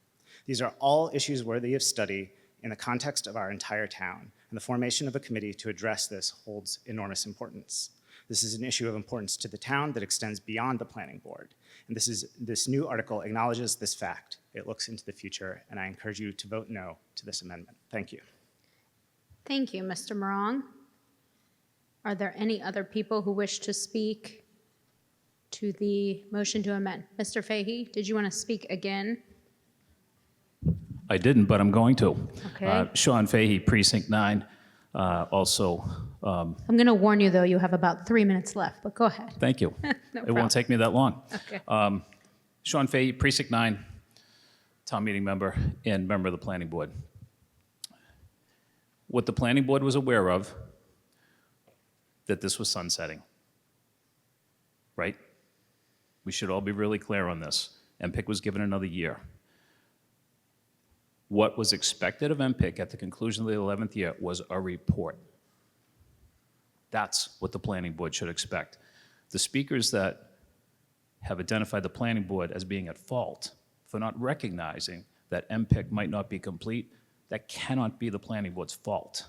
These are all issues worthy of study in the context of our entire town, and the formation of a committee to address this holds enormous importance. This is an issue of importance to the town that extends beyond the planning board, and this new article acknowledges this fact. It looks into the future, and I encourage you to vote no to this amendment. Thank you. Thank you, Mr. Morong. Are there any other people who wish to speak to the motion to amend? Mr. Fahey, did you want to speak again? I didn't, but I'm going to. Okay. Sean Fahey, Precinct 9. Also, I'm going to warn you, though, you have about 3 minutes left, but go ahead. thank you. No It problem. won't take me that long. Okay. Sean Fahey, Precinct 9, town meeting member and member of the planning board. What the planning board was aware of, that this was sunsetting, right? We should all be really clear on this. MPIC was given another year. What was expected of MPIC at the conclusion of the 11th year was a report. That's what the planning board should expect. The speakers that have identified the planning board as being at fault for not recognizing that MPIC might not be complete, that cannot be the planning board's fault.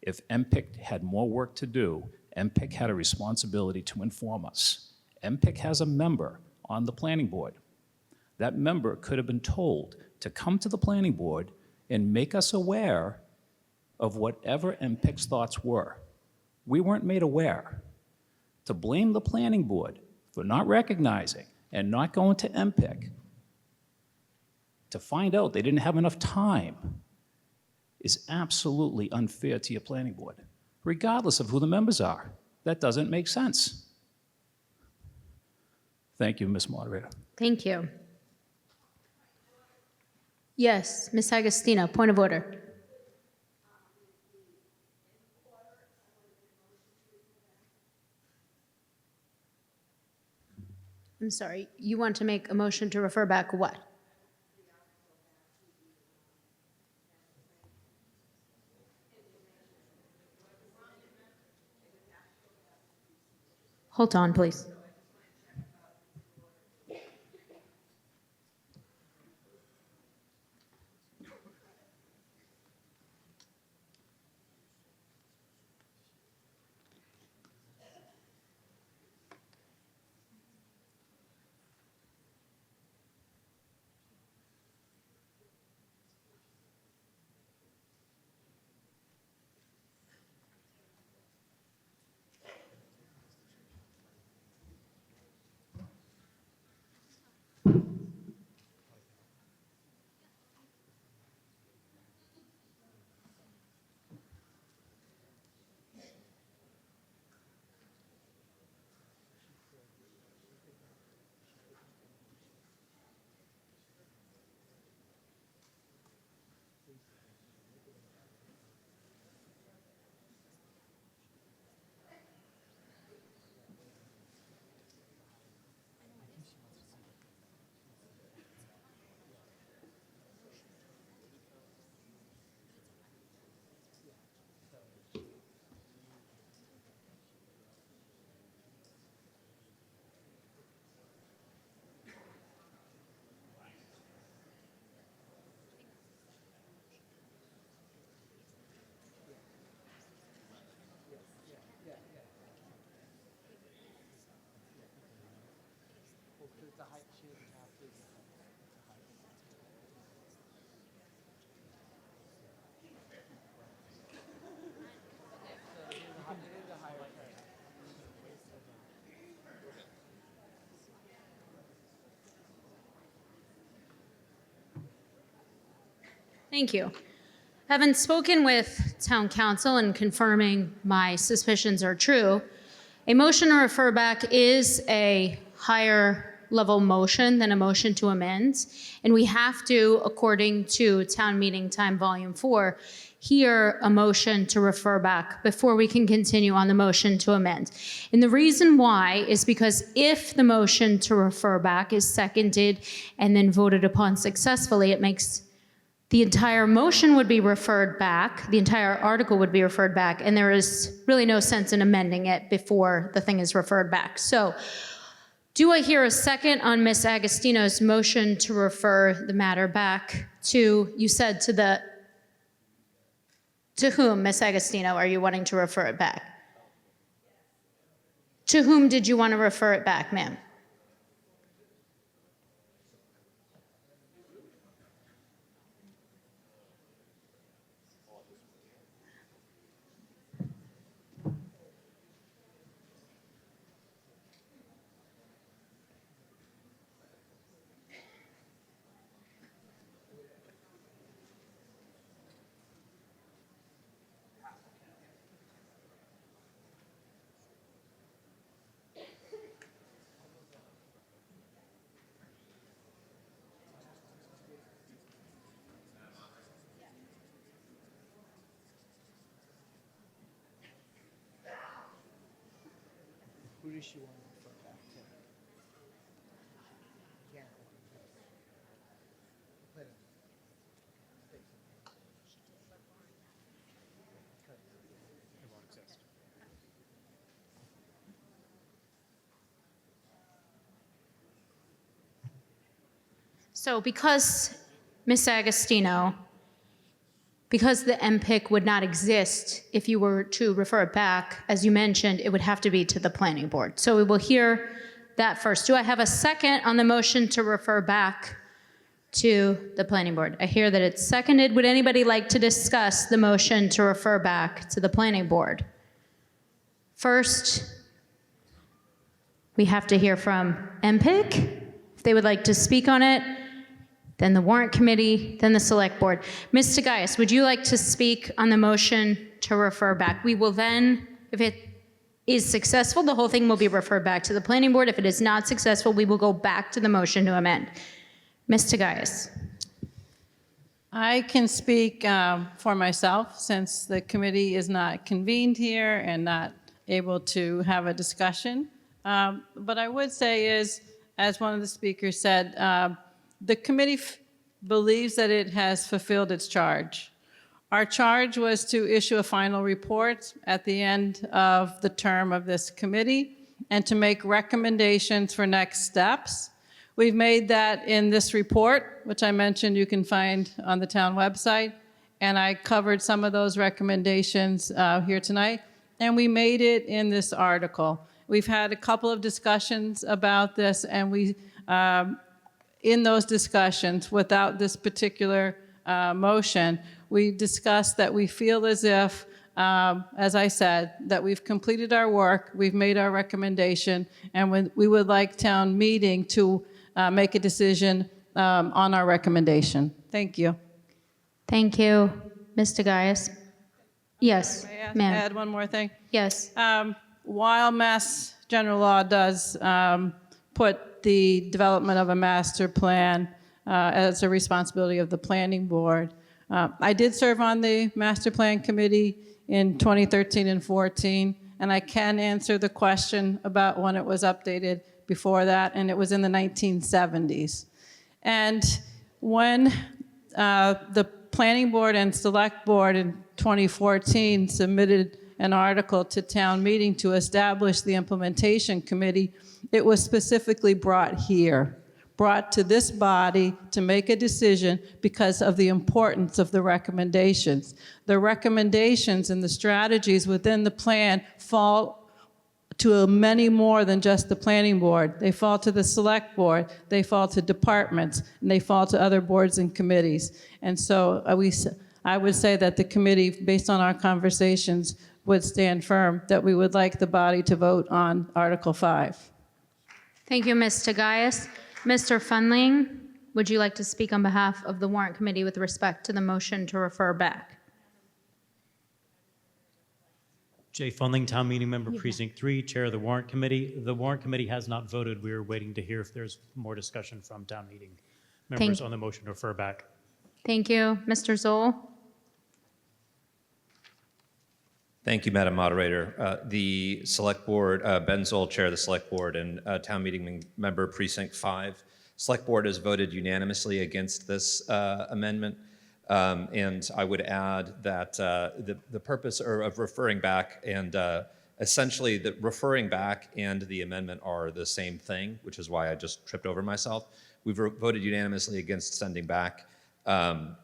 If MPIC had more work to do, MPIC had a responsibility to inform us. MPIC has a member on the planning board. That member could have been told to come to the planning board and make us aware of whatever MPIC's thoughts were. We weren't made aware. To blame the planning board for not recognizing and not going to MPIC to find out they didn't have enough time is absolutely unfair to your planning board, regardless of who the members are. That doesn't make sense. Thank you, Ms. Moderator. Thank you. Yes, Ms. Agostino, point of order. I'm sorry, you want to make a motion to refer back what? Hold on, please. Thank you. Having spoken with town council and confirming my suspicions are true, a motion to refer back is a higher level motion than a motion to amend. And we have to, according to town meeting time volume 4, hear a motion to refer back before we can continue on the motion to amend. And the reason why is because if the motion to refer back is seconded and then voted upon successfully, it makes the entire motion would be referred back, the entire article would be referred back, and there is really no sense in amending it before the thing is referred back. So, do I hear a second on Ms. Agostino's motion to refer the matter back to, you said to whom, Ms. Agostino, are you wanting to refer it back? To whom did you want to refer it back, ma'am? Who does she want to refer back to? So because, Ms. Agostino, because the MPIC would not exist if you were to refer it back, as you mentioned, it would have to be to the planning board. So we will hear that first. Do I have a second on the motion to refer back to the planning board? I hear that it's seconded. Would anybody like to discuss the motion to refer back to the planning board? First, we have to hear from MPIC, if they would like to speak on it, then the warrant committee, then the select board. Ms. Tagayas, would you like to speak on the motion to refer back? We will then, if it is successful, the whole thing will be referred back to the planning board. If it is not successful, we will go back to the motion to amend. Ms. Tagayas. I can speak for myself since the committee is not convened here and not able to have a discussion. But I would say is, as one of the speakers said, the committee believes that it has fulfilled its charge. Our charge was to issue a final report at the end of the term of this committee and to make recommendations for next steps. We've made that in this report, which I mentioned you can find on the town website, and I covered some of those recommendations here tonight, and we made it in this article. We've had a couple of discussions about this, and we in those discussions, without this particular motion, we discussed that we feel as if, as I said, that we've completed our work, we've made our recommendation, and we would like town meeting to make a decision on our recommendation. Thank you. Thank you. Ms. Tagayas. Yes, May I ma'am. add one more thing? Yes. While Mass General Law does put the development of a master plan as a responsibility of the planning board, I did serve on the master plan committee in 2013 and 14, and I can answer the question about when it was updated before that, and it was in the 1970s. And when the planning board and select board in 2014 submitted an article to town meeting to establish the implementation committee, it was specifically brought here, brought to this body to make a decision because of the importance of the recommendations. The recommendations and the strategies within the plan fall to many more than just the planning board. They fall to the select board, they fall to departments, and they fall to other boards and committees. And so I would say that the committee, based on our conversations, would stand firm that we would like the body to vote on Article 5. Thank you, Ms. Tagayas. Mr. Fundling, would you like to speak on behalf of the Warrant Committee with respect to the motion to refer back? Jay Fundling, Town Meeting Member, Precinct 3, Chair of the Warrant Committee. The Warrant Committee has not voted. We are waiting to hear if there's more discussion from Town Meeting members on the motion to refer back. Thank you. Mr. Zoll? Thank you, Madam Moderator. The Select Board, Ben Zoll, Chair of the Select Board, and Town Meeting Member Precinct 5. Select Board has voted unanimously against this amendment. And I would add that the purpose of referring back and essentially the referring back and the amendment are the same thing, which is why I just tripped over myself. We've voted unanimously against sending back. I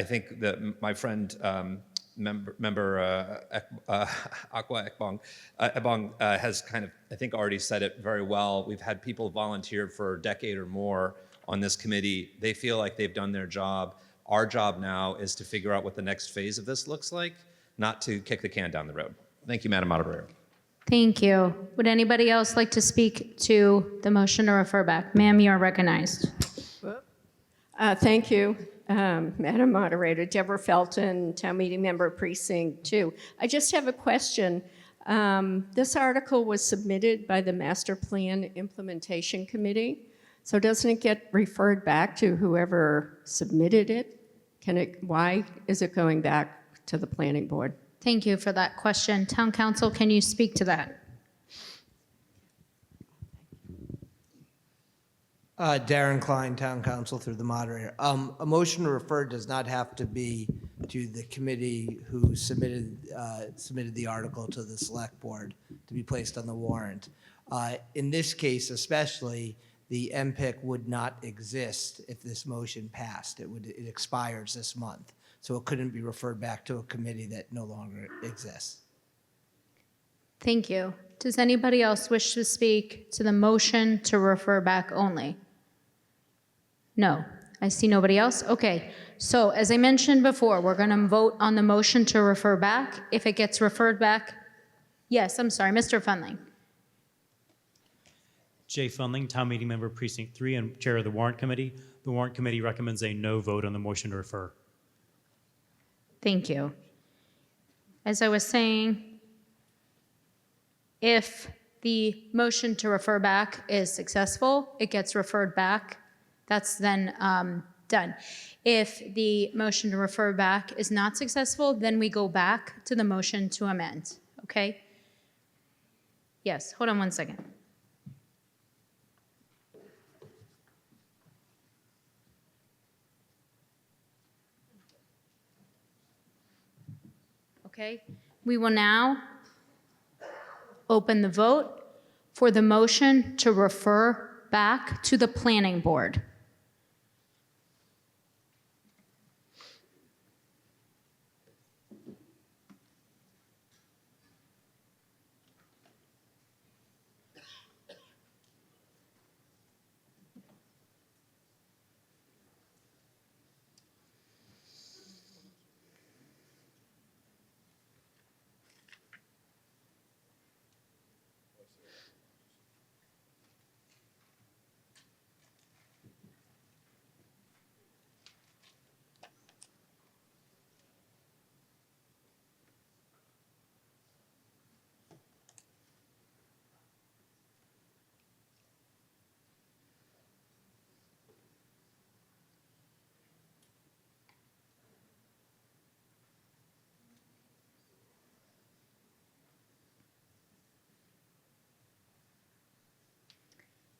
think that my friend member Akwa Ekbong has kind of, I think, already said it very well. We've had people volunteer for a decade or more on this committee. They feel like they've done their job. Our job now is to figure out what the next phase of this looks like, not to kick the can down the road. Thank you, Madam Moderator. Thank you. Would anybody else like to speak to the motion to refer back? Ma'am, you are recognized. Thank you, Madam Moderator. Deborah Felton, Town Meeting Member, Precinct 2. I just have a question. This article was submitted by the Master Plan Implementation Committee. So doesn't it get referred back to whoever submitted it? Why is it going back to the Planning Board? Thank you for that question. Town Council, can you speak to that? Darren Klein, Town Council, through the moderator. A motion to refer does not have to be to the committee who submitted the article to the Select Board to be placed on the warrant. In this case especially, the MPIC would not exist if this motion passed. It expires this month, so it couldn't be referred back to a committee that no longer exists. Thank you. Does anybody else wish to speak to the motion to refer back only? No, I see nobody else. Okay, so as I mentioned before, we're going to vote on the motion to refer back. If it gets referred back, yes, I'm sorry, Mr. Fundling. Jay Fundling, Town Meeting Member, Precinct 3, and Chair of the Warrant Committee. The Warrant Committee recommends a no vote on the motion to refer. Thank you. As I was saying, if the motion to refer back is successful, it gets referred back. That's then done. If the motion to refer back is not successful, then we go back to the motion to amend, okay? Yes, hold on one second. Okay, we will now open the vote for the motion to refer back to the Planning Board.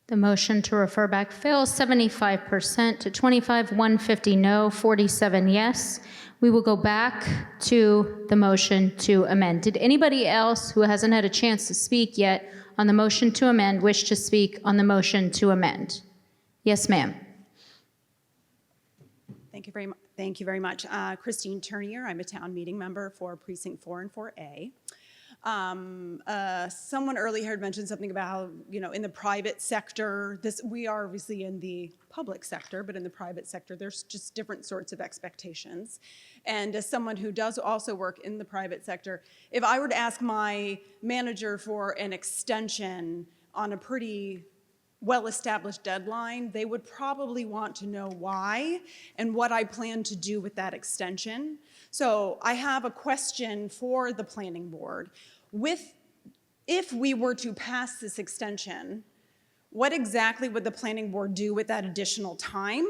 The motion to refer back fails 75% to 25,150 no, 47 yes. We will go back to the motion to amend. Did anybody else who hasn't had a chance to speak yet on the motion to amend wish to speak on the motion to amend? Yes, ma'am. Thank you very much. Christine Turnier, I'm a town meeting member for Precinct 4 and 4A. Someone earlier had mentioned something about how, in the private sector, we are obviously in the public sector, but in the private sector, there's just different sorts of expectations. And as someone who does also work in the private sector, if I were to ask my manager for an extension on a pretty well-established deadline, they would probably want to know why and what I plan to do with that extension. So I have a question for the planning board. If we were to pass this extension, what exactly would the planning board do with that additional time?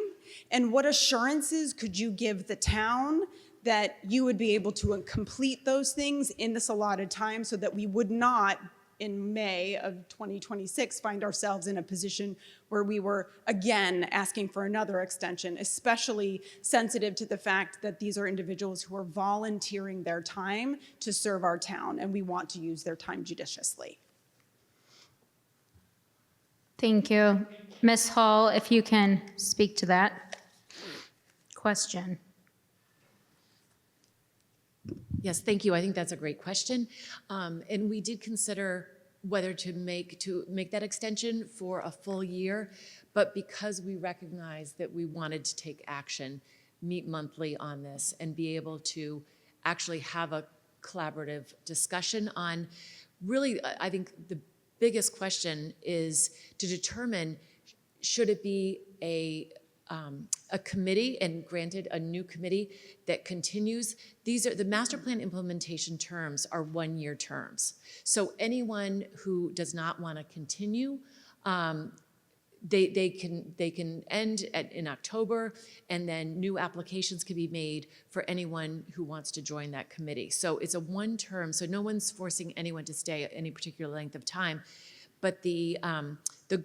And what assurances could you give the town that you would be able to complete those things in this allotted time so that we would not, in May of 2026, find ourselves in a position where we were again asking for another extension, especially sensitive to the fact that these are individuals who are volunteering their time to serve our town, and we want to use their time judiciously. Thank you. Ms. Hall, if you can speak to that question. Yes, thank you. I think that's a great question. And we did consider whether to make that extension for a full year, but because we recognized that we wanted to take action, meet monthly on this, and be able to actually have a collaborative discussion on really, I think the biggest question is to determine, should it be a committee, and granted a new committee that continues. These are the master plan implementation terms are 1-year terms. So anyone who does not want to continue, they can end in October, and then new applications can be made for anyone who wants to join that committee. So it's a 1 term, so no one's forcing anyone to stay at any particular length of time. But the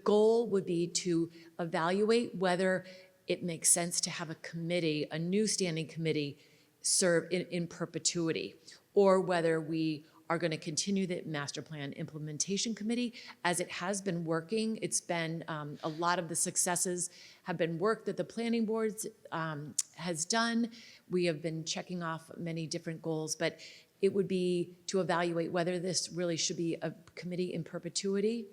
goal would be to evaluate whether it makes sense to have a committee, a new standing committee, serve in perpetuity, or whether we are going to continue the master plan implementation committee as it has been working. It's been a lot of the successes have been work that the planning board has done. We have been checking off many different goals, but it would be to evaluate whether this really should be a committee in perpetuity,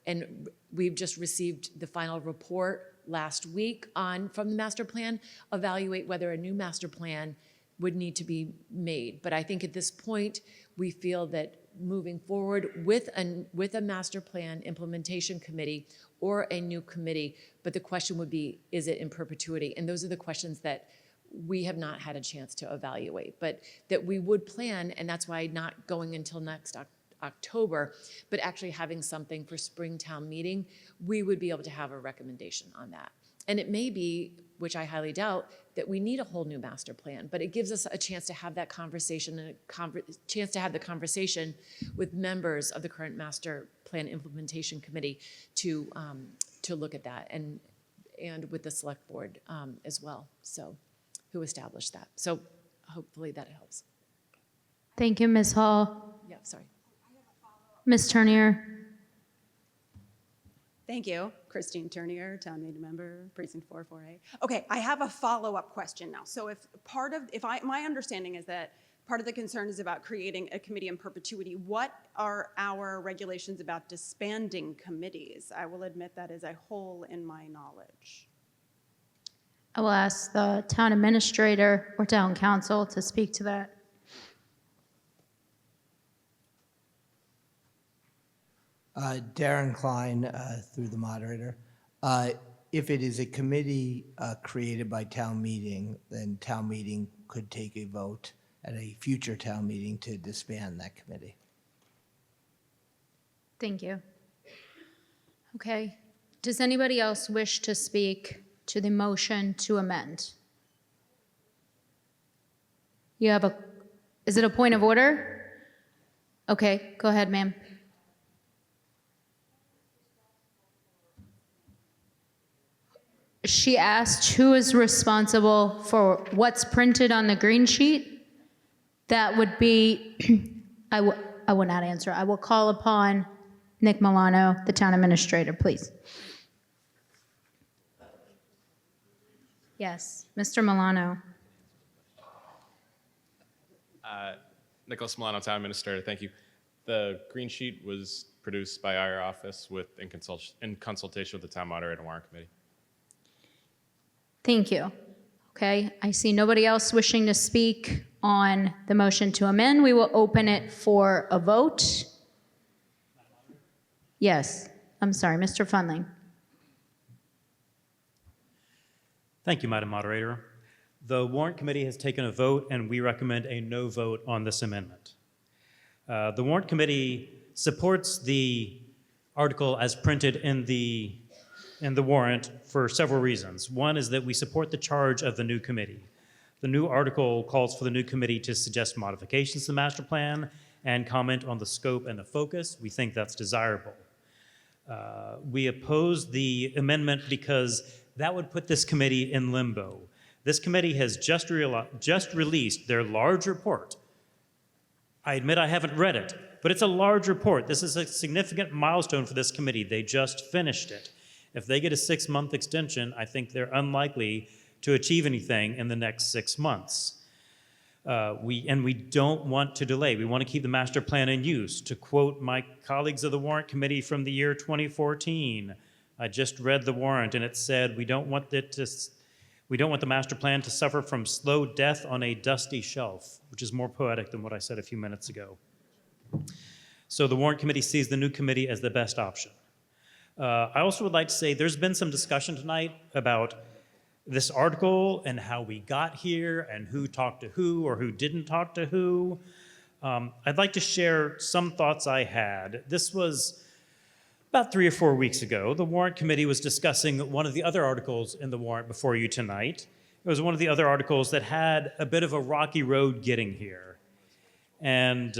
and we've just received the final report last week from the master plan, evaluate whether a new master plan would need to be made. But I think at this point, we feel that moving forward with a master plan implementation committee or a new committee, but the question would be, is it in perpetuity? And those are the questions that we have not had a chance to evaluate, but that we would plan, and that's why not going until next October, but actually having something for Springtown meeting, we would be able to have a recommendation on that. And it may be, which I highly doubt, that we need a whole new master plan, but it gives us a chance to have that conversation and a chance to have the conversation with members of the current master plan implementation committee to look at that, and with the select board as well, so who established that. So hopefully that helps. Thank you, Ms. Hall. Yeah, sorry. Ms. Turnier. Thank you. Christine Turnier, town meeting member, precinct 44A. Okay, I have a follow-up question now. So my understanding is that part of the concern is about creating a committee in perpetuity. What are our regulations about disbanding committees? I will admit that is a hole in my knowledge. I will ask the town administrator or town council to speak to that. Darren Klein, through the moderator. If it is a committee created by town meeting, then town meeting could take a vote at a future town meeting to disband that committee. Thank you. Okay. Does anybody else wish to speak to the motion to amend? Is it a point of order? Okay, go ahead, ma'am. She asked who is responsible for what's printed on the green sheet. That would be, I will not answer. I will call upon Nick Milano, the town administrator, please. Yes, Mr. Milano. Nicholas Milano, Town Administrator. Thank you. The green sheet was produced by our office in consultation with the Town Moderator and Warrant Committee. Thank you. Okay, I see nobody else wishing to speak on the motion to amend. We will open it for a vote. Yes, I'm sorry, Mr. Fundling. Thank you, Madam Moderator. The Warrant Committee has taken a vote, and we recommend a no vote on this amendment. The Warrant Committee supports the article as printed in the warrant for several reasons. One is that we support the charge of the new committee. The new article calls for the new committee to suggest modifications to the master plan and comment on the scope and the focus. We think that's desirable. We oppose the amendment because that would put this committee in limbo. This committee has just released their large report. I admit I haven't read it, but it's a large report. This is a significant milestone for this committee. They just finished it. If they get a 6-month extension, I think they're unlikely to achieve anything in the next 6 months. We don't want to delay. We want to keep the master plan in use. To quote my colleagues of the Warrant Committee from the year 2014, I just read the warrant and it said, we don't want the master plan to suffer from slow death on a dusty shelf, which is more poetic than what I said a few minutes ago. So the Warrant Committee sees the new committee as the best option. I also would like to say there's been some discussion tonight about this article and how we got here and who talked to who or who didn't talk to who. I'd like to share some thoughts I had. This was about 3 or 4 weeks ago. The Warrant Committee was discussing one of the other articles in the warrant before you tonight. It was one of the other articles that had a bit of a rocky road getting here. And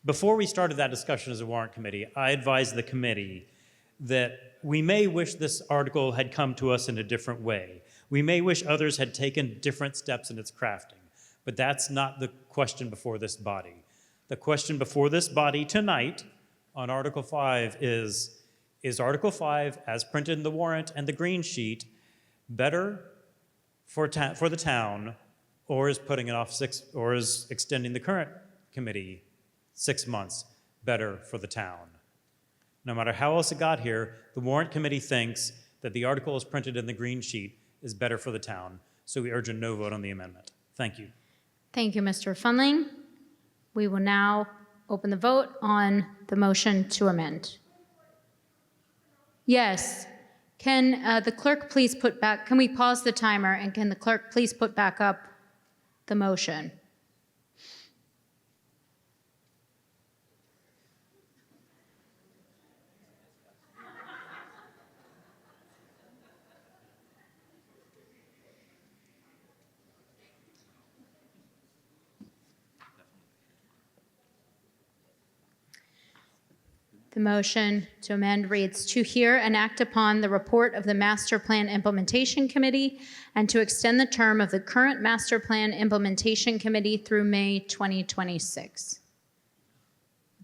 before we started that discussion as a Warrant Committee, I advised the committee that we may wish this article had come to us in a different way. We may wish others had taken different steps in its crafting, but that's not the question before this body. The question before this body tonight on Article 5 is Article 5, as printed in the warrant and the green sheet, better for the town, or is putting it off or is extending the current committee 6 months better for the town? No matter how else it got here, the Warrant Committee thinks that the article as printed in the green sheet is better for the town, so we urge a no vote on the amendment. Thank you. Thank you, Mr. Fundling. We will now open the vote on the motion to amend. Yes. Can the clerk please can we pause the timer, and can the clerk please put back up the motion? The motion to amend reads, to hear and act upon the report of the Master Plan Implementation Committee and to extend the term of the current Master Plan Implementation Committee through May 2026.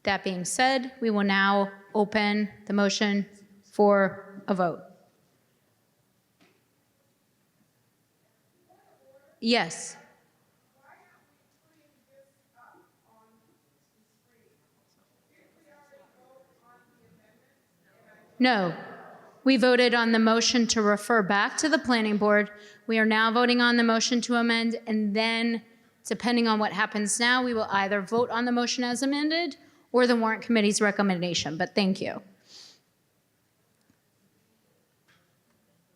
That being said, we will now open the motion for a vote. Yes. No. We voted on the motion to refer back to the planning board. We are now voting on the motion to amend, and then, depending on what happens now, we will either vote on the motion as amended or the Warrant Committee's recommendation, but thank you.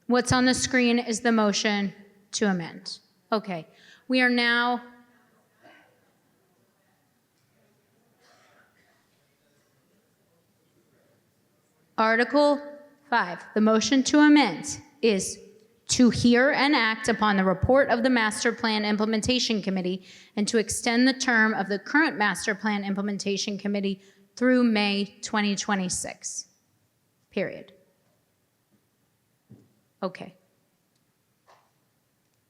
What's on the screen is the motion to amend. Okay, we are now Article 5, the motion to amend is to hear and act upon the report of the Master Plan Implementation Committee and to extend the term of the current Master Plan Implementation Committee through May 2026, period. Okay.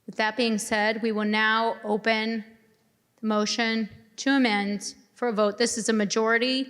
With that being said, we will now open the motion to amend for a vote. This is a majority.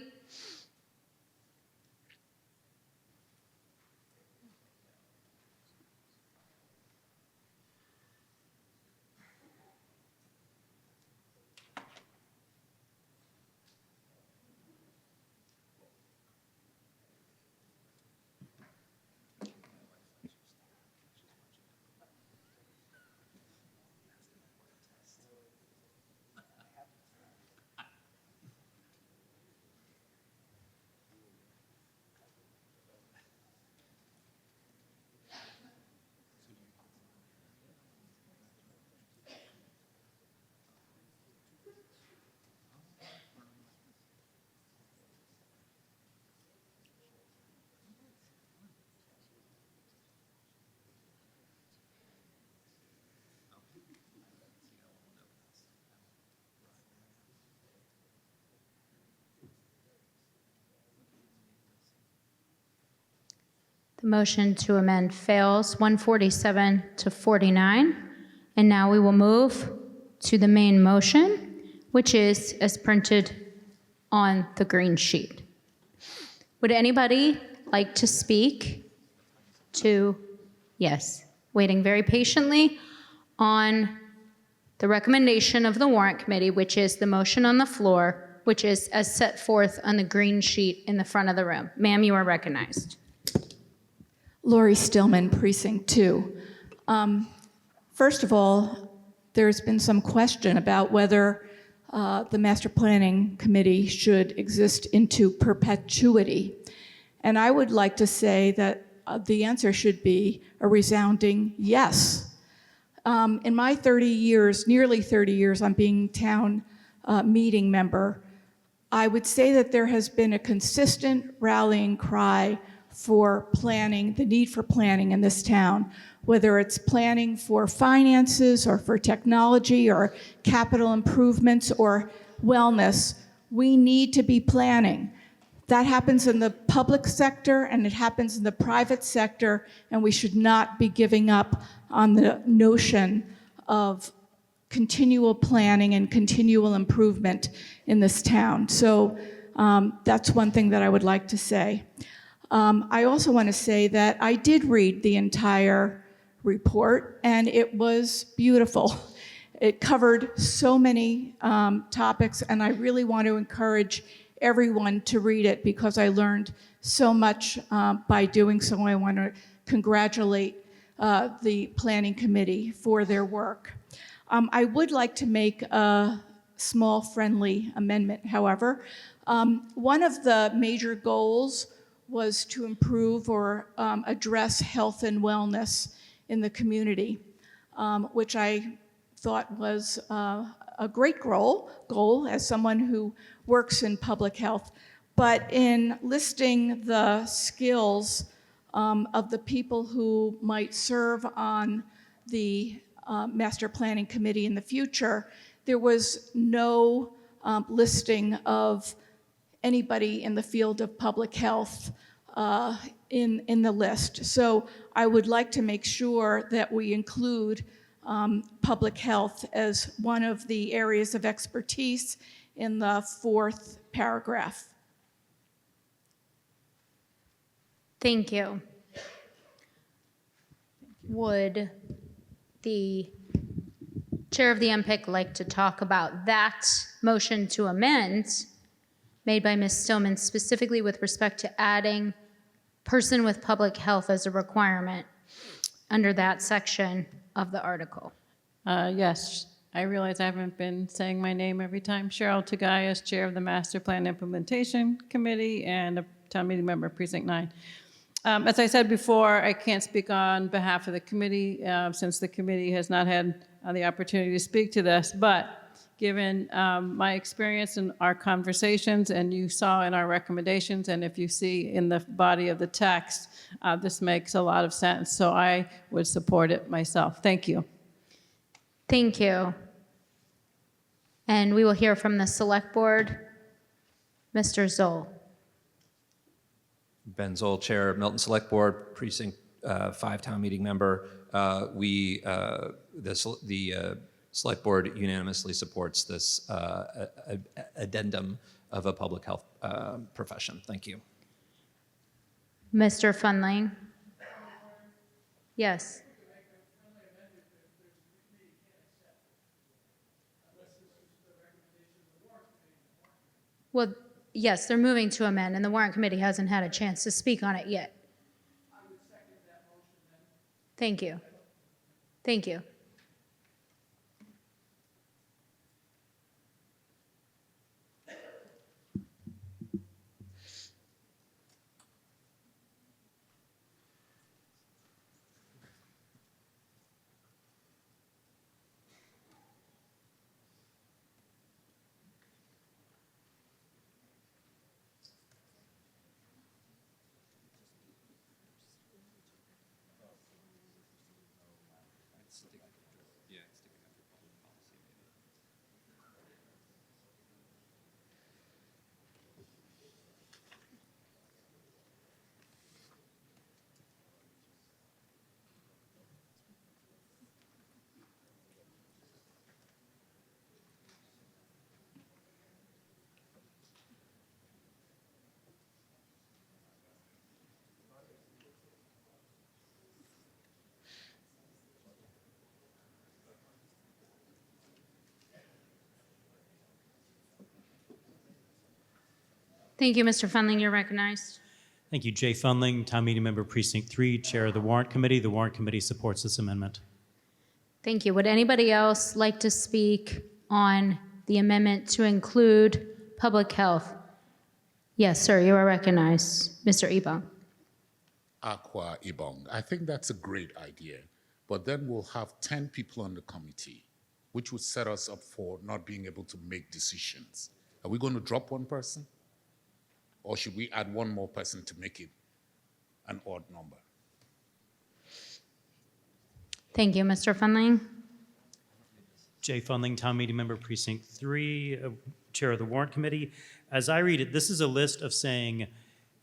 The motion to amend fails, 147 to 49. And now we will move to the main motion, which is as printed on the green sheet. Would anybody like to speak to, yes, waiting very patiently on the recommendation of the warrant committee, which is the motion on the floor, which is as set forth on the green sheet in the front of the room. Ma'am, you are recognized. Lori Stillman, Precinct 2. First of all, there's been some question about whether the Master Planning Committee should exist into perpetuity. And I would like to say that the answer should be a resounding yes. In my 30 years, nearly 30 years on being town meeting member, I would say that there has been a consistent rallying cry for planning, the need for planning in this town, whether it's planning for finances or for technology or capital improvements or wellness. We need to be planning. That happens in the public sector and it happens in the private sector, and we should not be giving up on the notion of continual planning and continual improvement in this town. So that's one thing that I would like to say. I also want to say that I did read the entire report, and it was beautiful. It covered so many topics, and I really want to encourage everyone to read it because I learned so much by doing so. I want to congratulate the Planning Committee for their work. I would like to make a small friendly amendment, however. One of the major goals was to improve or address health and wellness in the community, which I thought was a great goal as someone who works in public health. But in listing the skills of the people who might serve on the Master Planning Committee in the future, there was no listing of anybody in the field of public health in the list. So I would like to make sure that we include public health as one of the areas of expertise in the 4th paragraph. Thank you. Would the chair of the MPIC like to talk about that motion to amend made by Ms. Stillman specifically with respect to adding person with public health as a requirement under that section of the article? Yes, I realize I haven't been saying my name every time. Cheryl Tagayas, Chair of the Master Plan Implementation Committee and a town meeting member of Precinct 9. As I said before, I can't speak on behalf of the committee since the committee has not had the opportunity to speak to this, but given my experience in our conversations, and you saw in our recommendations, and if you see in the body of the text, this makes a lot of sense. So I would support it myself. Thank you. Thank you. And we will hear from the Select Board, Mr. Zoll. Ben Zoll, Chair, Milton Select Board, Precinct 5 Town Meeting Member. The Select Board unanimously supports this addendum of a public health profession. Thank you. Mr. Fundling? Yes. Well, yes, they're moving to amend, and the warrant committee hasn't had a chance to speak on it yet. Thank you. Thank you. Thank you, Mr. Fundling. You're recognized. Thank you. Jay Fundling, Town Meeting Member Precinct 3, Chair of the Warrant Committee. The Warrant Committee supports this amendment. Thank you. Would anybody else like to speak on the amendment to include public health? Yes, sir, you are recognized. Mr. Ebong. Aqua Ibong. I think that's a great idea, but then we'll have 10 people on the committee, which would set us up for not being able to make decisions. Are we going to drop one person? Or should we add one more person to make it an odd number? Thank you, Mr. Fundling. Jay Fundling, Town Meeting Member Precinct 3, Chair of the Warrant Committee. As I read it, this is a list of saying,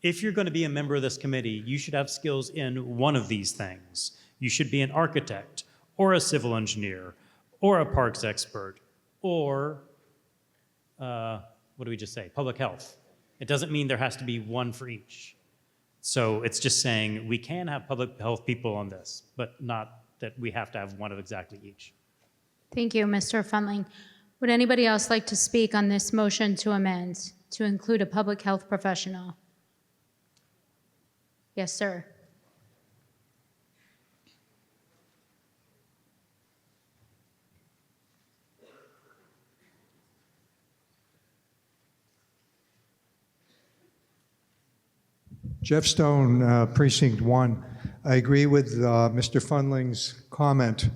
if you're going to be a member of this committee, you should have skills in one of these things. You should be an architect, or a civil engineer, or a parks expert, or, what do we just say, public health. It doesn't mean there has to be one for each. So it's just saying we can have public health people on this, but not that we have to have one of exactly each. Thank you, Mr. Fundling. Would anybody else like to speak on this motion to amend to include a public health professional? Yes, sir. Jeff Stone, Precinct 1. I agree with Mr. Fundling's comment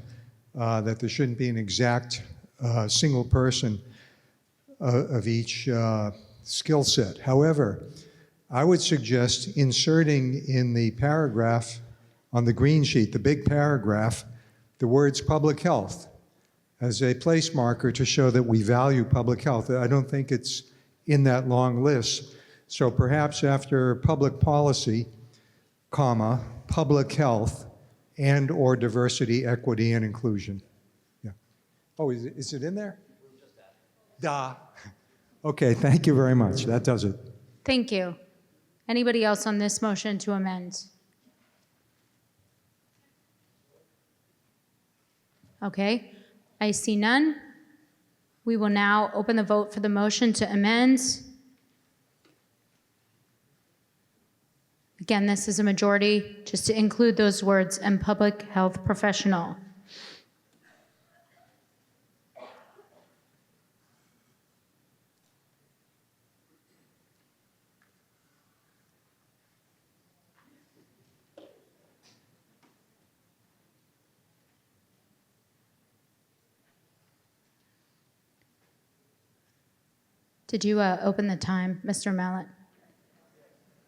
that there shouldn't be an exact single person of each skill set. However, I would suggest inserting in the paragraph on the green sheet, the big paragraph, the words public health as a place marker to show that we value public health. I don't think it's in that long list. So perhaps after public policy, comma, public health, and or diversity, equity, and inclusion. Yeah. Oh, is it in there? Duh. Okay, thank you very much. That does it. Thank you. Anybody else on this motion to amend? Okay, I see none. We will now open the vote for the motion to amend. Again, this is a majority, just to include those words, and public health professional. Did you open the time, Mr. Mallett?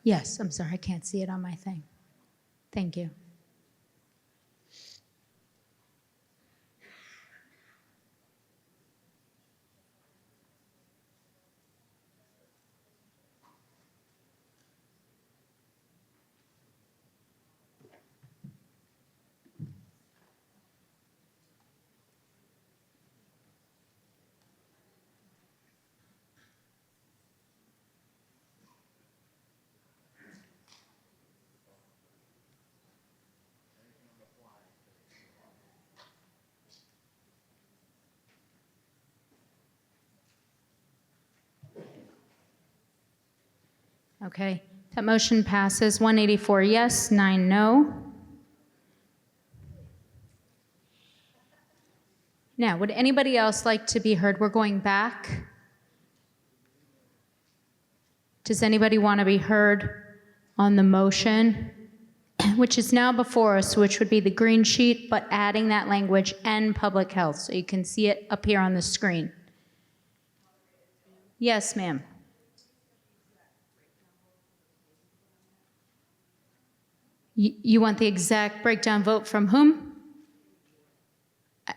Yes, I'm sorry, I can't see it on my thing. Thank you. Okay, that motion passes 184 yes, 9 no. Now, would anybody else like to be heard? We're going back. Does anybody want to be heard on the motion, which is now before us, which would be the green sheet, but adding that language and public health, so you can see it up here on the screen? Yes, ma'am. You want the exact breakdown vote from whom?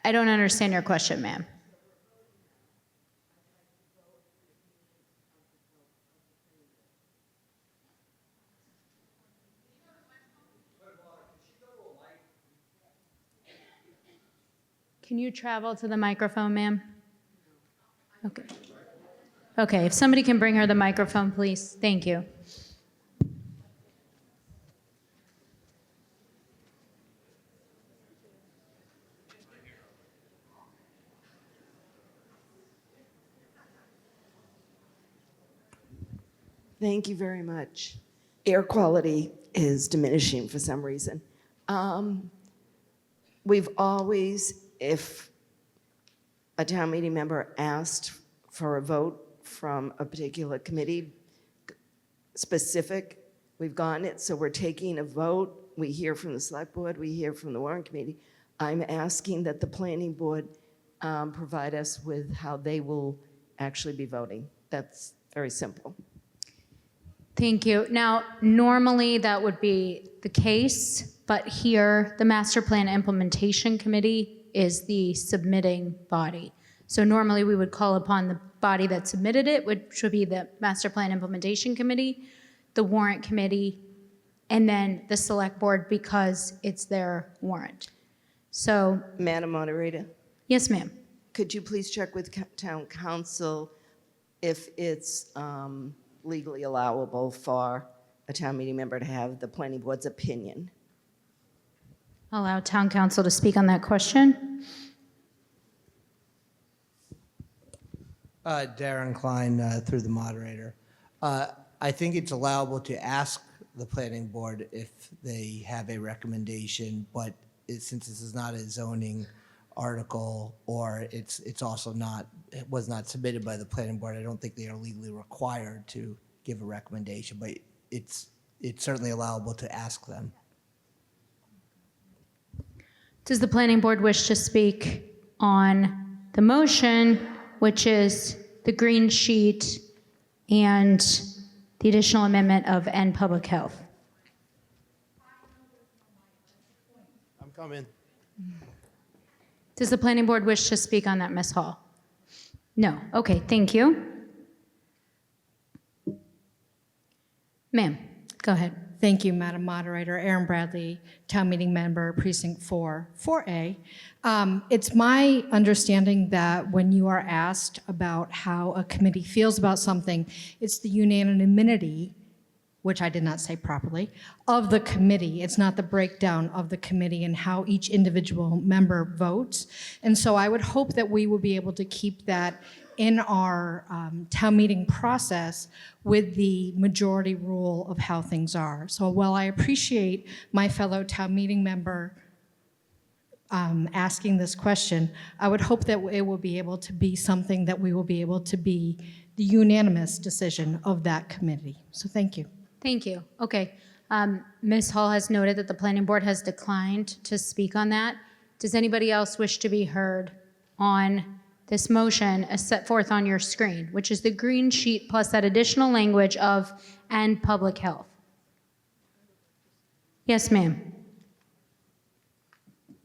I don't understand your question, ma'am. Can you travel to the microphone, ma'am? Okay. Okay, if somebody can bring her the microphone, please. Thank you. Thank you very much. Air quality is diminishing for some reason. We've always, if a town meeting member asked for a vote from a particular committee, specific, we've gotten it, so we're taking a vote. We hear from the select board, we hear from the warrant committee. I'm asking that the planning board provide us with how they will actually be voting. That's very simple. Thank you. Now, normally that would be the case, but here, the Master Plan Implementation Committee is the submitting body. So normally we would call upon the body that submitted it, which would be the Master Plan Implementation Committee, the Warrant Committee, and then the Select Board because it's their warrant. So, Madam Moderator, yes, ma'am. could you please check with town council if it's legally allowable for a town meeting member to have the planning board's opinion? Allow town council to speak on that question. Darren Klein, through the moderator. I think it's allowable to ask the planning board if they have a recommendation, but since this is not a zoning article or it's also not, it was not submitted by the planning board, I don't think they are legally required to give a recommendation, but it's certainly allowable to ask them. Does the planning board wish to speak on the motion, which is the green sheet and the additional amendment of end public health? I'm coming. Does the planning board wish to speak on that, Ms. Hall? No. Okay, thank you. Ma'am, go ahead. Thank you, Madam Moderator. Erin Bradley, Town Meeting Member, Precinct 4, 4A. It's my understanding that when you are asked about how a committee feels about something, it's the unanimity, which I did not say properly, of the committee. It's not the breakdown of the committee and how each individual member votes. And so I would hope that we will be able to keep that in our town meeting process with the majority rule of how things are. So while I appreciate my fellow town meeting member asking this question, I would hope that it will be able to be something that we will be able to be the unanimous decision of that committee. So thank you. Thank you. Okay. Ms. Hall has noted that the planning board has declined to speak on that. Does anybody else wish to be heard on this motion as set forth on your screen, which is the green sheet plus that additional language of and public health? Yes, ma'am.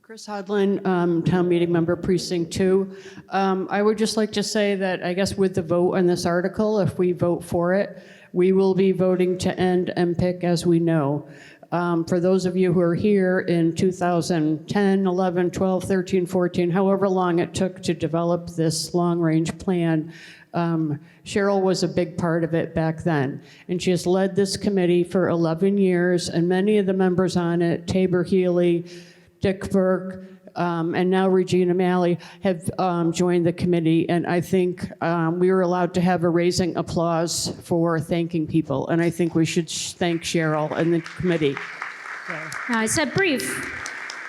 Chris Hodlin, Town Meeting Member, Precinct 2. I would just like to say that I guess with the vote on this article, if we vote for it, we will be voting to end MPIC as we know. For those of you who are here in 2010, 11, 12, 13, 14, however long it took to develop this long-range plan, Cheryl was a big part of it back then. And she has led this committee for 11 years, and many of the members on it, Tabor Healy, Dick Burke, and now Regina Malley, have joined the committee. And I think we were allowed to have a raising applause for thanking people. And I think we should thank Cheryl and the committee. I said brief.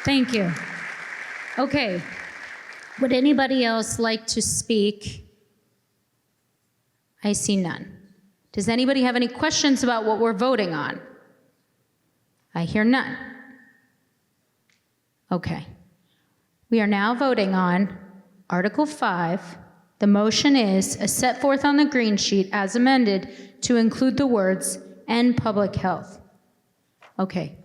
Thank you. Okay. Would anybody else like to speak? I see none. Does anybody have any questions about what we're voting on? I hear none. Okay. We are now voting on Article 5. The motion is, as set forth on the green sheet as amended, to include the words "and public health." Okay.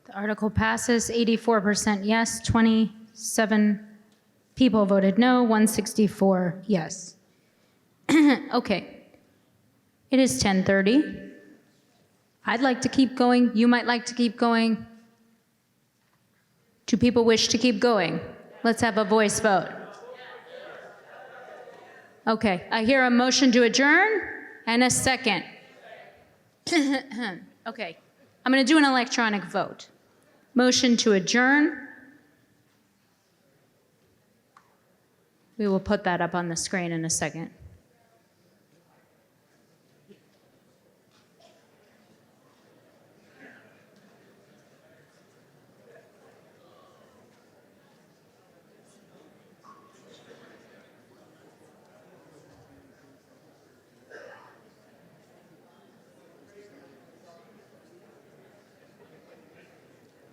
The article passes 84% yes, 27 people voted no, 164 yes. Okay. It is 10:30. I'd like to keep going. You might like to keep going. Do people wish to keep going? Let's have a voice vote. Okay, I hear a motion to adjourn and a second. Okay, I'm going to do an electronic vote. Motion to adjourn. We will put that up on the screen in a second.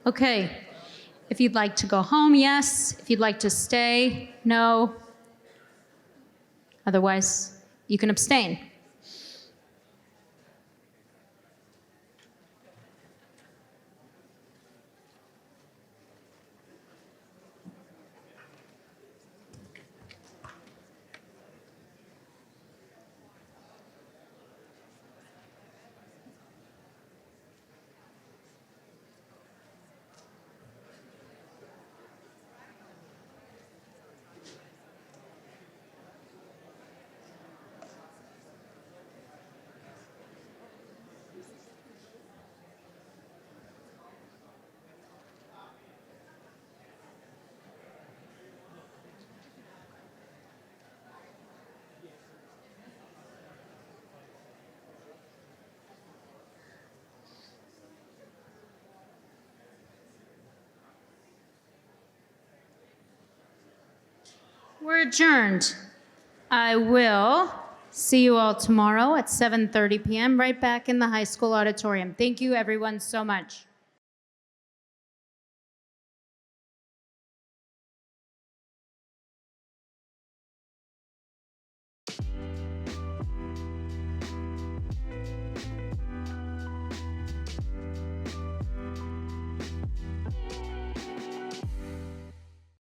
Okay, if you'd like to go home, yes. If you'd like to stay, no. Otherwise, you can abstain. We're adjourned. I will see you all tomorrow at 7:30 p.m. right back in the high school auditorium. Thank you, everyone, so much.